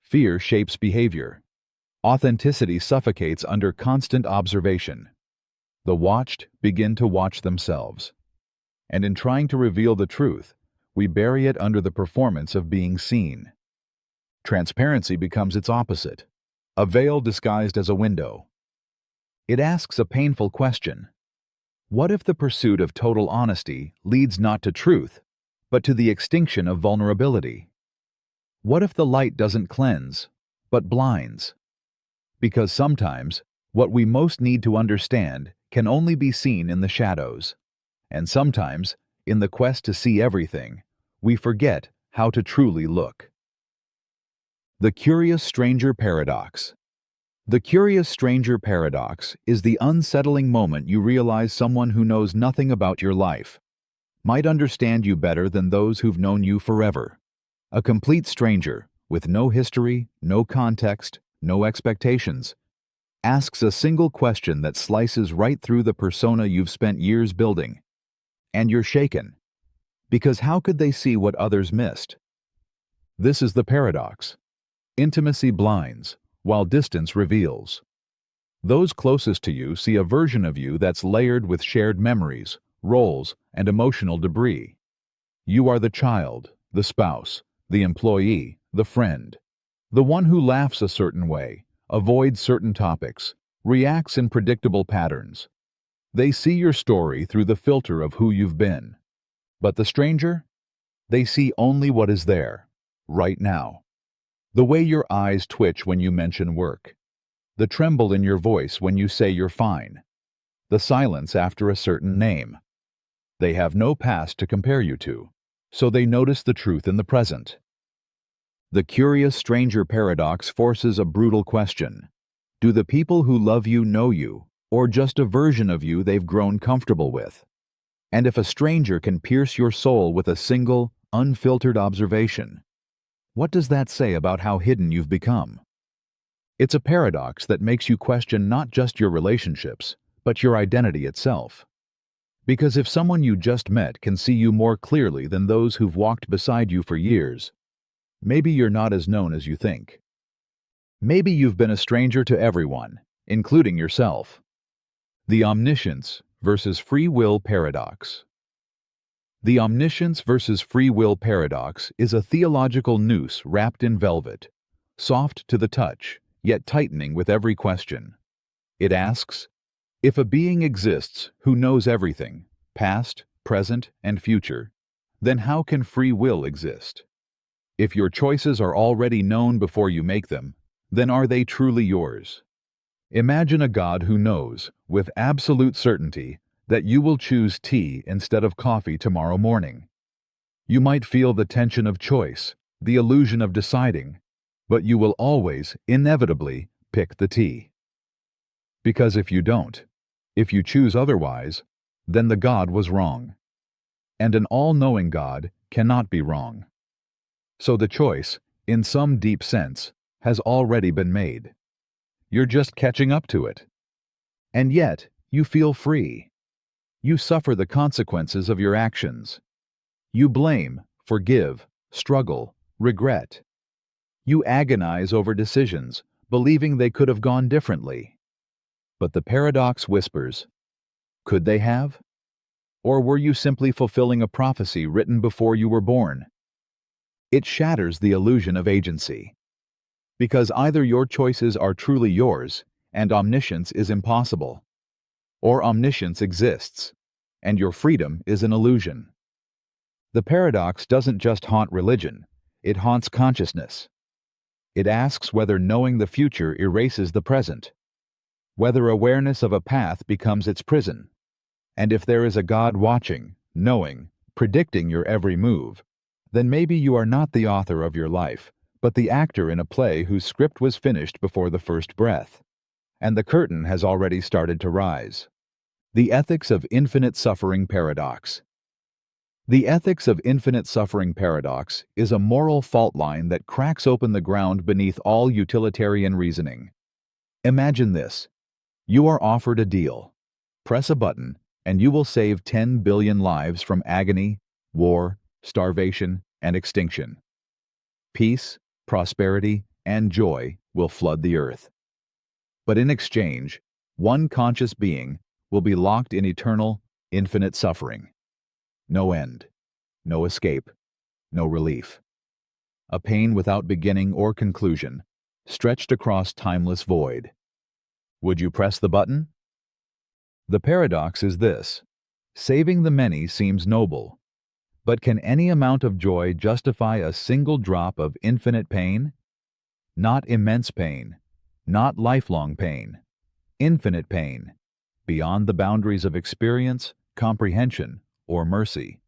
Fear shapes behavior. Authenticity suffocates under constant observation. The watched begin to watch themselves. And in trying to reveal the truth, we bury it under the performance of being seen. Transparency becomes its opposite, a veil disguised as a window. It asks a painful question. What if the pursuit of total honesty leads not to truth, but to the extinction of vulnerability? What if the light doesn't cleanse, but blinds? Because sometimes, what we most need to understand can only be seen in the shadows. And sometimes, in the quest to see everything, we forget how to truly look. The Curious Stranger Paradox. The Curious Stranger Paradox is the unsettling moment you realize someone who knows nothing about your life might understand you better than those who've known you forever. A complete stranger, with no history, no context, no expectations, asks a single question that slices right through the persona you've spent years building. And you're shaken. Because how could they see what others missed? This is the paradox. Intimacy blinds, while distance reveals. Those closest to you see a version of you that's layered with shared memories, roles, and emotional debris. You are the child, the spouse, the employee, the friend, the one who laughs a certain way, avoids certain topics, reacts in predictable patterns. They see your story through the filter of who you've been. But the stranger? They see only what is there, right now. The way your eyes twitch when you mention work. The tremble in your voice when you say you're fine. The silence after a certain name. They have no past to compare you to, so they notice the truth in the present. The Curious Stranger Paradox forces a brutal question. Do the people who love you know you, or just a version of you they've grown comfortable with? And if a stranger can pierce your soul with a single, unfiltered observation, what does that say about how hidden you've become? It's a paradox that makes you question not just your relationships, but your identity itself. Because if someone you just met can see you more clearly than those who've walked beside you for years, maybe you're not as known as you think. Maybe you've been a stranger to everyone, including yourself. The Omniscience versus Free Will Paradox. The Omniscience versus Free Will Paradox is a theological noose wrapped in velvet, soft to the touch, yet tightening with every question. It asks, if a being exists who knows everything, past, present, and future, then how can free will exist? If your choices are already known before you make them, then are they truly yours? Imagine a God who knows, with absolute certainty, that you will choose tea instead of coffee tomorrow morning. You might feel the tension of choice, the illusion of deciding, but you will always, inevitably, pick the tea. Because if you don't, if you choose otherwise, then the God was wrong. And an all-knowing God cannot be wrong. So the choice, in some deep sense, has already been made. You're just catching up to it. And yet, you feel free. You suffer the consequences of your actions. You blame, forgive, struggle, regret. You agonize over decisions, believing they could have gone differently. But the paradox whispers, could they have? Or were you simply fulfilling a prophecy written before you were born? It shatters the illusion of agency. Because either your choices are truly yours, and omniscience is impossible, or omniscience exists, and your freedom is an illusion. The paradox doesn't just haunt religion, it haunts consciousness. It asks whether knowing the future erases the present, whether awareness of a path becomes its prison, and if there is a God watching, knowing, predicting your every move, then maybe you are not the author of your life, but the actor in a play whose script was finished before the first breath, and the curtain has already started to rise. The Ethics of Infinite Suffering Paradox. The Ethics of Infinite Suffering Paradox is a moral fault line that cracks open the ground beneath all utilitarian reasoning. Imagine this. You are offered a deal. Press a button, and you will save 10 billion lives from agony, war, starvation, and extinction. Peace, prosperity, and joy will flood the earth. But in exchange, one conscious being will be locked in eternal, infinite suffering. No end, no escape, no relief. A pain without beginning or conclusion, stretched across timeless void. Would you press the button? The paradox is this: saving the many seems noble, but can any amount of joy justify a single drop of infinite pain? Not immense pain, not lifelong pain, infinite pain, beyond the boundaries of experience, comprehension, or mercy.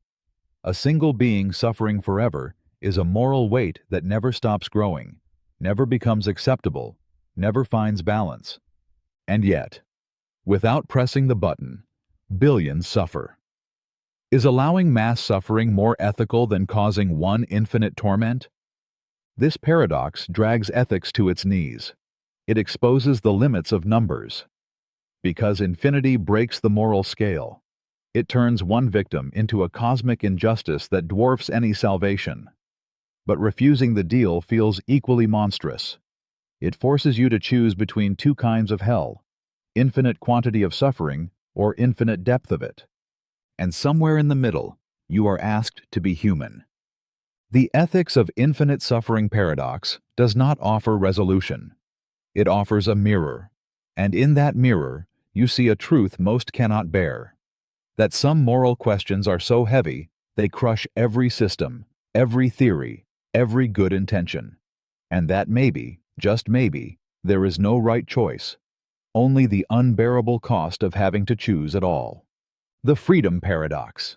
A single being suffering forever is a moral weight that never stops growing, never becomes acceptable, never finds balance. And yet, without pressing the button, billions suffer. Is allowing mass suffering more ethical than causing one infinite torment? This paradox drags ethics to its knees. It exposes the limits of numbers. Because infinity breaks the moral scale, it turns one victim into a cosmic injustice that dwarfs any salvation. But refusing the deal feels equally monstrous. It forces you to choose between two kinds of hell: infinite quantity of suffering or infinite depth of it. And somewhere in the middle, you are asked to be human. The ethics of infinite suffering paradox does not offer resolution. It offers a mirror, and in that mirror, you see a truth most cannot bear: that some moral questions are so heavy, they crush every system, every theory, every good intention. And that maybe, just maybe, there is no right choice, only the unbearable cost of having to choose at all. The Freedom Paradox.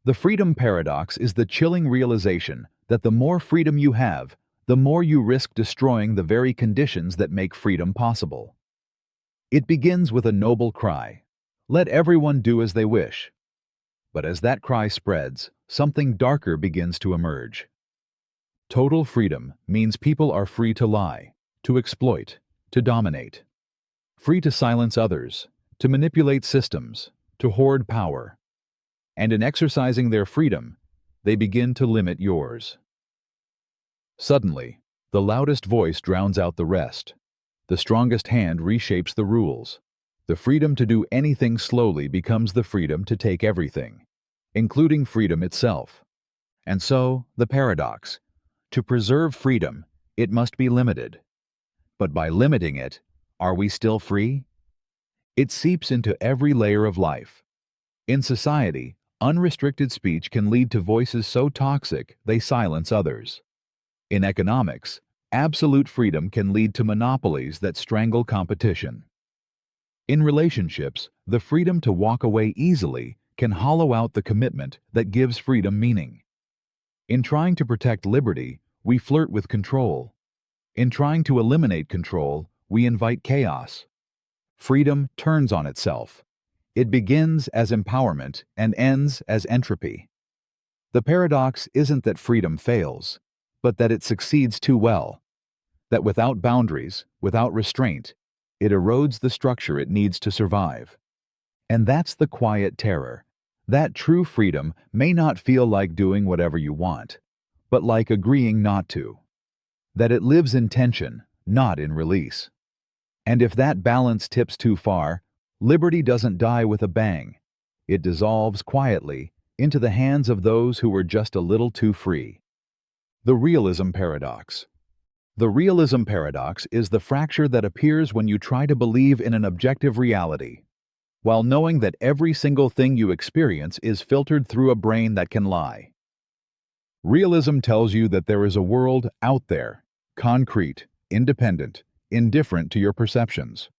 The Freedom Paradox is the chilling realization that the more freedom you have, the more you risk destroying the very conditions that make freedom possible. It begins with a noble cry: let everyone do as they wish. But as that cry spreads, something darker begins to emerge. Total freedom means people are free to lie, to exploit, to dominate. Free to silence others, to manipulate systems, to hoard power. And in exercising their freedom, they begin to limit yours. Suddenly, the loudest voice drowns out the rest. The strongest hand reshapes the rules. The freedom to do anything slowly becomes the freedom to take everything, including freedom itself. And so, the paradox: to preserve freedom, it must be limited. But by limiting it, are we still free? It seeps into every layer of life. In society, unrestricted speech can lead to voices so toxic they silence others. In economics, absolute freedom can lead to monopolies that strangle competition. In relationships, the freedom to walk away easily can hollow out the commitment that gives freedom meaning. In trying to protect liberty, we flirt with control. In trying to eliminate control, we invite chaos. Freedom turns on itself. It begins as empowerment and ends as entropy. The paradox isn't that freedom fails, but that it succeeds too well. That without boundaries, without restraint, it erodes the structure it needs to survive. And that's the quiet terror. That true freedom may not feel like doing whatever you want, but like agreeing not to. That it lives in tension, not in release. And if that balance tips too far, liberty doesn't die with a bang. It dissolves quietly into the hands of those who were just a little too free. The Realism Paradox. The Realism Paradox is the fracture that appears when you try to believe in an objective reality, while knowing that every single thing you experience is filtered through a brain that can lie. Realism tells you that there is a world out there, concrete, independent, indifferent to your perceptions.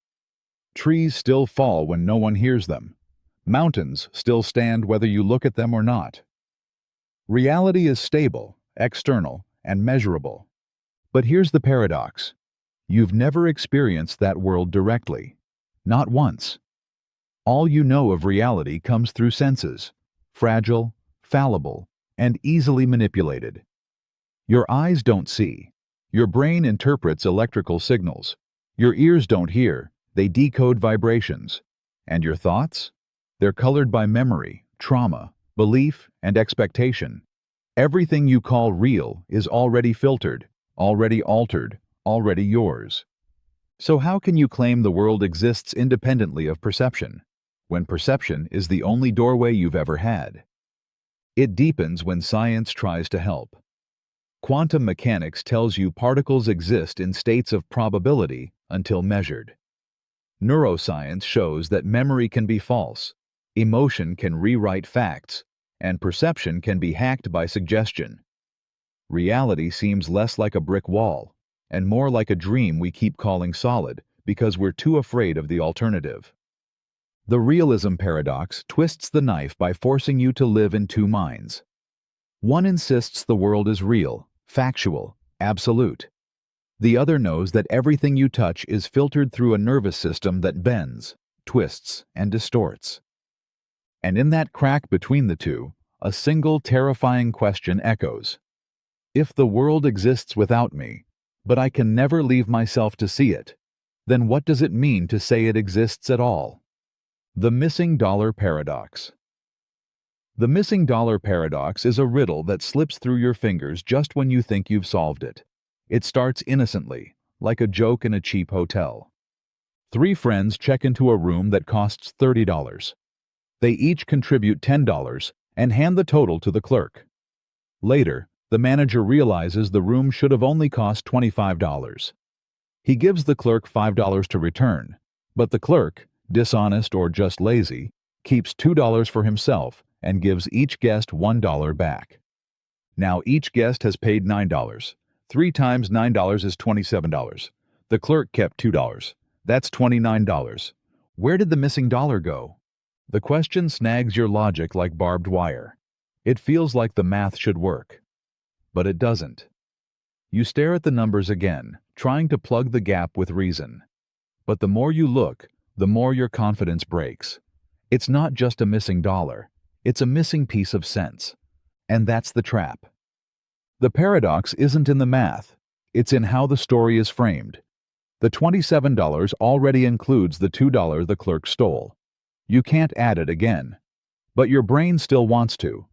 Trees still fall when no one hears them. Mountains still stand whether you look at them or not. Reality is stable, external, and measurable. But here's the paradox. You've never experienced that world directly. Not once. All you know of reality comes through senses, fragile, fallible, and easily manipulated. Your eyes don't see. Your brain interprets electrical signals. Your ears don't hear. They decode vibrations. And your thoughts? They're colored by memory, trauma, belief, and expectation. Everything you call real is already filtered, already altered, already yours. So how can you claim the world exists independently of perception, when perception is the only doorway you've ever had? It deepens when science tries to help. Quantum mechanics tells you particles exist in states of probability until measured. Neuroscience shows that memory can be false, emotion can rewrite facts, and perception can be hacked by suggestion. Reality seems less like a brick wall, and more like a dream we keep calling solid because we're too afraid of the alternative. The Realism Paradox twists the knife by forcing you to live in two minds. One insists the world is real, factual, absolute. The other knows that everything you touch is filtered through a nervous system that bends, twists, and distorts. And in that crack between the two, a single terrifying question echoes. If the world exists without me, but I can never leave myself to see it, then what does it mean to say it exists at all? The Missing Dollar Paradox. The Missing Dollar Paradox is a riddle that slips through your fingers just when you think you've solved it. It starts innocently, like a joke in a cheap hotel. Three friends check into a room that costs $30. They each contribute $10 and hand the total to the clerk. Later, the manager realizes the room should have only cost $25. He gives the clerk $5 to return, but the clerk, dishonest or just lazy, keeps $2 for himself and gives each guest $1 back. Now each guest has paid $9. 3 times $9 is $27. The clerk kept $2. That's $29. Where did the missing dollar go? The question snags your logic like barbed wire. It feels like the math should work. But it doesn't. You stare at the numbers again, trying to plug the gap with reason. But the more you look, the more your confidence breaks. It's not just a missing dollar. It's a missing piece of sense. And that's the trap. The paradox isn't in the math. It's in how the story is framed. The $27 already includes the $2 the clerk stole. You can't add it again. But your brain still wants to.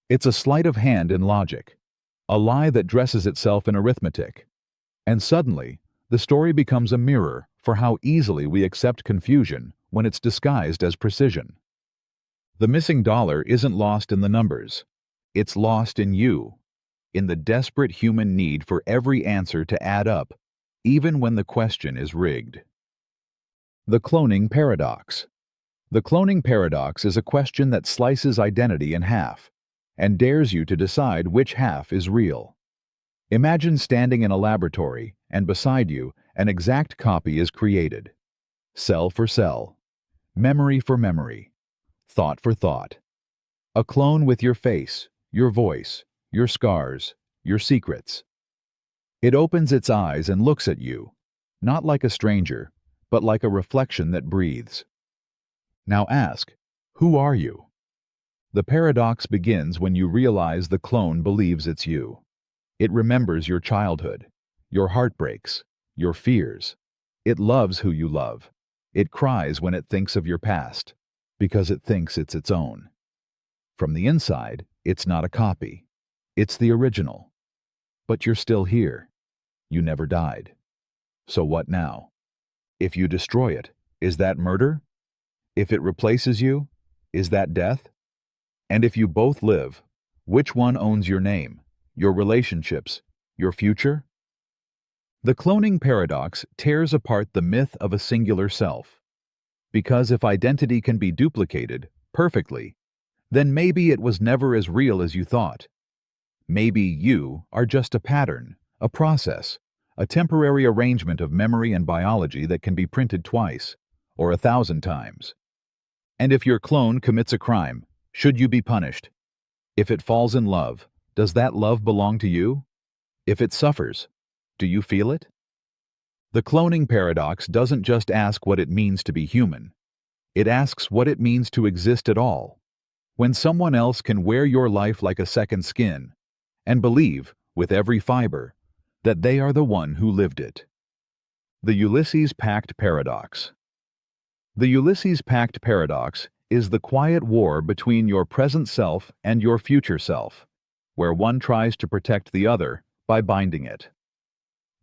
It's a sleight of hand in logic. A lie that dresses itself in arithmetic. And suddenly, the story becomes a mirror for how easily we accept confusion when it's disguised as precision. The missing dollar isn't lost in the numbers. It's lost in you, in the desperate human need for every answer to add up, even when the question is rigged. The Cloning Paradox. The Cloning Paradox is a question that slices identity in half and dares you to decide which half is real. Imagine standing in a laboratory, and beside you, an exact copy is created. Cell for cell, memory for memory, thought for thought. A clone with your face, your voice, your scars, your secrets. It opens its eyes and looks at you, not like a stranger, but like a reflection that breathes. Now ask, who are you? The paradox begins when you realize the clone believes it's you. It remembers your childhood, your heartbreaks, your fears. It loves who you love. It cries when it thinks of your past, because it thinks it's its own. From the inside, it's not a copy. It's the original. But you're still here. You never died. So what now? If you destroy it, is that murder? If it replaces you, is that death? And if you both live, which one owns your name, your relationships, your future? The Cloning Paradox tears apart the myth of a singular self. Because if identity can be duplicated perfectly, then maybe it was never as real as you thought. Maybe you are just a pattern, a process, a temporary arrangement of memory and biology that can be printed twice, or 1,000 times. And if your clone commits a crime, should you be punished? If it falls in love, does that love belong to you? If it suffers, do you feel it? The Cloning Paradox doesn't just ask what it means to be human. It asks what it means to exist at all. When someone else can wear your life like a second skin, and believe, with every fiber, that they are the one who lived it. The Ulysses Pact Paradox. The Ulysses Pact Paradox is the quiet war between your present self and your future self, where one tries to protect the other by binding it.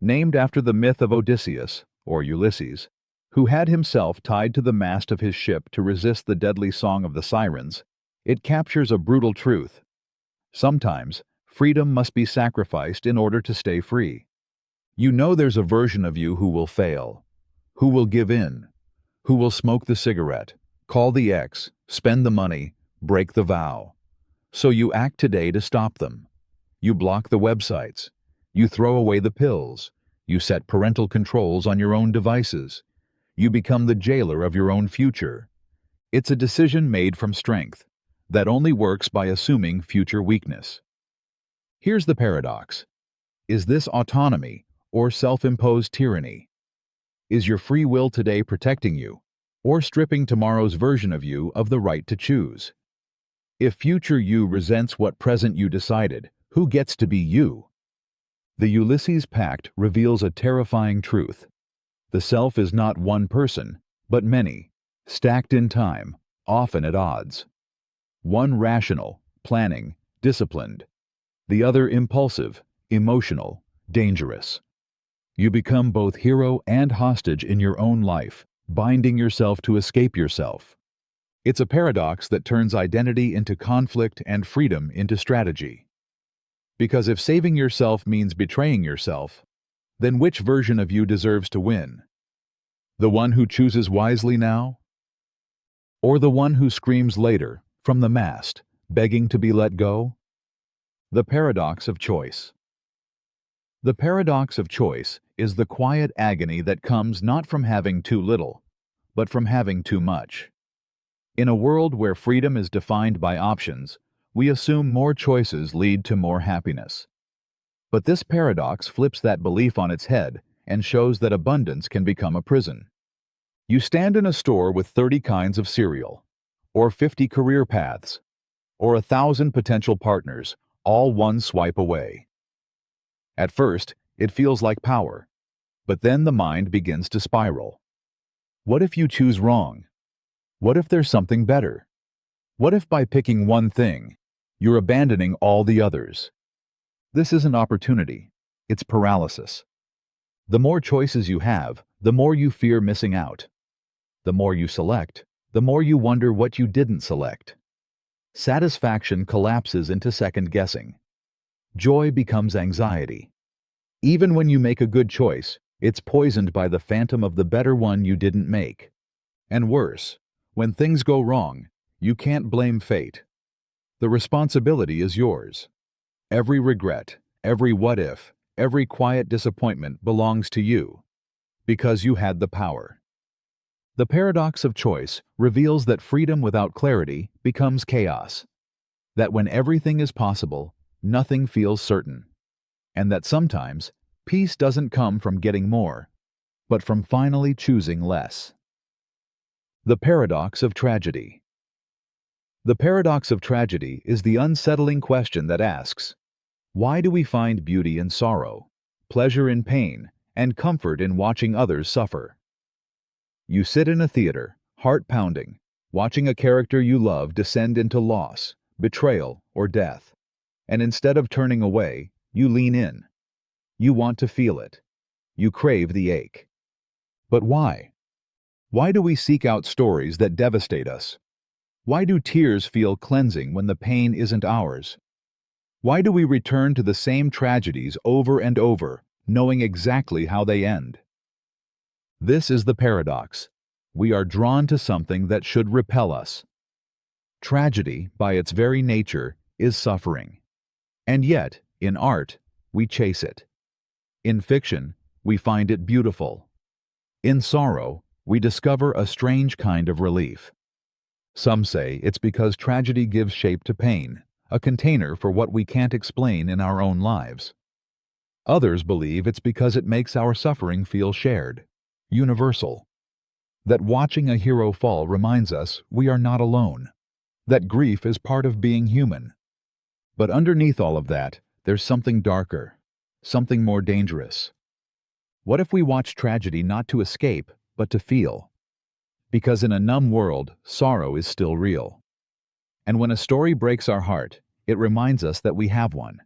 Named after the myth of Odysseus, or Ulysses, who had himself tied to the mast of his ship to resist the deadly song of the sirens, it captures a brutal truth. Sometimes, freedom must be sacrificed in order to stay free. You know there's a version of you who will fail, who will give in, who will smoke the cigarette, call the ex, spend the money, break the vow. So you act today to stop them. You block the websites. You throw away the pills. You set parental controls on your own devices. You become the jailer of your own future. It's a decision made from strength that only works by assuming future weakness. Here's the paradox. Is this autonomy or self-imposed tyranny? Is your free will today protecting you, or stripping tomorrow's version of you of the right to choose? If future you resents what present you decided, who gets to be you? The Ulysses Pact reveals a terrifying truth. The self is not one person, but many, stacked in time, often at odds. One rational, planning, disciplined. The other impulsive, emotional, dangerous. You become both hero and hostage in your own life, binding yourself to escape yourself. It's a paradox that turns identity into conflict and freedom into strategy. Because if saving yourself means betraying yourself, then which version of you deserves to win? The one who chooses wisely now? Or the one who screams later, from the mast, begging to be let go? The paradox of choice. The paradox of choice is the quiet agony that comes not from having too little, but from having too much. In a world where freedom is defined by options, we assume more choices lead to more happiness. But this paradox flips that belief on its head and shows that abundance can become a prison. You stand in a store with 30 kinds of cereal, or 50 career paths, or 1,000 potential partners, all one swipe away. At first, it feels like power, but then the mind begins to spiral. What if you choose wrong? What if there's something better? What if by picking one thing, you're abandoning all the others? This isn't opportunity, it's paralysis. The more choices you have, the more you fear missing out. The more you select, the more you wonder what you didn't select. Satisfaction collapses into second guessing. Joy becomes anxiety. Even when you make a good choice, it's poisoned by the phantom of the better one you didn't make. And worse, when things go wrong, you can't blame fate. The responsibility is yours. Every regret, every what if, every quiet disappointment belongs to you, because you had the power. The paradox of choice reveals that freedom without clarity becomes chaos, that when everything is possible, nothing feels certain, and that sometimes peace doesn't come from getting more, but from finally choosing less. The paradox of tragedy. The paradox of tragedy is the unsettling question that asks, why do we find beauty in sorrow, pleasure in pain, and comfort in watching others suffer? You sit in a theater, heart pounding, watching a character you love descend into loss, betrayal, or death, and instead of turning away, you lean in. You want to feel it. You crave the ache. But why? Why do we seek out stories that devastate us? Why do tears feel cleansing when the pain isn't ours? Why do we return to the same tragedies over and over, knowing exactly how they end? This is the paradox. We are drawn to something that should repel us. Tragedy, by its very nature, is suffering. And yet, in art, we chase it. In fiction, we find it beautiful. In sorrow, we discover a strange kind of relief. Some say it's because tragedy gives shape to pain, a container for what we can't explain in our own lives. Others believe it's because it makes our suffering feel shared, universal. That watching a hero fall reminds us we are not alone, that grief is part of being human. But underneath all of that, there's something darker, something more dangerous. What if we watch tragedy not to escape, but to feel? Because in a numb world, sorrow is still real. And when a story breaks our heart, it reminds us that we have one.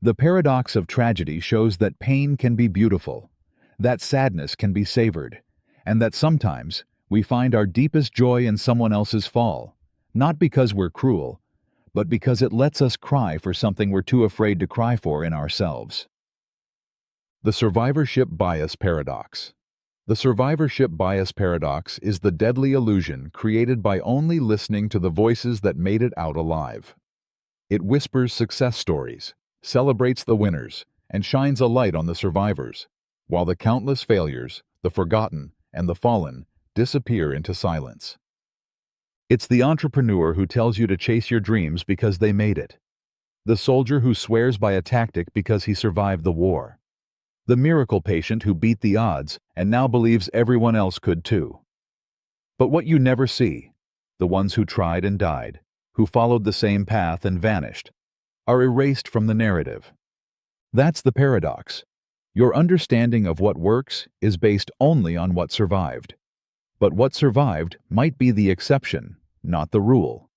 The paradox of tragedy shows that pain can be beautiful, that sadness can be savored, and that sometimes we find our deepest joy in someone else's fall, not because we're cruel, but because it lets us cry for something we're too afraid to cry for in ourselves. The Survivorship Bias Paradox. The Survivorship Bias Paradox is the deadly illusion created by only listening to the voices that made it out alive. It whispers success stories, celebrates the winners, and shines a light on the survivors, while the countless failures, the forgotten, and the fallen disappear into silence. It's the entrepreneur who tells you to chase your dreams because they made it. The soldier who swears by a tactic because he survived the war. The miracle patient who beat the odds and now believes everyone else could too. But what you never see, the ones who tried and died, who followed the same path and vanished, are erased from the narrative. That's the paradox. Your understanding of what works is based only on what survived. But what survived might be the exception, not the rule.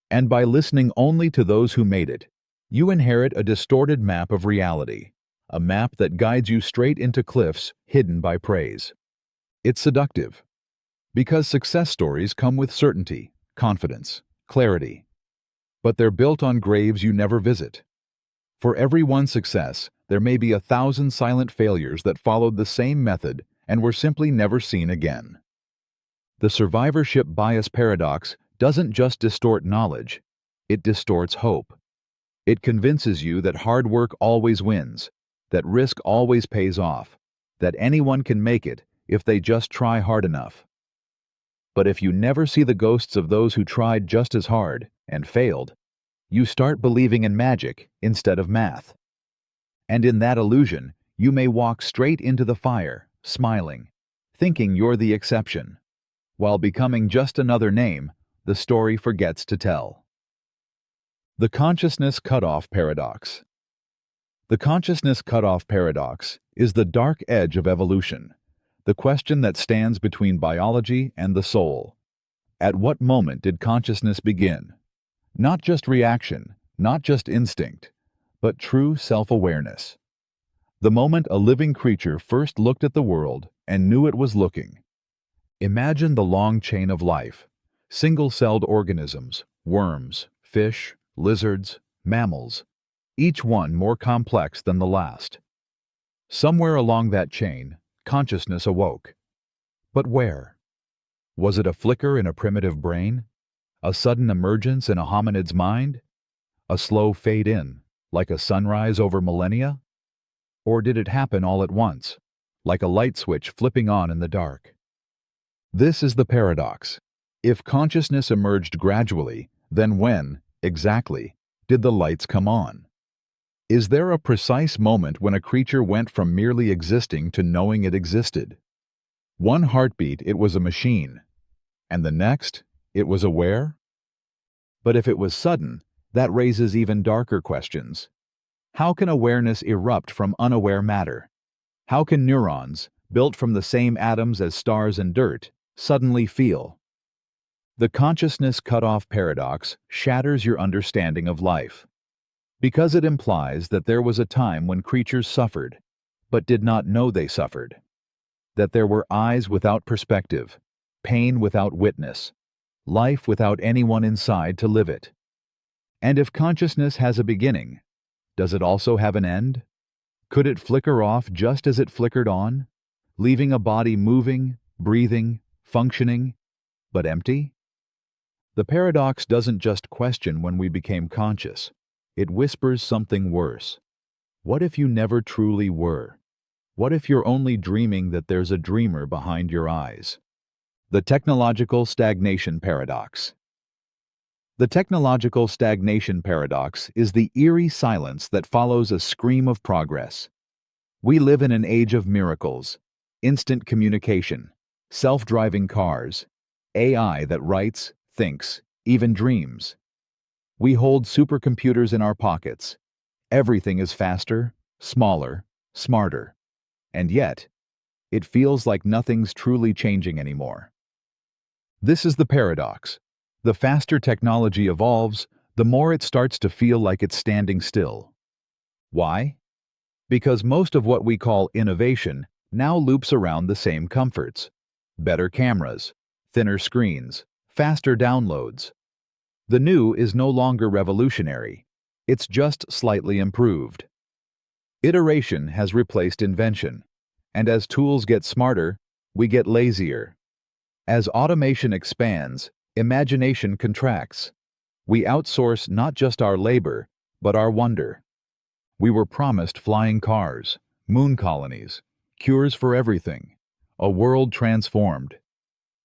And by listening only to those who made it, you inherit a distorted map of reality, a map that guides you straight into cliffs hidden by praise. It's seductive, because success stories come with certainty, confidence, clarity. But they're built on graves you never visit. For every one success, there may be 1,000 silent failures that followed the same method and were simply never seen again. The Survivorship Bias Paradox doesn't just distort knowledge, it distorts hope. It convinces you that hard work always wins, that risk always pays off, that anyone can make it if they just try hard enough. But if you never see the ghosts of those who tried just as hard and failed, you start believing in magic instead of math. And in that illusion, you may walk straight into the fire, smiling, thinking you're the exception. While becoming just another name, the story forgets to tell. The Consciousness Cutoff Paradox. The Consciousness Cutoff Paradox is the dark edge of evolution, the question that stands between biology and the soul. At what moment did consciousness begin? Not just reaction, not just instinct, but true self-awareness. The moment a living creature first looked at the world and knew it was looking. Imagine the long chain of life, single-celled organisms, worms, fish, lizards, mammals, each one more complex than the last. Somewhere along that chain, consciousness awoke. But where? Was it a flicker in a primitive brain? A sudden emergence in a hominid's mind? A slow fade in, like a sunrise over millennia? Or did it happen all at once, like a light switch flipping on in the dark? This is the paradox. If consciousness emerged gradually, then when, exactly, did the lights come on? Is there a precise moment when a creature went from merely existing to knowing it existed? One heartbeat, it was a machine, and the next, it was aware? But if it was sudden, that raises even darker questions. How can awareness erupt from unaware matter? How can neurons, built from the same atoms as stars and dirt, suddenly feel? The Consciousness Cutoff Paradox shatters your understanding of life, because it implies that there was a time when creatures suffered, but did not know they suffered, that there were eyes without perspective, pain without witness, life without anyone inside to live it. And if consciousness has a beginning, does it also have an end? Could it flicker off just as it flickered on, leaving a body moving, breathing, functioning, but empty? The paradox doesn't just question when we became conscious. It whispers something worse. What if you never truly were? What if you're only dreaming that there's a dreamer behind your eyes? The Technological Stagnation Paradox. The Technological Stagnation Paradox is the eerie silence that follows a scream of progress. We live in an age of miracles, instant communication, self-driving cars, AI that writes, thinks, even dreams. We hold supercomputers in our pockets. Everything is faster, smaller, smarter. And yet, it feels like nothing's truly changing anymore. This is the paradox. The faster technology evolves, the more it starts to feel like it's standing still. Why? Because most of what we call innovation now loops around the same comforts. Better cameras, thinner screens, faster downloads. The new is no longer revolutionary. It's just slightly improved. Iteration has replaced invention, and as tools get smarter, we get lazier. As automation expands, imagination contracts. We outsource not just our labor, but our wonder. We were promised flying cars, moon colonies, cures for everything, a world transformed.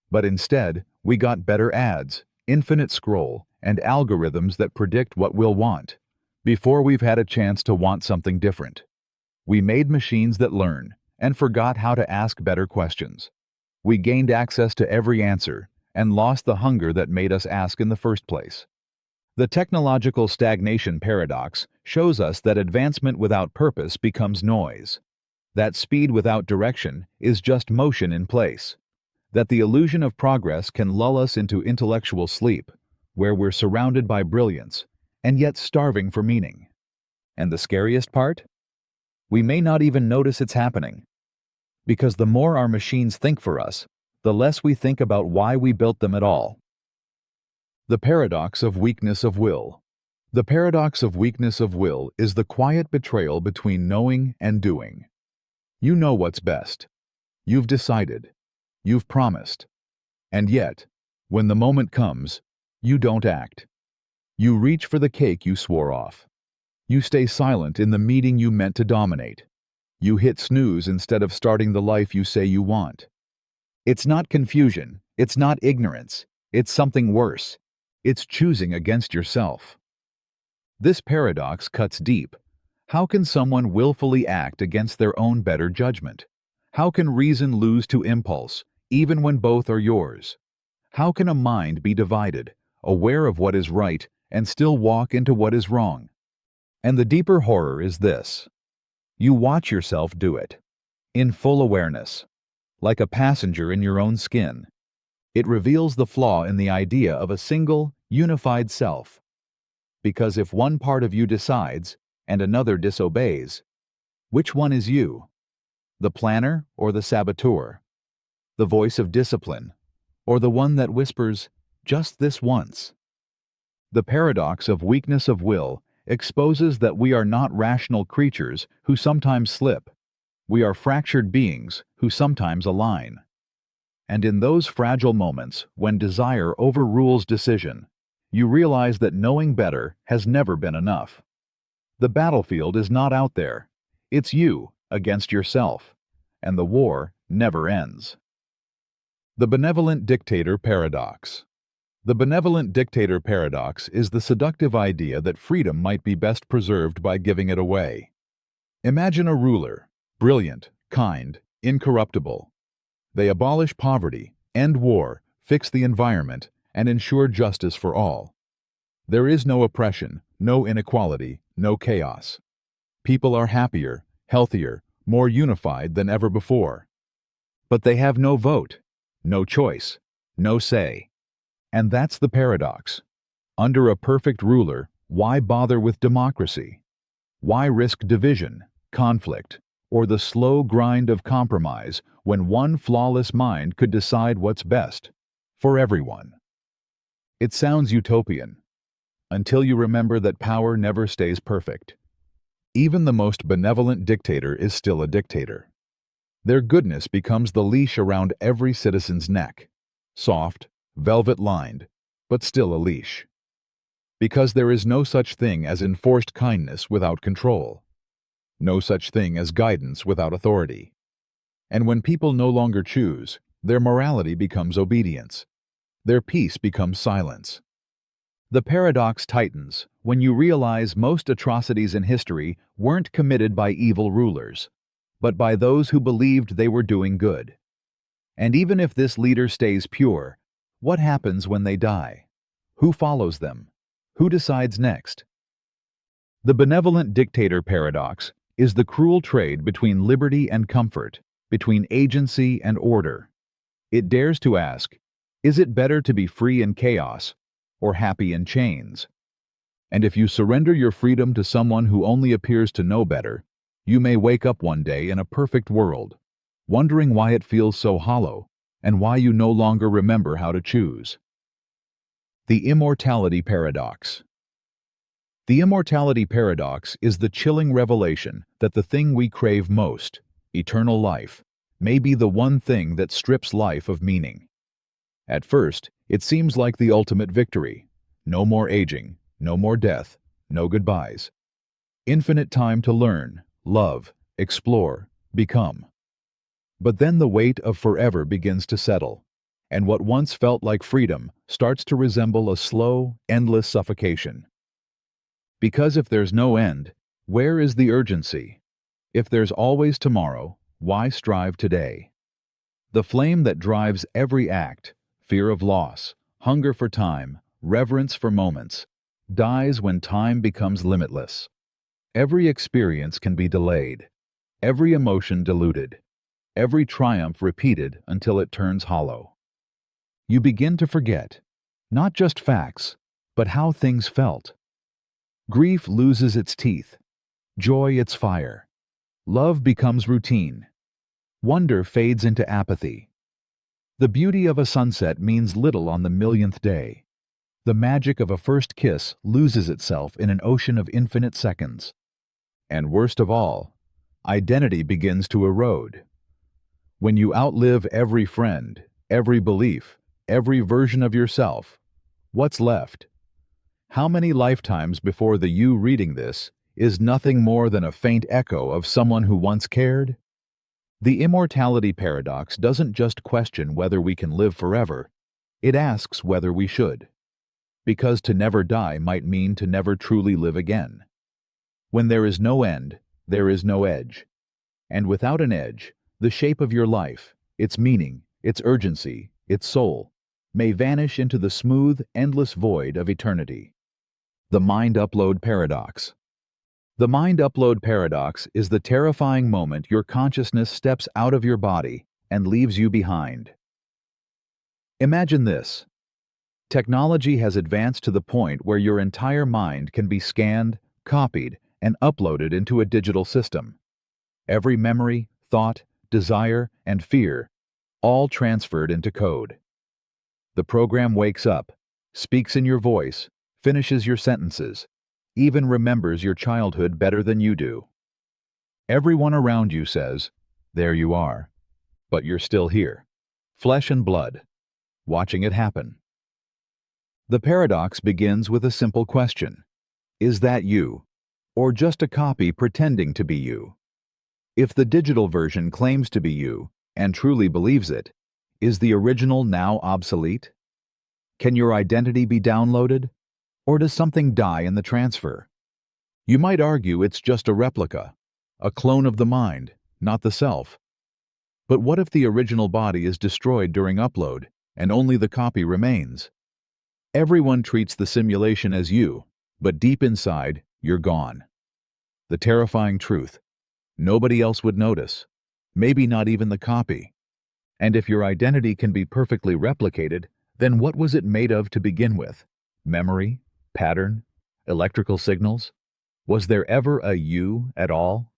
But instead, we got better ads, infinite scroll, and algorithms that predict what we'll want, before we've had a chance to want something different. We made machines that learn, and forgot how to ask better questions. We gained access to every answer, and lost the hunger that made us ask in the first place. The technological stagnation paradox shows us that advancement without purpose becomes noise, that speed without direction is just motion in place, that the illusion of progress can lull us into intellectual sleep, where we're surrounded by brilliance, and yet starving for meaning. And the scariest part? We may not even notice it's happening. Because the more our machines think for us, the less we think about why we built them at all. The paradox of weakness of will. The paradox of weakness of will is the quiet betrayal between knowing and doing. You know what's best. You've decided. You've promised. And yet, when the moment comes, you don't act. You reach for the cake you swore off. You stay silent in the meeting you meant to dominate. You hit snooze instead of starting the life you say you want. It's not confusion. It's not ignorance. It's something worse. It's choosing against yourself. This paradox cuts deep. How can someone willfully act against their own better judgment? How can reason lose to impulse, even when both are yours? How can a mind be divided, aware of what is right, and still walk into what is wrong? And the deeper horror is this. You watch yourself do it, in full awareness, like a passenger in your own skin. It reveals the flaw in the idea of a single, unified self. Because if one part of you decides, and another disobeys, which one is you? The planner or the saboteur? The voice of discipline, or the one that whispers, just this once? The paradox of weakness of will exposes that we are not rational creatures who sometimes slip. We are fractured beings who sometimes align. And in those fragile moments when desire overrules decision, you realize that knowing better has never been enough. The battlefield is not out there. It's you against yourself, and the war never ends. The Benevolent Dictator Paradox. The Benevolent Dictator Paradox is the seductive idea that freedom might be best preserved by giving it away. Imagine a ruler, brilliant, kind, incorruptible. They abolish poverty, end war, fix the environment, and ensure justice for all. There is no oppression, no inequality, no chaos. People are happier, healthier, more unified than ever before. But they have no vote, no choice, no say. And that's the paradox. Under a perfect ruler, why bother with democracy? Why risk division, conflict, or the slow grind of compromise when one flawless mind could decide what's best for everyone? It sounds utopian, until you remember that power never stays perfect. Even the most benevolent dictator is still a dictator. Their goodness becomes the leash around every citizen's neck, soft, velvet-lined, but still a leash. Because there is no such thing as enforced kindness without control. No such thing as guidance without authority. And when people no longer choose, their morality becomes obedience. Their peace becomes silence. The paradox tightens when you realize most atrocities in history weren't committed by evil rulers, but by those who believed they were doing good. And even if this leader stays pure, what happens when they die? Who follows them? Who decides next? The Benevolent Dictator Paradox is the cruel trade between liberty and comfort, between agency and order. It dares to ask, Is it better to be free in chaos or happy in chains? And if you surrender your freedom to someone who only appears to know better, you may wake up one day in a perfect world, wondering why it feels so hollow and why you no longer remember how to choose. The Immortality Paradox. The Immortality Paradox is the chilling revelation that the thing we crave most, eternal life, may be the one thing that strips life of meaning. At first, it seems like the ultimate victory. No more aging, no more death, no goodbyes. Infinite time to learn, love, explore, become. But then the weight of forever begins to settle, and what once felt like freedom starts to resemble a slow, endless suffocation. Because if there's no end, where is the urgency? If there's always tomorrow, why strive today? The flame that drives every act, fear of loss, hunger for time, reverence for moments, dies when time becomes limitless. Every experience can be delayed, every emotion diluted, every triumph repeated until it turns hollow. You begin to forget, not just facts, but how things felt. Grief loses its teeth, joy its fire. Love becomes routine. Wonder fades into apathy. The beauty of a sunset means little on the millionth day. The magic of a first kiss loses itself in an ocean of infinite seconds. And worst of all, identity begins to erode. When you outlive every friend, every belief, every version of yourself, what's left? How many lifetimes before the you reading this is nothing more than a faint echo of someone who once cared? The Immortality Paradox doesn't just question whether we can live forever, it asks whether we should. Because to never die might mean to never truly live again. When there is no end, there is no edge. And without an edge, the shape of your life, its meaning, its urgency, its soul, may vanish into the smooth, endless void of eternity. The Mind Upload Paradox. The Mind Upload Paradox is the terrifying moment your consciousness steps out of your body and leaves you behind. Imagine this. Technology has advanced to the point where your entire mind can be scanned, copied, and uploaded into a digital system. Every memory, thought, desire, and fear, all transferred into code. The program wakes up, speaks in your voice, finishes your sentences, even remembers your childhood better than you do. Everyone around you says, "There you are," but you're still here, flesh and blood, watching it happen. The paradox begins with a simple question. Is that you, or just a copy pretending to be you? If the digital version claims to be you, and truly believes it, is the original now obsolete? Can your identity be downloaded? Or does something die in the transfer? You might argue it's just a replica, a clone of the mind, not the self. But what if the original body is destroyed during upload, and only the copy remains? Everyone treats the simulation as you, but deep inside, you're gone. The terrifying truth. Nobody else would notice, maybe not even the copy. And if your identity can be perfectly replicated, then what was it made of to begin with? Memory? Pattern? Electrical signals? Was there ever a you at all?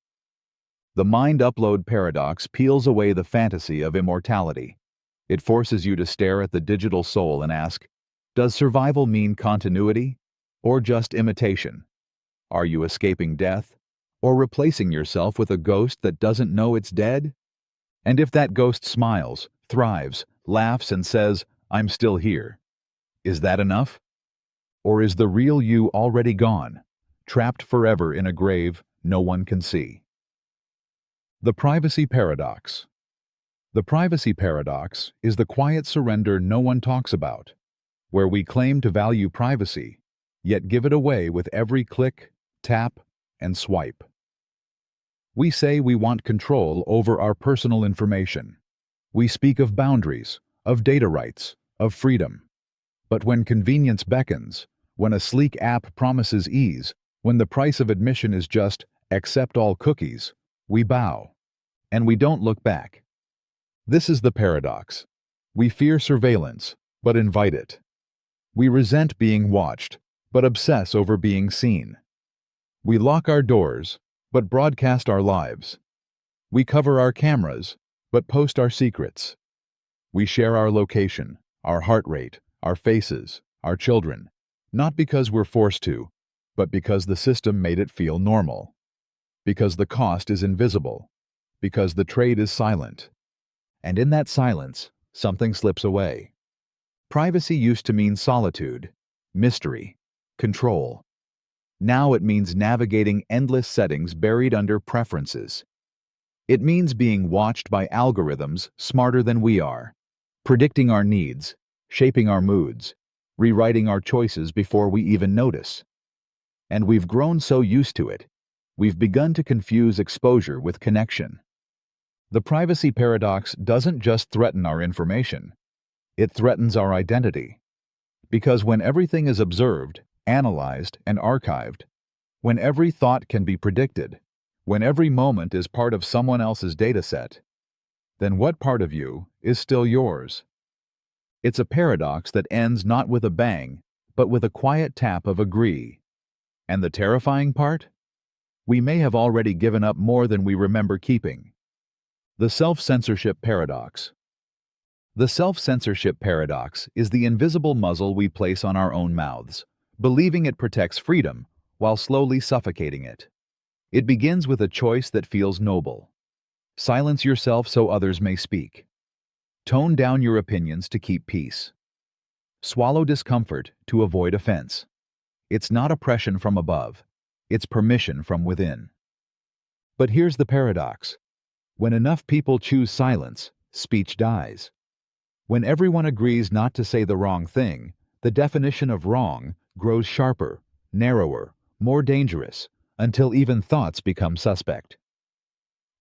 The Mind Upload Paradox peels away the fantasy of immortality. It forces you to stare at the digital soul and ask, does survival mean continuity, or just imitation? Are you escaping death, or replacing yourself with a ghost that doesn't know it's dead? And if that ghost smiles, thrives, laughs, and says, "I'm still here," is that enough? Or is the real you already gone, trapped forever in a grave no one can see? The Privacy Paradox. The Privacy Paradox is the quiet surrender no one talks about, where we claim to value privacy, yet give it away with every click, tap, and swipe. We say we want control over our personal information. We speak of boundaries, of data rights, of freedom. But when convenience beckons, when a sleek app promises ease, when the price of admission is just accept all cookies, we bow. And we don't look back. This is the paradox. We fear surveillance, but invite it. We resent being watched, but obsess over being seen. We lock our doors, but broadcast our lives. We cover our cameras, but post our secrets. We share our location, our heart rate, our faces, our children, not because we're forced to, but because the system made it feel normal. Because the cost is invisible. Because the trade is silent. And in that silence, something slips away. Privacy used to mean solitude, mystery, control. Now it means navigating endless settings buried under preferences. It means being watched by algorithms smarter than we are, predicting our needs, shaping our moods, rewriting our choices before we even notice. And we've grown so used to it, we've begun to confuse exposure with connection. The privacy paradox doesn't just threaten our information, it threatens our identity. Because when everything is observed, analyzed, and archived, when every thought can be predicted, when every moment is part of someone else's dataset, then what part of you is still yours? It's a paradox that ends not with a bang, but with a quiet tap of agree. And the terrifying part? We may have already given up more than we remember keeping. The Self-Censorship Paradox. The Self-Censorship Paradox is the invisible muzzle we place on our own mouths, believing it protects freedom while slowly suffocating it. It begins with a choice that feels noble. Silence yourself so others may speak. Tone down your opinions to keep peace. Swallow discomfort to avoid offense. It's not oppression from above, it's permission from within. But here's the paradox. When enough people choose silence, speech dies. When everyone agrees not to say the wrong thing, the definition of wrong grows sharper, narrower, more dangerous, until even thoughts become suspect.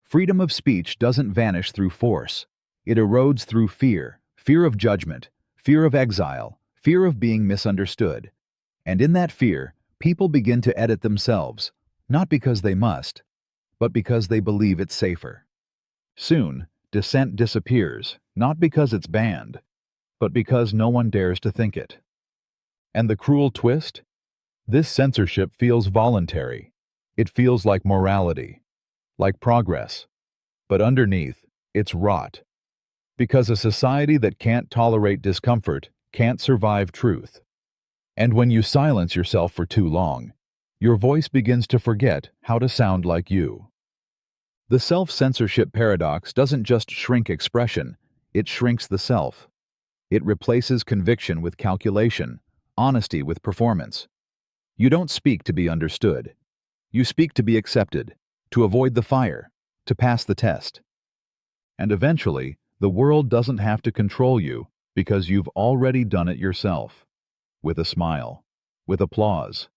Freedom of speech doesn't vanish through force. It erodes through fear, fear of judgment, fear of exile, fear of being misunderstood. And in that fear, people begin to edit themselves, not because they must, but because they believe it's safer. Soon, dissent disappears, not because it's banned, but because no one dares to think it. And the cruel twist? This censorship feels voluntary. It feels like morality, like progress. But underneath, it's rot. Because a society that can't tolerate discomfort can't survive truth. And when you silence yourself for too long, your voice begins to forget how to sound like you. The self-censorship paradox doesn't just shrink expression, it shrinks the self. It replaces conviction with calculation, honesty with performance. You don't speak to be understood. You speak to be accepted, to avoid the fire, to pass the test. And eventually, the world doesn't have to control you because you've already done it yourself. With a smile, with applause,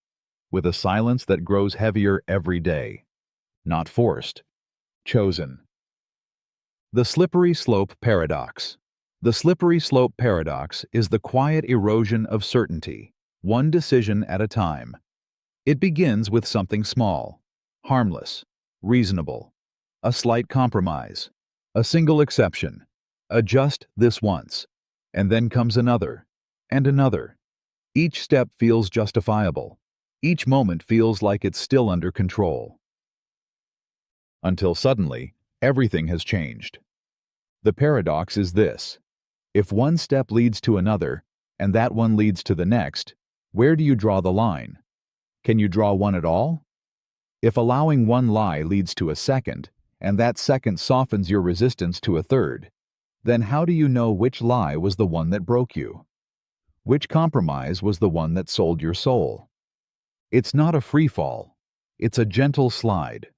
with a silence that grows heavier every day. Not forced, chosen. The Slippery Slope Paradox. The Slippery Slope Paradox is the quiet erosion of certainty, one decision at a time. It begins with something small, harmless, reasonable, a slight compromise, a single exception, a just this once, and then comes another, and another. Each step feels justifiable. Each moment feels like it's still under control. Until suddenly, everything has changed. The paradox is this. If one step leads to another, and that one leads to the next, where do you draw the line? Can you draw one at all? If allowing one lie leads to a second, and that second softens your resistance to a third, then how do you know which lie was the one that broke you? Which compromise was the one that sold your soul? It's not a free fall. It's a gentle slide,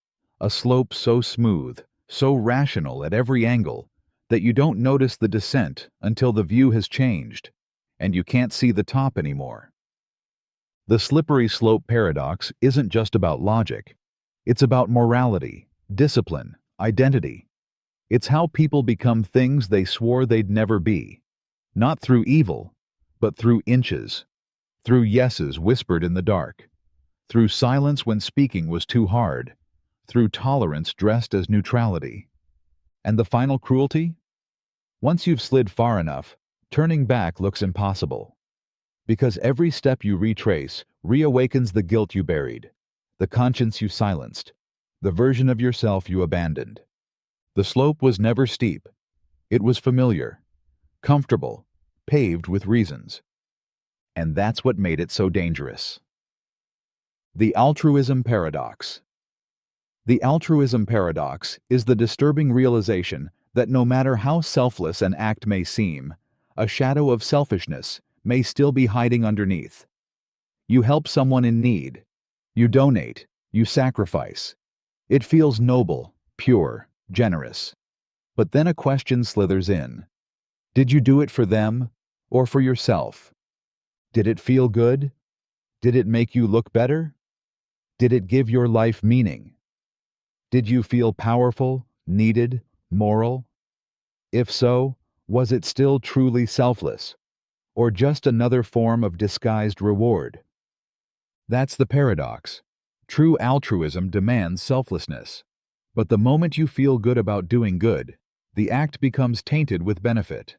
a slope so smooth, so rational at every angle, that you don't notice the descent until the view has changed, and you can't see the top anymore. The slippery slope paradox isn't just about logic. It's about morality, discipline, identity. It's how people become things they swore they'd never be, not through evil, but through inches, through yeses whispered in the dark, through silence when speaking was too hard, through tolerance dressed as neutrality. And the final cruelty? Once you've slid far enough, turning back looks impossible. Because every step you retrace reawakens the guilt you buried, the conscience you silenced, the version of yourself you abandoned. The slope was never steep. It was familiar, comfortable, paved with reasons. And that's what made it so dangerous. The Altruism Paradox. The Altruism Paradox is the disturbing realization that no matter how selfless an act may seem, a shadow of selfishness may still be hiding underneath. You help someone in need. You donate. You sacrifice. It feels noble, pure, generous. But then a question slithers in. Did you do it for them or for yourself? Did it feel good? Did it make you look better? Did it give your life meaning? Did you feel powerful, needed, moral? If so, was it still truly selfless, or just another form of disguised reward? That's the paradox. True altruism demands selflessness. But the moment you feel good about doing good, the act becomes tainted with benefit.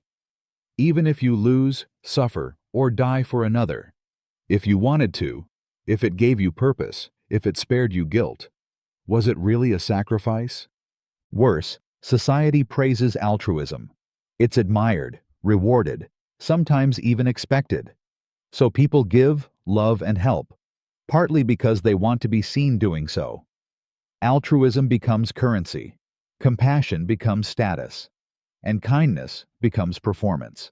Even if you lose, suffer, or die for another, if you wanted to, if it gave you purpose, if it spared you guilt, was it really a sacrifice? Worse, society praises altruism. It's admired, rewarded, sometimes even expected. So people give, love, and help, partly because they want to be seen doing so. Altruism becomes currency, compassion becomes status, and kindness becomes performance.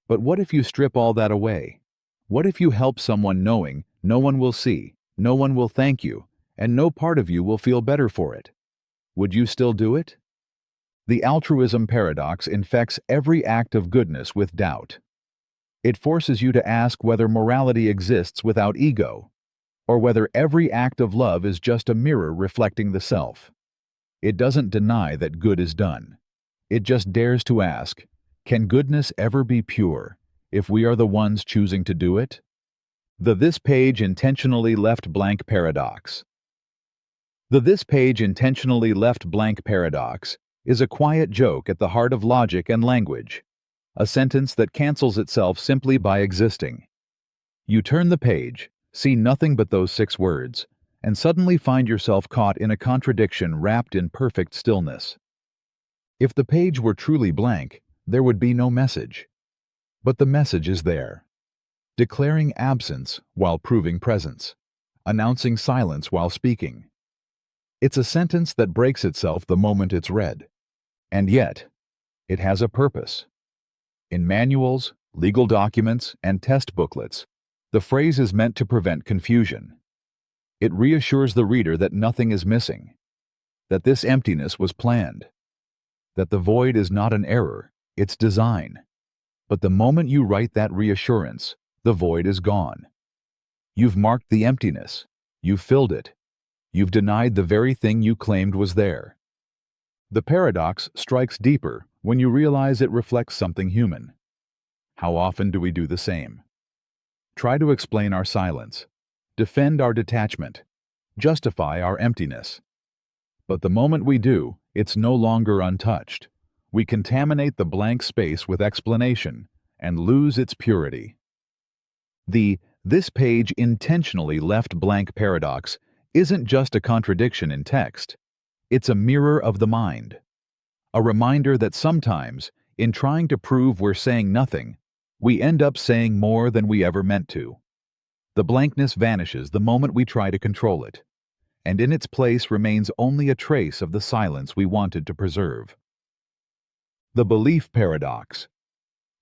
But what if you strip all that away? What if you help someone knowing no one will see, no one will thank you, and no part of you will feel better for it? Would you still do it? The altruism paradox infects every act of goodness with doubt. It forces you to ask whether morality exists without ego, or whether every act of love is just a mirror reflecting the self. It doesn't deny that good is done. It just dares to ask, can goodness ever be pure if we are the ones choosing to do it? The This Page Intentionally Left Blank Paradox. The This Page Intentionally Left Blank Paradox is a quiet joke at the heart of logic and language, a sentence that cancels itself simply by existing. You turn the page, see nothing but those 6 words, and suddenly find yourself caught in a contradiction wrapped in perfect stillness. If the page were truly blank, there would be no message. But the message is there, declaring absence while proving presence, announcing silence while speaking. It's a sentence that breaks itself the moment it's read. And yet, it has a purpose. In manuals, legal documents, and test booklets, the phrase is meant to prevent confusion. It reassures the reader that nothing is missing, that this emptiness was planned, that the void is not an error, it's design. But the moment you write that reassurance, the void is gone. You've marked the emptiness, you've filled it, you've denied the very thing you claimed was there. The paradox strikes deeper when you realize it reflects something human. How often do we do the same? Try to explain our silence, defend our detachment, justify our emptiness. But the moment we do, it's no longer untouched. We contaminate the blank space with explanation and lose its purity. The This Page Intentionally Left Blank Paradox isn't just a contradiction in text. It's a mirror of the mind. A reminder that sometimes, in trying to prove we're saying nothing, we end up saying more than we ever meant to. The blankness vanishes the moment we try to control it, and in its place remains only a trace of the silence we wanted to preserve. The Belief Paradox.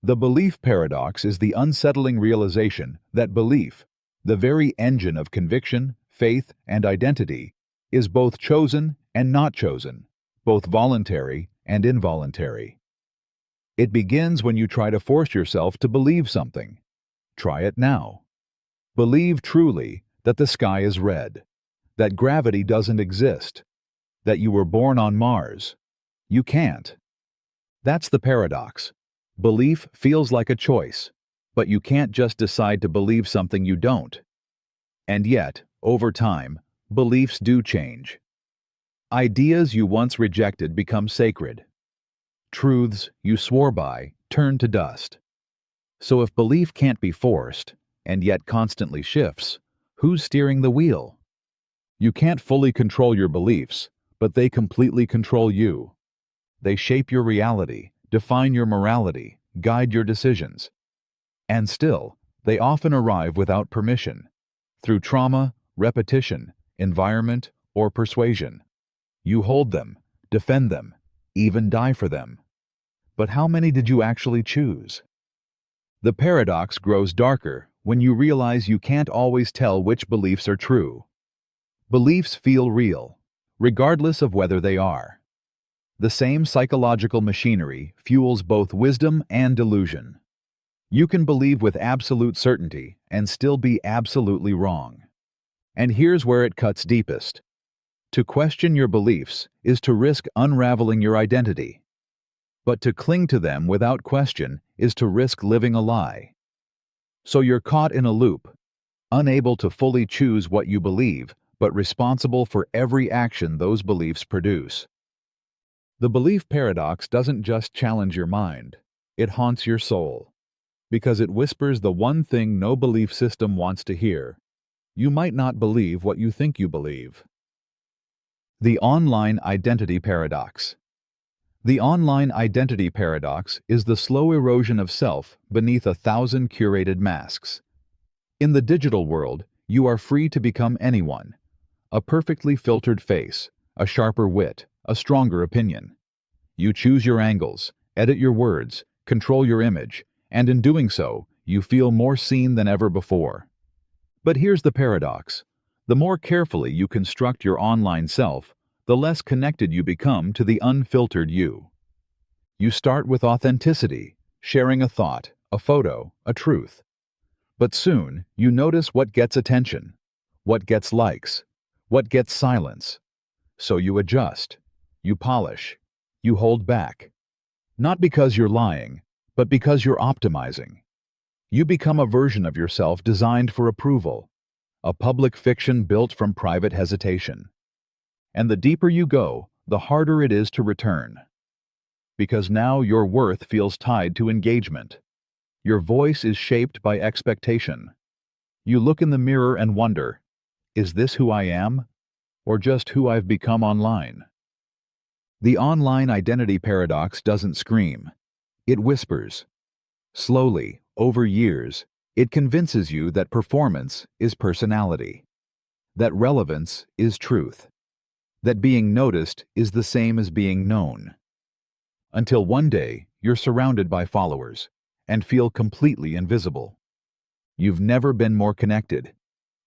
The Belief Paradox is the unsettling realization that belief, the very engine of conviction, faith, and identity, is both chosen and not chosen, both voluntary and involuntary. It begins when you try to force yourself to believe something. Try it now. Believe truly that the sky is red, that gravity doesn't exist, that you were born on Mars. You can't. That's the paradox. Belief feels like a choice, but you can't just decide to believe something you don't. And yet, over time, beliefs do change. Ideas you once rejected become sacred. Truths you swore by turn to dust. So if belief can't be forced, and yet constantly shifts, who's steering the wheel? You can't fully control your beliefs, but they completely control you. They shape your reality, define your morality, guide your decisions. And still, they often arrive without permission, through trauma, repetition, environment, or persuasion. You hold them, defend them, even die for them. But how many did you actually choose? The paradox grows darker when you realize you can't always tell which beliefs are true. Beliefs feel real, regardless of whether they are. The same psychological machinery fuels both wisdom and delusion. You can believe with absolute certainty and still be absolutely wrong. And here's where it cuts deepest. To question your beliefs is to risk unraveling your identity. But to cling to them without question is to risk living a lie. So you're caught in a loop, unable to fully choose what you believe, but responsible for every action those beliefs produce. The belief paradox doesn't just challenge your mind, it haunts your soul. Because it whispers the one thing no belief system wants to hear. You might not believe what you think you believe. The online identity paradox. The online identity paradox is the slow erosion of self beneath 1,000 curated masks. In the digital world, you are free to become anyone. A perfectly filtered face, a sharper wit, a stronger opinion. You choose your angles, edit your words, control your image, and in doing so, you feel more seen than ever before. But here's the paradox. The more carefully you construct your online self, the less connected you become to the unfiltered you. You start with authenticity, sharing a thought, a photo, a truth. But soon, you notice what gets attention, what gets likes, what gets silence. So you adjust, you polish, you hold back. Not because you're lying, but because you're optimizing. You become a version of yourself designed for approval, a public fiction built from private hesitation. And the deeper you go, the harder it is to return. Because now your worth feels tied to engagement. Your voice is shaped by expectation. You look in the mirror and wonder, is this who I am, or just who I've become online? The online identity paradox doesn't scream. It whispers. Slowly, over years, it convinces you that performance is personality, that relevance is truth, that being noticed is the same as being known. Until one day, you're surrounded by followers and feel completely invisible. You've never been more connected,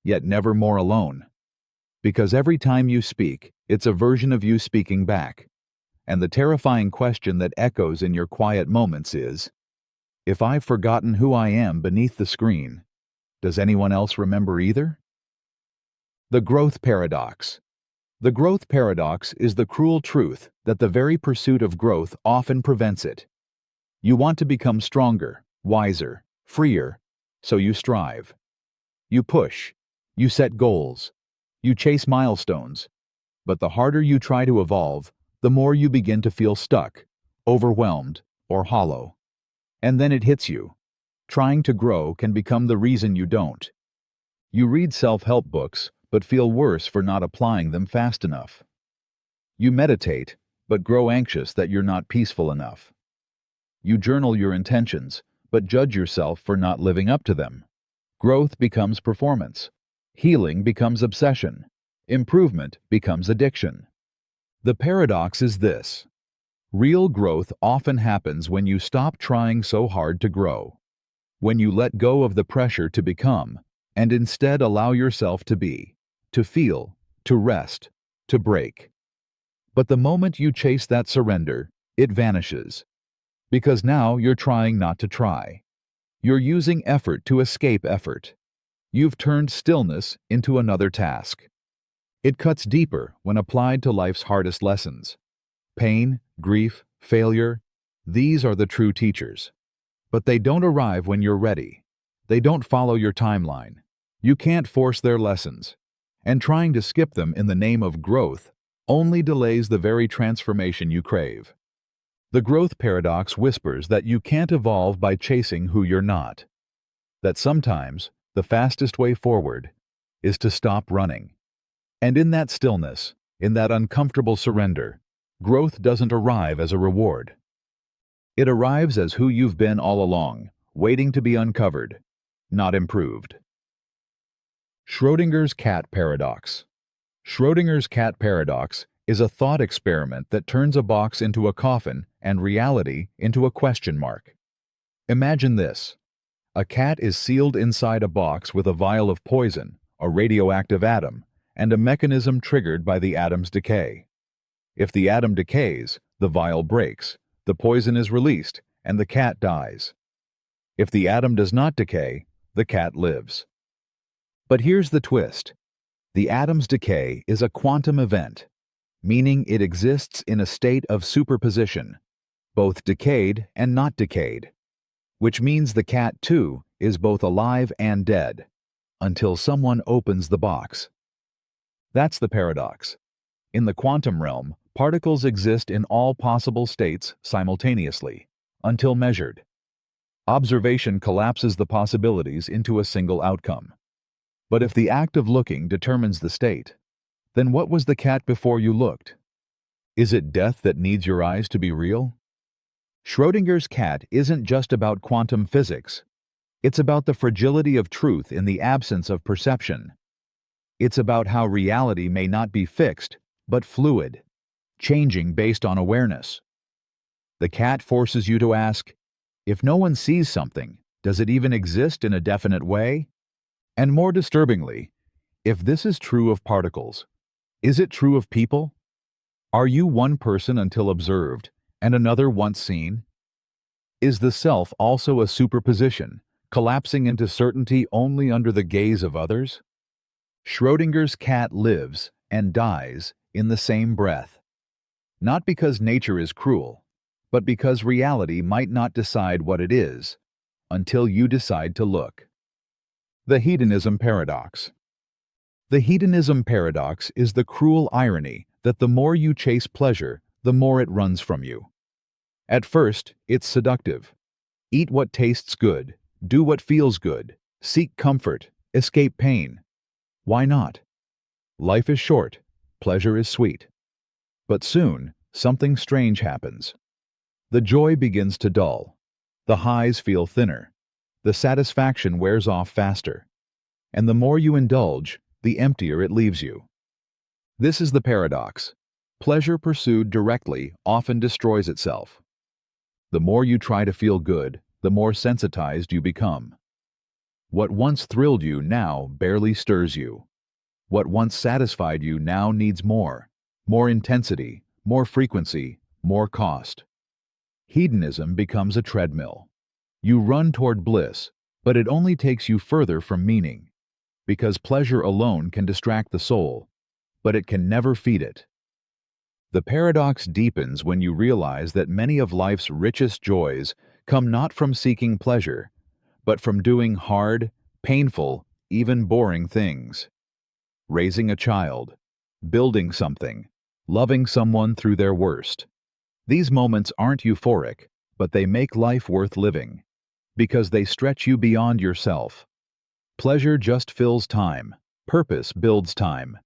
yet never more alone. Because every time you speak, it's a version of you speaking back. And the terrifying question that echoes in your quiet moments is, if I've forgotten who I am beneath the screen, does anyone else remember either? The growth paradox. The growth paradox is the cruel truth that the very pursuit of growth often prevents it. You want to become stronger, wiser, freer, so you strive. You push, you set goals, you chase milestones, but the harder you try to evolve, the more you begin to feel stuck, overwhelmed, or hollow. And then it hits you. Trying to grow can become the reason you don't. You read self-help books, but feel worse for not applying them fast enough. You meditate, but grow anxious that you're not peaceful enough. You journal your intentions, but judge yourself for not living up to them. Growth becomes performance. Healing becomes obsession. Improvement becomes addiction. The paradox is this. Real growth often happens when you stop trying so hard to grow. When you let go of the pressure to become, and instead allow yourself to be, to feel, to rest, to break. But the moment you chase that surrender, it vanishes. Because now you're trying not to try. You're using effort to escape effort. You've turned stillness into another task. It cuts deeper when applied to life's hardest lessons. Pain, grief, failure, these are the true teachers. But they don't arrive when you're ready. They don't follow your timeline. You can't force their lessons. And trying to skip them in the name of growth only delays the very transformation you crave. The growth paradox whispers that you can't evolve by chasing who you're not. That sometimes the fastest way forward is to stop running. And in that stillness, in that uncomfortable surrender, growth doesn't arrive as a reward. It arrives as who you've been all along, waiting to be uncovered, not improved. Schrödinger's cat paradox. Schrödinger's cat paradox is a thought experiment that turns a box into a coffin and reality into a question mark. Imagine this. A cat is sealed inside a box with a vial of poison, a radioactive atom, and a mechanism triggered by the atom's decay. If the atom decays, the vial breaks, the poison is released, and the cat dies. If the atom does not decay, the cat lives. But here's the twist. The atom's decay is a quantum event, meaning it exists in a state of superposition, both decayed and not decayed, which means the cat, too, is both alive and dead, until someone opens the box. That's the paradox. In the quantum realm, particles exist in all possible states simultaneously, until measured. Observation collapses the possibilities into a single outcome. But if the act of looking determines the state, then what was the cat before you looked? Is it death that needs your eyes to be real? Schrödinger's cat isn't just about quantum physics. It's about the fragility of truth in the absence of perception. It's about how reality may not be fixed, but fluid, changing based on awareness. The cat forces you to ask, if no one sees something, does it even exist in a definite way? And more disturbingly, if this is true of particles, is it true of people? Are you one person until observed, and another once seen? Is the self also a superposition, collapsing into certainty only under the gaze of others? Schrödinger's cat lives and dies in the same breath. Not because nature is cruel, but because reality might not decide what it is, until you decide to look. The Hedonism Paradox. The Hedonism Paradox is the cruel irony that the more you chase pleasure, the more it runs from you. At first, it's seductive. Eat what tastes good, do what feels good, seek comfort, escape pain. Why not? Life is short, pleasure is sweet. But soon, something strange happens. The joy begins to dull. The highs feel thinner. The satisfaction wears off faster. And the more you indulge, the emptier it leaves you. This is the paradox. Pleasure pursued directly often destroys itself. The more you try to feel good, the more sensitized you become. What once thrilled you now barely stirs you. What once satisfied you now needs more intensity, more frequency, more cost. Hedonism becomes a treadmill. You run toward bliss, but it only takes you further from meaning. Because pleasure alone can distract the soul, but it can never feed it. The paradox deepens when you realize that many of life's richest joys come not from seeking pleasure, but from doing hard, painful, even boring things. Raising a child, building something, loving someone through their worst. These moments aren't euphoric, but they make life worth living, because they stretch you beyond yourself. Pleasure just fills time. Purpose builds time.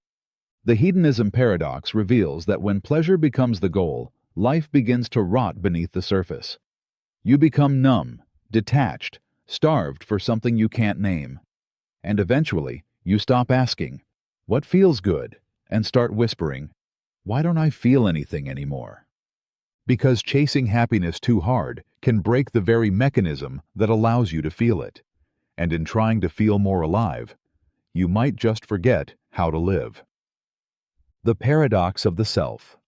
The Hedonism Paradox reveals that when pleasure becomes the goal, life begins to rot beneath the surface. You become numb, detached, starved for something you can't name. And eventually, you stop asking, "What feels good?" and start whispering, "Why don't I feel anything anymore?" Because chasing happiness too hard can break the very mechanism that allows you to feel it. And in trying to feel more alive, you might just forget how to live. The paradox of the self.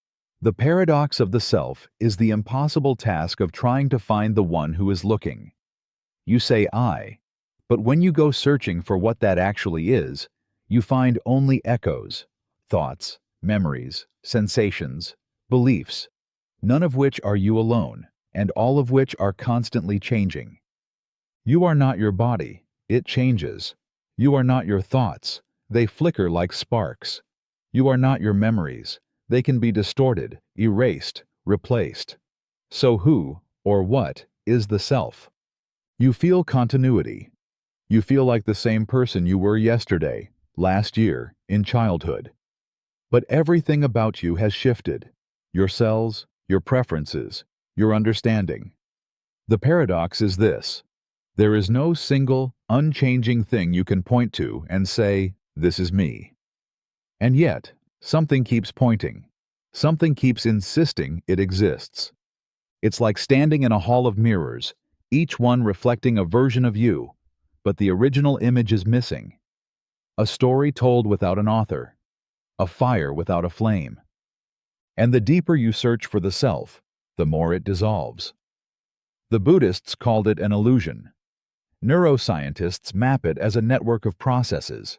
The paradox of the self is the impossible task of trying to find the one who is looking. You say I, but when you go searching for what that actually is, you find only echoes, thoughts, memories, sensations, beliefs, none of which are you alone, and all of which are constantly changing. You are not your body, it changes. You are not your thoughts, they flicker like sparks. You are not your memories, they can be distorted, erased, replaced. So who, or what, is the self? You feel continuity. You feel like the same person you were yesterday, last year, in childhood. But everything about you has shifted. Your cells, your preferences, your understanding. The paradox is this: there is no single, unchanging thing you can point to and say, "This is me." And yet, something keeps pointing. Something keeps insisting it exists. It's like standing in a hall of mirrors, each one reflecting a version of you, but the original image is missing. A story told without an author. A fire without a flame. And the deeper you search for the self, the more it dissolves. The Buddhists called it an illusion. Neuroscientists map it as a network of processes.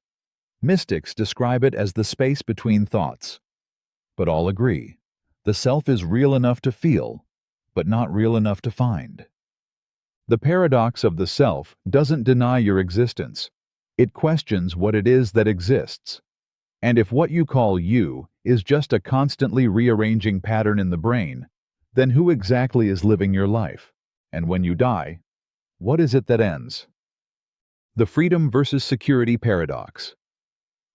Mystics describe it as the space between thoughts. But all agree, the self is real enough to feel, but not real enough to find. The paradox of the self doesn't deny your existence. It questions what it is that exists. And if what you call you is just a constantly rearranging pattern in the brain, then who exactly is living your life? And when you die, what is it that ends? The Freedom versus Security Paradox.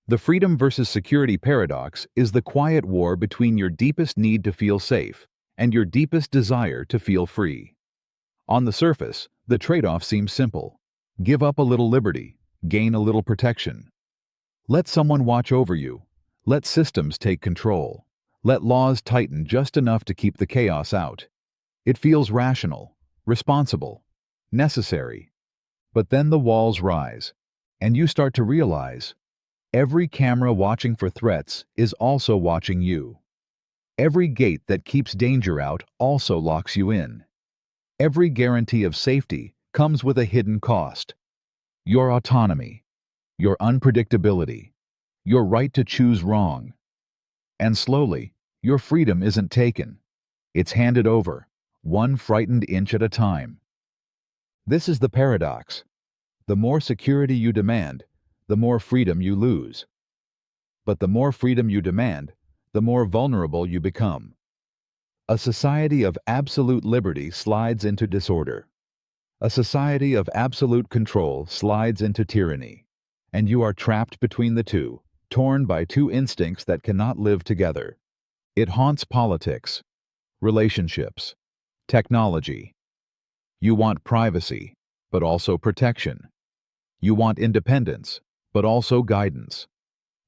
The freedom versus security paradox is the quiet war between your deepest need to feel safe and your deepest desire to feel free. On the surface, the trade-off seems simple. Give up a little liberty, gain a little protection. Let someone watch over you. Let systems take control. Let laws tighten just enough to keep the chaos out. It feels rational, responsible, necessary. But then the walls rise, and you start to realize every camera watching for threats is also watching you. Every gate that keeps danger out also locks you in. Every guarantee of safety comes with a hidden cost. Your autonomy, your unpredictability, your right to choose wrong. And slowly, your freedom isn't taken. It's handed over, one frightened inch at a time. This is the paradox. The more security you demand, the more freedom you lose. But the more freedom you demand, the more vulnerable you become. A society of absolute liberty slides into disorder. A society of absolute control slides into tyranny. And you are trapped between the two, torn by two instincts that cannot live together. It haunts politics, relationships, technology. You want privacy, but also protection. You want independence, but also guidance.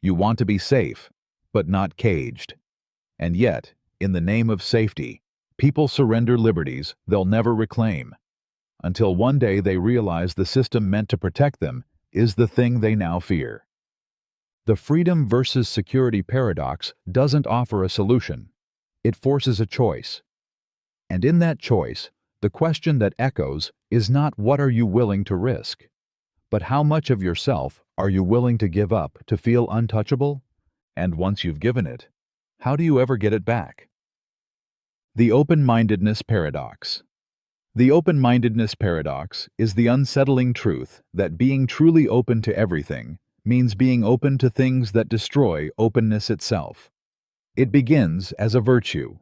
You want to be safe, but not caged. And yet, in the name of safety, people surrender liberties they'll never reclaim, until one day they realize the system meant to protect them is the thing they now fear. The freedom versus security paradox doesn't offer a solution. It forces a choice. And in that choice, the question that echoes is not what are you willing to risk, but how much of yourself are you willing to give up to feel untouchable? And once you've given it, how do you ever get it back? The Open-Mindedness Paradox. The Open-Mindedness Paradox is the unsettling truth that being truly open to everything means being open to things that destroy openness itself. It begins as a virtue.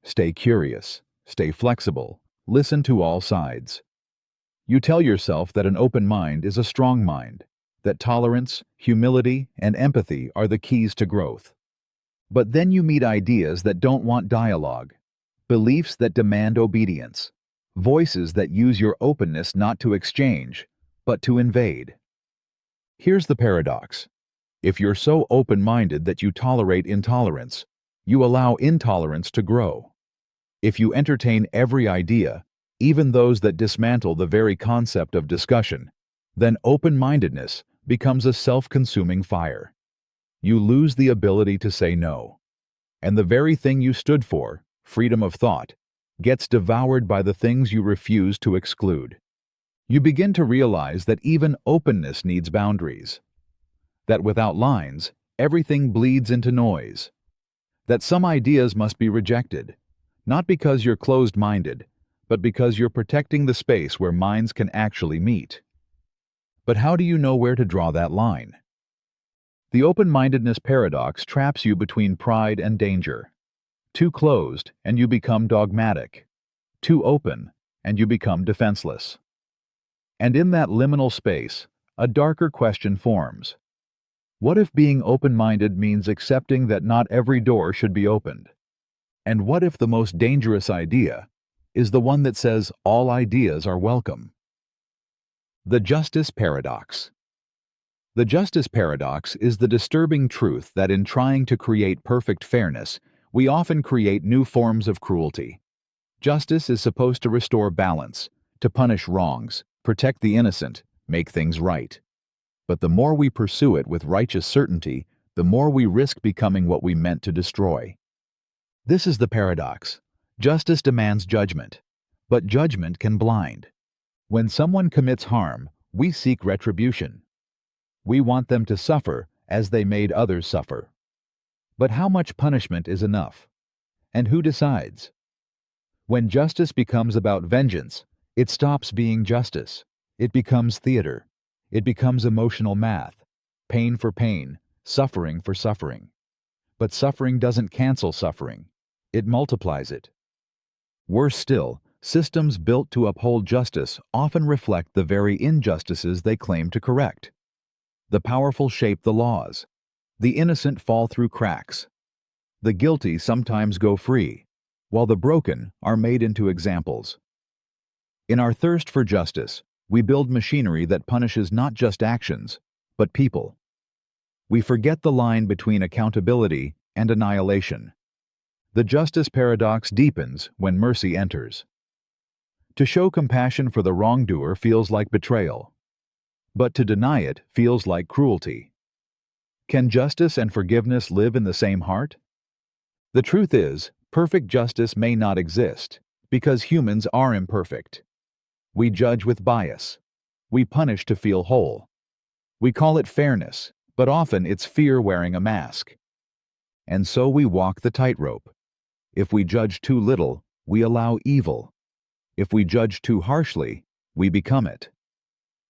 Stay curious, stay flexible, listen to all sides. You tell yourself that an open mind is a strong mind, that tolerance, humility, and empathy are the keys to growth. But then you meet ideas that don't want dialogue, beliefs that demand obedience, voices that use your openness not to exchange, but to invade. Here's the paradox. If you're so open-minded that you tolerate intolerance, you allow intolerance to grow. If you entertain every idea, even those that dismantle the very concept of discussion, then open-mindedness becomes a self-consuming fire. You lose the ability to say no. And the very thing you stood for, freedom of thought, gets devoured by the things you refuse to exclude. You begin to realize that even openness needs boundaries. That without lines, everything bleeds into noise. That some ideas must be rejected, not because you're closed-minded, but because you're protecting the space where minds can actually meet. But how do you know where to draw that line? The open-mindedness paradox traps you between pride and danger. Too closed, and you become dogmatic. too open, and you become defenseless. And in that liminal space, a darker question forms. What if being open-minded means accepting that not every door should be opened? And what if the most dangerous idea is the one that says all ideas are welcome? The Justice Paradox. The Justice Paradox is the disturbing truth that in trying to create perfect fairness, we often create new forms of cruelty. Justice is supposed to restore balance, to punish wrongs, protect the innocent, make things right. But the more we pursue it with righteous certainty, the more we risk becoming what we meant to destroy. This is the paradox. Justice demands judgment, but judgment can blind. When someone commits harm, we seek retribution. We want them to suffer as they made others suffer. But how much punishment is enough? And who decides? When justice becomes about vengeance, it stops being justice. It becomes theater. It becomes emotional math, pain for pain, suffering for suffering. But suffering doesn't cancel suffering. It multiplies it. Worse still, systems built to uphold justice often reflect the very injustices they claim to correct. The powerful shape the laws. The innocent fall through cracks. The guilty sometimes go free, while the broken are made into examples. In our thirst for justice, we build machinery that punishes not just actions, but people. We forget the line between accountability and annihilation. The Justice Paradox deepens when mercy enters. To show compassion for the wrongdoer feels like betrayal, but to deny it feels like cruelty. Can justice and forgiveness live in the same heart? The truth is, perfect justice may not exist, because humans are imperfect. We judge with bias. We punish to feel whole. We call it fairness, but often it's fear wearing a mask. And so we walk the tightrope. If we judge too little, we allow evil. If we judge too harshly, we become it.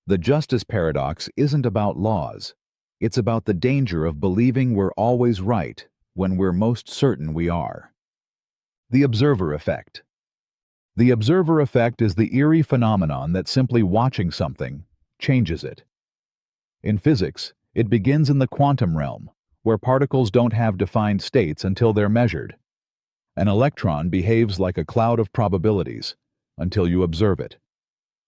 The Justice Paradox isn't about laws. It's about the danger of believing we're always right when we're most certain we are. The Observer Effect. The observer effect is the eerie phenomenon that simply watching something changes it. In physics, it begins in the quantum realm, where particles don't have defined states until they're measured. An electron behaves like a cloud of probabilities until you observe it.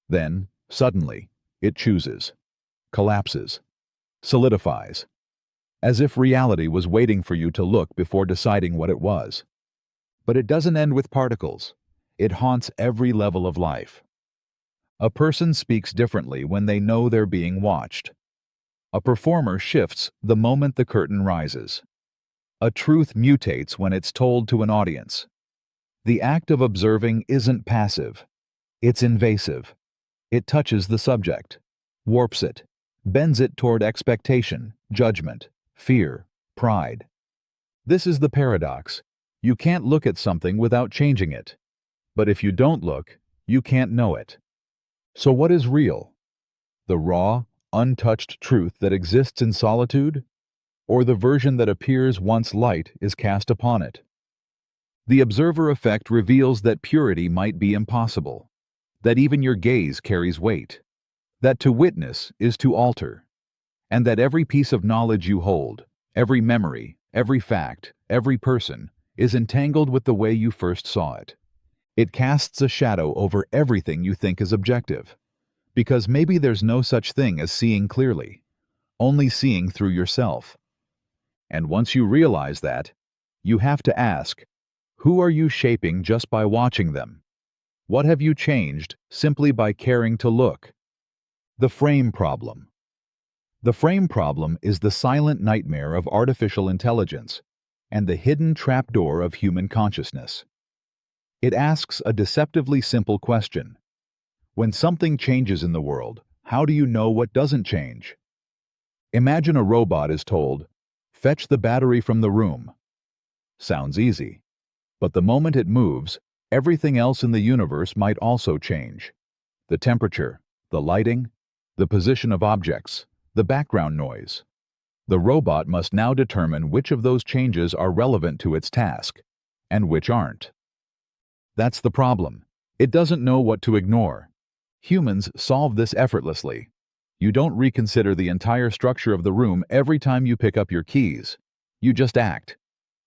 Then, suddenly, it chooses, collapses, solidifies, as if reality was waiting for you to look before deciding what it was. But it doesn't end with particles. It haunts every level of life. A person speaks differently when they know they're being watched. A performer shifts the moment the curtain rises. A truth mutates when it's told to an audience. The act of observing isn't passive. It's invasive. It touches the subject, warps it, bends it toward expectation, judgment, fear, pride. This is the paradox. You can't look at something without changing it. But if you don't look, you can't know it. So what is real? The raw, untouched truth that exists in solitude? Or the version that appears once light is cast upon it? The observer effect reveals that purity might be impossible, that even your gaze carries weight, that to witness is to alter, and that every piece of knowledge you hold, every memory, every fact, every person, is entangled with the way you first saw it. It casts a shadow over everything you think is objective, because maybe there's no such thing as seeing clearly, only seeing through yourself. And once you realize that, you have to ask, who are you shaping just by watching them? What have you changed simply by caring to look? The frame problem. The frame problem is the silent nightmare of artificial intelligence and the hidden trapdoor of human consciousness. It asks a deceptively simple question. When something changes in the world, how do you know what doesn't change? Imagine a robot is told, "Fetch the battery from the room." Sounds easy. But the moment it moves, everything else in the universe might also change. The temperature, the lighting, the position of objects, the background noise. The robot must now determine which of those changes are relevant to its task, and which aren't. That's the problem. It doesn't know what to ignore. Humans solve this effortlessly. You don't reconsider the entire structure of the room every time you pick up your keys. You just act.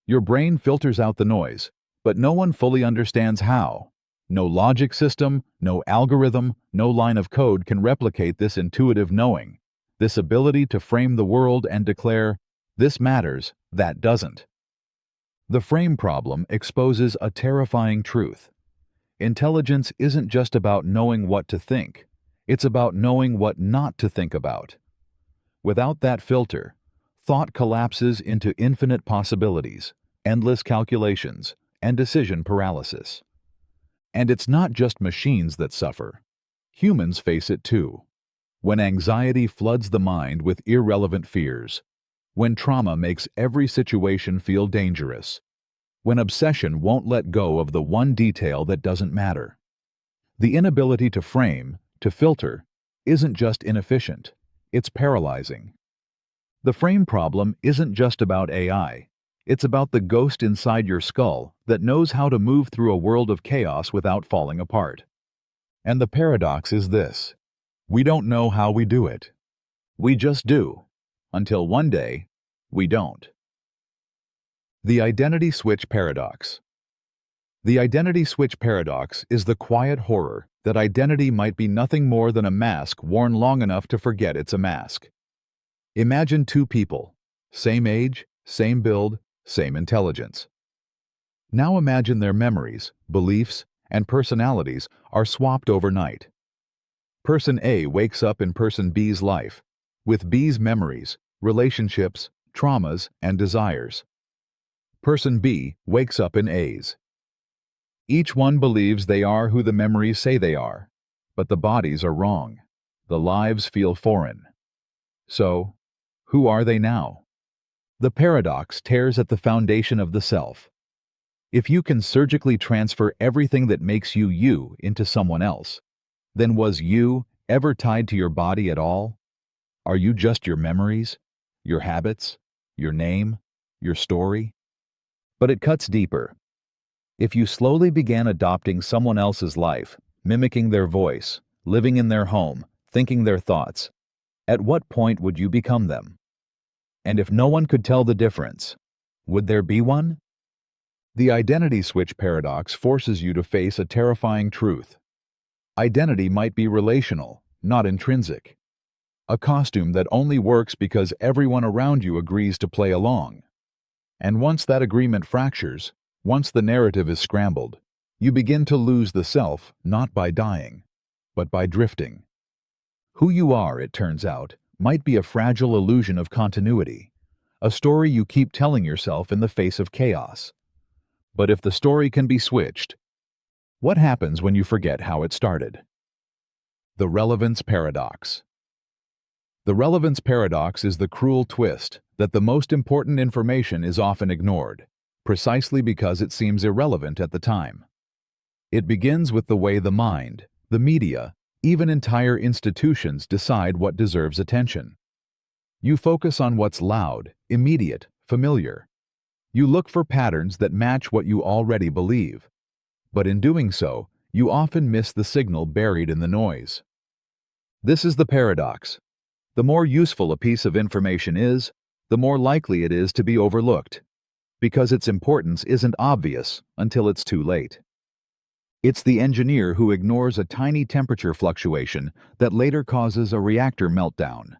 Your brain filters out the noise, but no one fully understands how. No logic system, no algorithm, no line of code can replicate this intuitive knowing, this ability to frame the world and declare, this matters, that doesn't. The frame problem exposes a terrifying truth. Intelligence isn't just about knowing what to think, it's about knowing what not to think about. Without that filter, thought collapses into infinite possibilities, endless calculations, and decision paralysis. And it's not just machines that suffer. Humans face it too. When anxiety floods the mind with irrelevant fears, when trauma makes every situation feel dangerous, when obsession won't let go of the one detail that doesn't matter. The inability to frame, to filter, isn't just inefficient, it's paralyzing. The frame problem isn't just about AI. It's about the ghost inside your skull that knows how to move through a world of chaos without falling apart. And the paradox is this: we don't know how we do it. We just do, until one day, we don't. The Identity Switch Paradox. The Identity Switch Paradox is the quiet horror that identity might be nothing more than a mask worn long enough to forget it's a mask. Imagine two people, same age, same build, same intelligence. Now imagine their memories, beliefs, and personalities are swapped overnight. Person A wakes up in Person B's life, with B's memories, relationships, traumas, and desires. Person B wakes up in A's. Each one believes they are who the memories say they are, but the bodies are wrong. The lives feel foreign. So, who are they now? The paradox tears at the foundation of the self. If you can surgically transfer everything that makes you you into someone else, then was you ever tied to your body at all? Are you just your memories, your habits, your name, your story? But it cuts deeper. If you slowly began adopting someone else's life, mimicking their voice, living in their home, thinking their thoughts, at what point would you become them? And if no one could tell the difference, would there be one? The Identity Switch Paradox forces you to face a terrifying truth. Identity might be relational, not intrinsic. A costume that only works because everyone around you agrees to play along. And once that agreement fractures, once the narrative is scrambled, you begin to lose the self not by dying, but by drifting. Who you are, it turns out, might be a fragile illusion of continuity, a story you keep telling yourself in the face of chaos. But if the story can be switched, what happens when you forget how it started? The Relevance Paradox. The Relevance Paradox is the cruel twist that the most important information is often ignored, precisely because it seems irrelevant at the time. It begins with the way the mind, the media, even entire institutions decide what deserves attention. You focus on what's loud, immediate, familiar. You look for patterns that match what you already believe. But in doing so, you often miss the signal buried in the noise. This is the paradox. The more useful a piece of information is, the more likely it is to be overlooked, because its importance isn't obvious until it's too late. It's the engineer who ignores a tiny temperature fluctuation that later causes a reactor meltdown.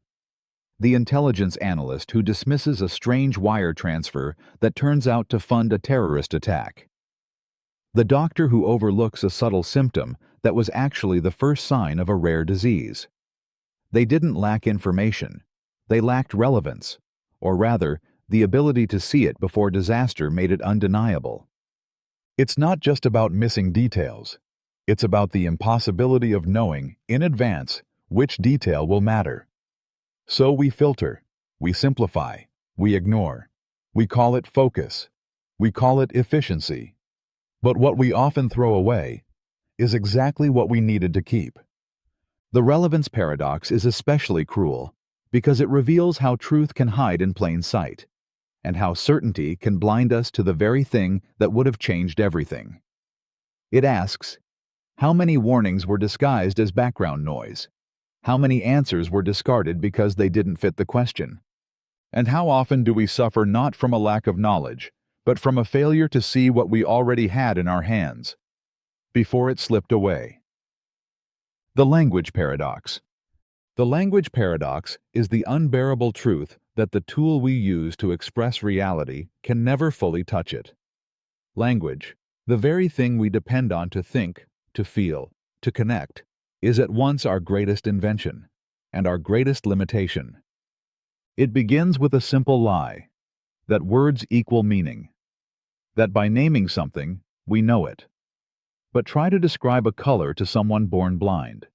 The intelligence analyst who dismisses a strange wire transfer that turns out to fund a terrorist attack. The doctor who overlooks a subtle symptom that was actually the first sign of a rare disease. They didn't lack information. They lacked relevance, or rather, the ability to see it before disaster made it undeniable. It's not just about missing details. It's about the impossibility of knowing, in advance, which detail will matter. So we filter, we simplify, we ignore. We call it focus. We call it efficiency. But what we often throw away is exactly what we needed to keep. The Relevance Paradox is especially cruel because it reveals how truth can hide in plain sight, and how certainty can blind us to the very thing that would have changed everything. It asks, How many warnings were disguised as background noise? How many answers were discarded because they didn't fit the question? And how often do we suffer not from a lack of knowledge, but from a failure to see what we already had in our hands before it slipped away? The language paradox. The language paradox is the unbearable truth that the tool we use to express reality can never fully touch it. Language, the very thing we depend on to think, to feel, to connect, is at once our greatest invention and our greatest limitation. It begins with a simple lie, that words equal meaning, that by naming something, we know it. But try to describe a color to someone born blind.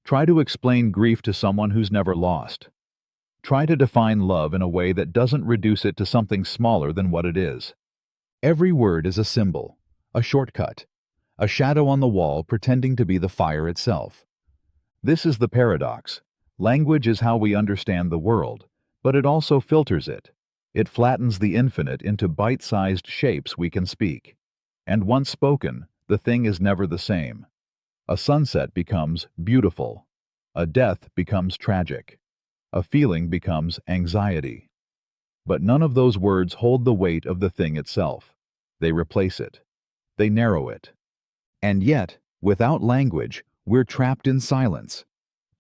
Try to explain grief to someone who's never lost. Try to define love in a way that doesn't reduce it to something smaller than what it is. Every word is a symbol, a shortcut, a shadow on the wall pretending to be the fire itself. This is the paradox. Language is how we understand the world, but it also filters it. It flattens the infinite into bite-sized shapes we can speak. And once spoken, the thing is never the same. A sunset becomes beautiful. A death becomes tragic. A feeling becomes anxiety. But none of those words hold the weight of the thing itself. They replace it. They narrow it. And yet, without language, we're trapped in silence,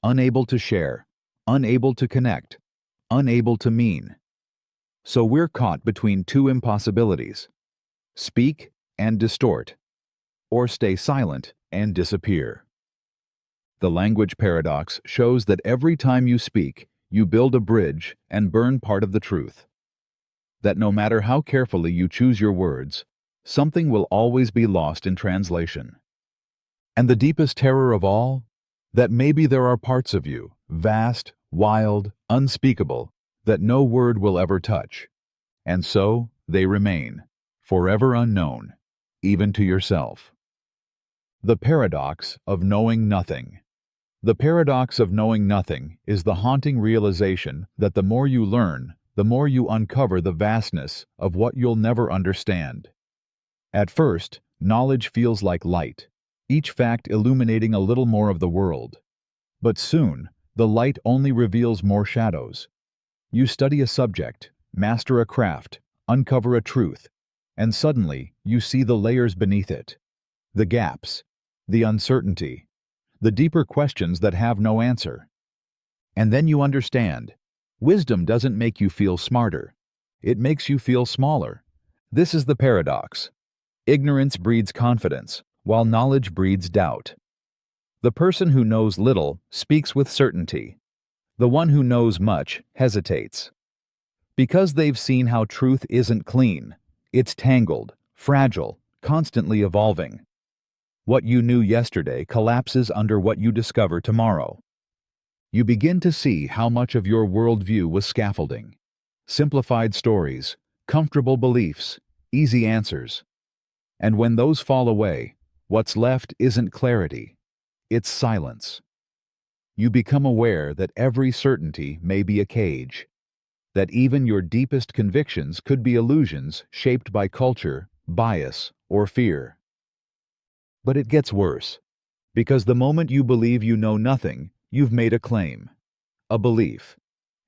unable to share, unable to connect, unable to mean. So we're caught between two impossibilities: speak and distort, or stay silent and disappear. The language paradox shows that every time you speak, you build a bridge and burn part of the truth. That no matter how carefully you choose your words, something will always be lost in translation. And the deepest terror of all? That maybe there are parts of you, vast, wild, unspeakable, that no word will ever touch. And so they remain, forever unknown, even to yourself. The paradox of knowing nothing. The paradox of knowing nothing is the haunting realization that the more you learn, the more you uncover the vastness of what you'll never understand. At first, knowledge feels like light, each fact illuminating a little more of the world. But soon, the light only reveals more shadows. You study a subject, master a craft, uncover a truth, and suddenly you see the layers beneath it, the gaps, the uncertainty, the deeper questions that have no answer. And then you understand. Wisdom doesn't make you feel smarter. It makes you feel smaller. This is the paradox. Ignorance breeds confidence, while knowledge breeds doubt. The person who knows little speaks with certainty. The one who knows much hesitates. Because they've seen how truth isn't clean. It's tangled, fragile, constantly evolving. What you knew yesterday collapses under what you discover tomorrow. You begin to see how much of your worldview was scaffolding. Simplified stories, comfortable beliefs, easy answers. And when those fall away, what's left isn't clarity, it's silence. You become aware that every certainty may be a cage, that even your deepest convictions could be illusions shaped by culture, bias, or fear. But it gets worse, because the moment you believe you know nothing, you've made a claim, a belief.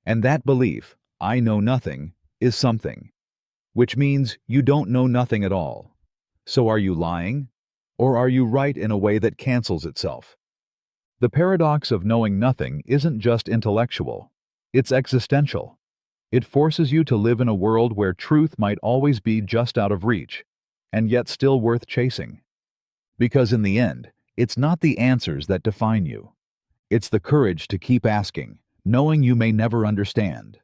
And that belief, I know nothing, is something, which means you don't know nothing at all. So are you lying? Or are you right in a way that cancels itself? The paradox of knowing nothing isn't just intellectual, it's existential. It forces you to live in a world where truth might always be just out of reach, and yet still worth chasing. Because in the end, it's not the answers that define you. It's the courage to keep asking, knowing you may never understand.